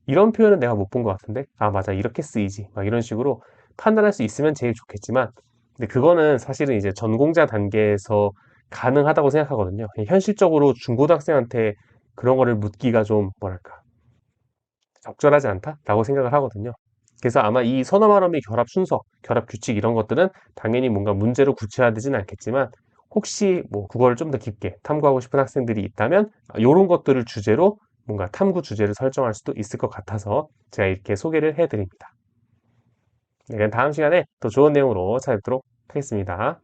이런 표현은 내가 못 본 것 같은데? 아, 맞아. 이렇게 쓰이지. 막 이런 식으로 판단할 수 있으면 제일 좋겠지만, 근데 그거는 사실은 이제 전공자 단계에서 가능하다고 생각하거든요. 현실적으로 중고등학생한테 그런 거를 묻기가 좀, 뭐랄까, 적절하지 않다라고 생각을 하거든요. 그래서 아마 이 선어 발음의 결합 순서, 결합 규칙 이런 것들은 당연히 뭔가 문제로 구체화되지는 않겠지만 혹시 뭐 국어를 좀 더 깊게 탐구하고 싶은 학생들이 있다면 이런 것들을 주제로 뭔가 탐구 주제를 설정할 수도 있을 것 같아서 제가 이렇게 소개를 해드립니다. 네, 그럼 다음 시간에 더 좋은 내용으로 찾아뵙도록 하겠습니다.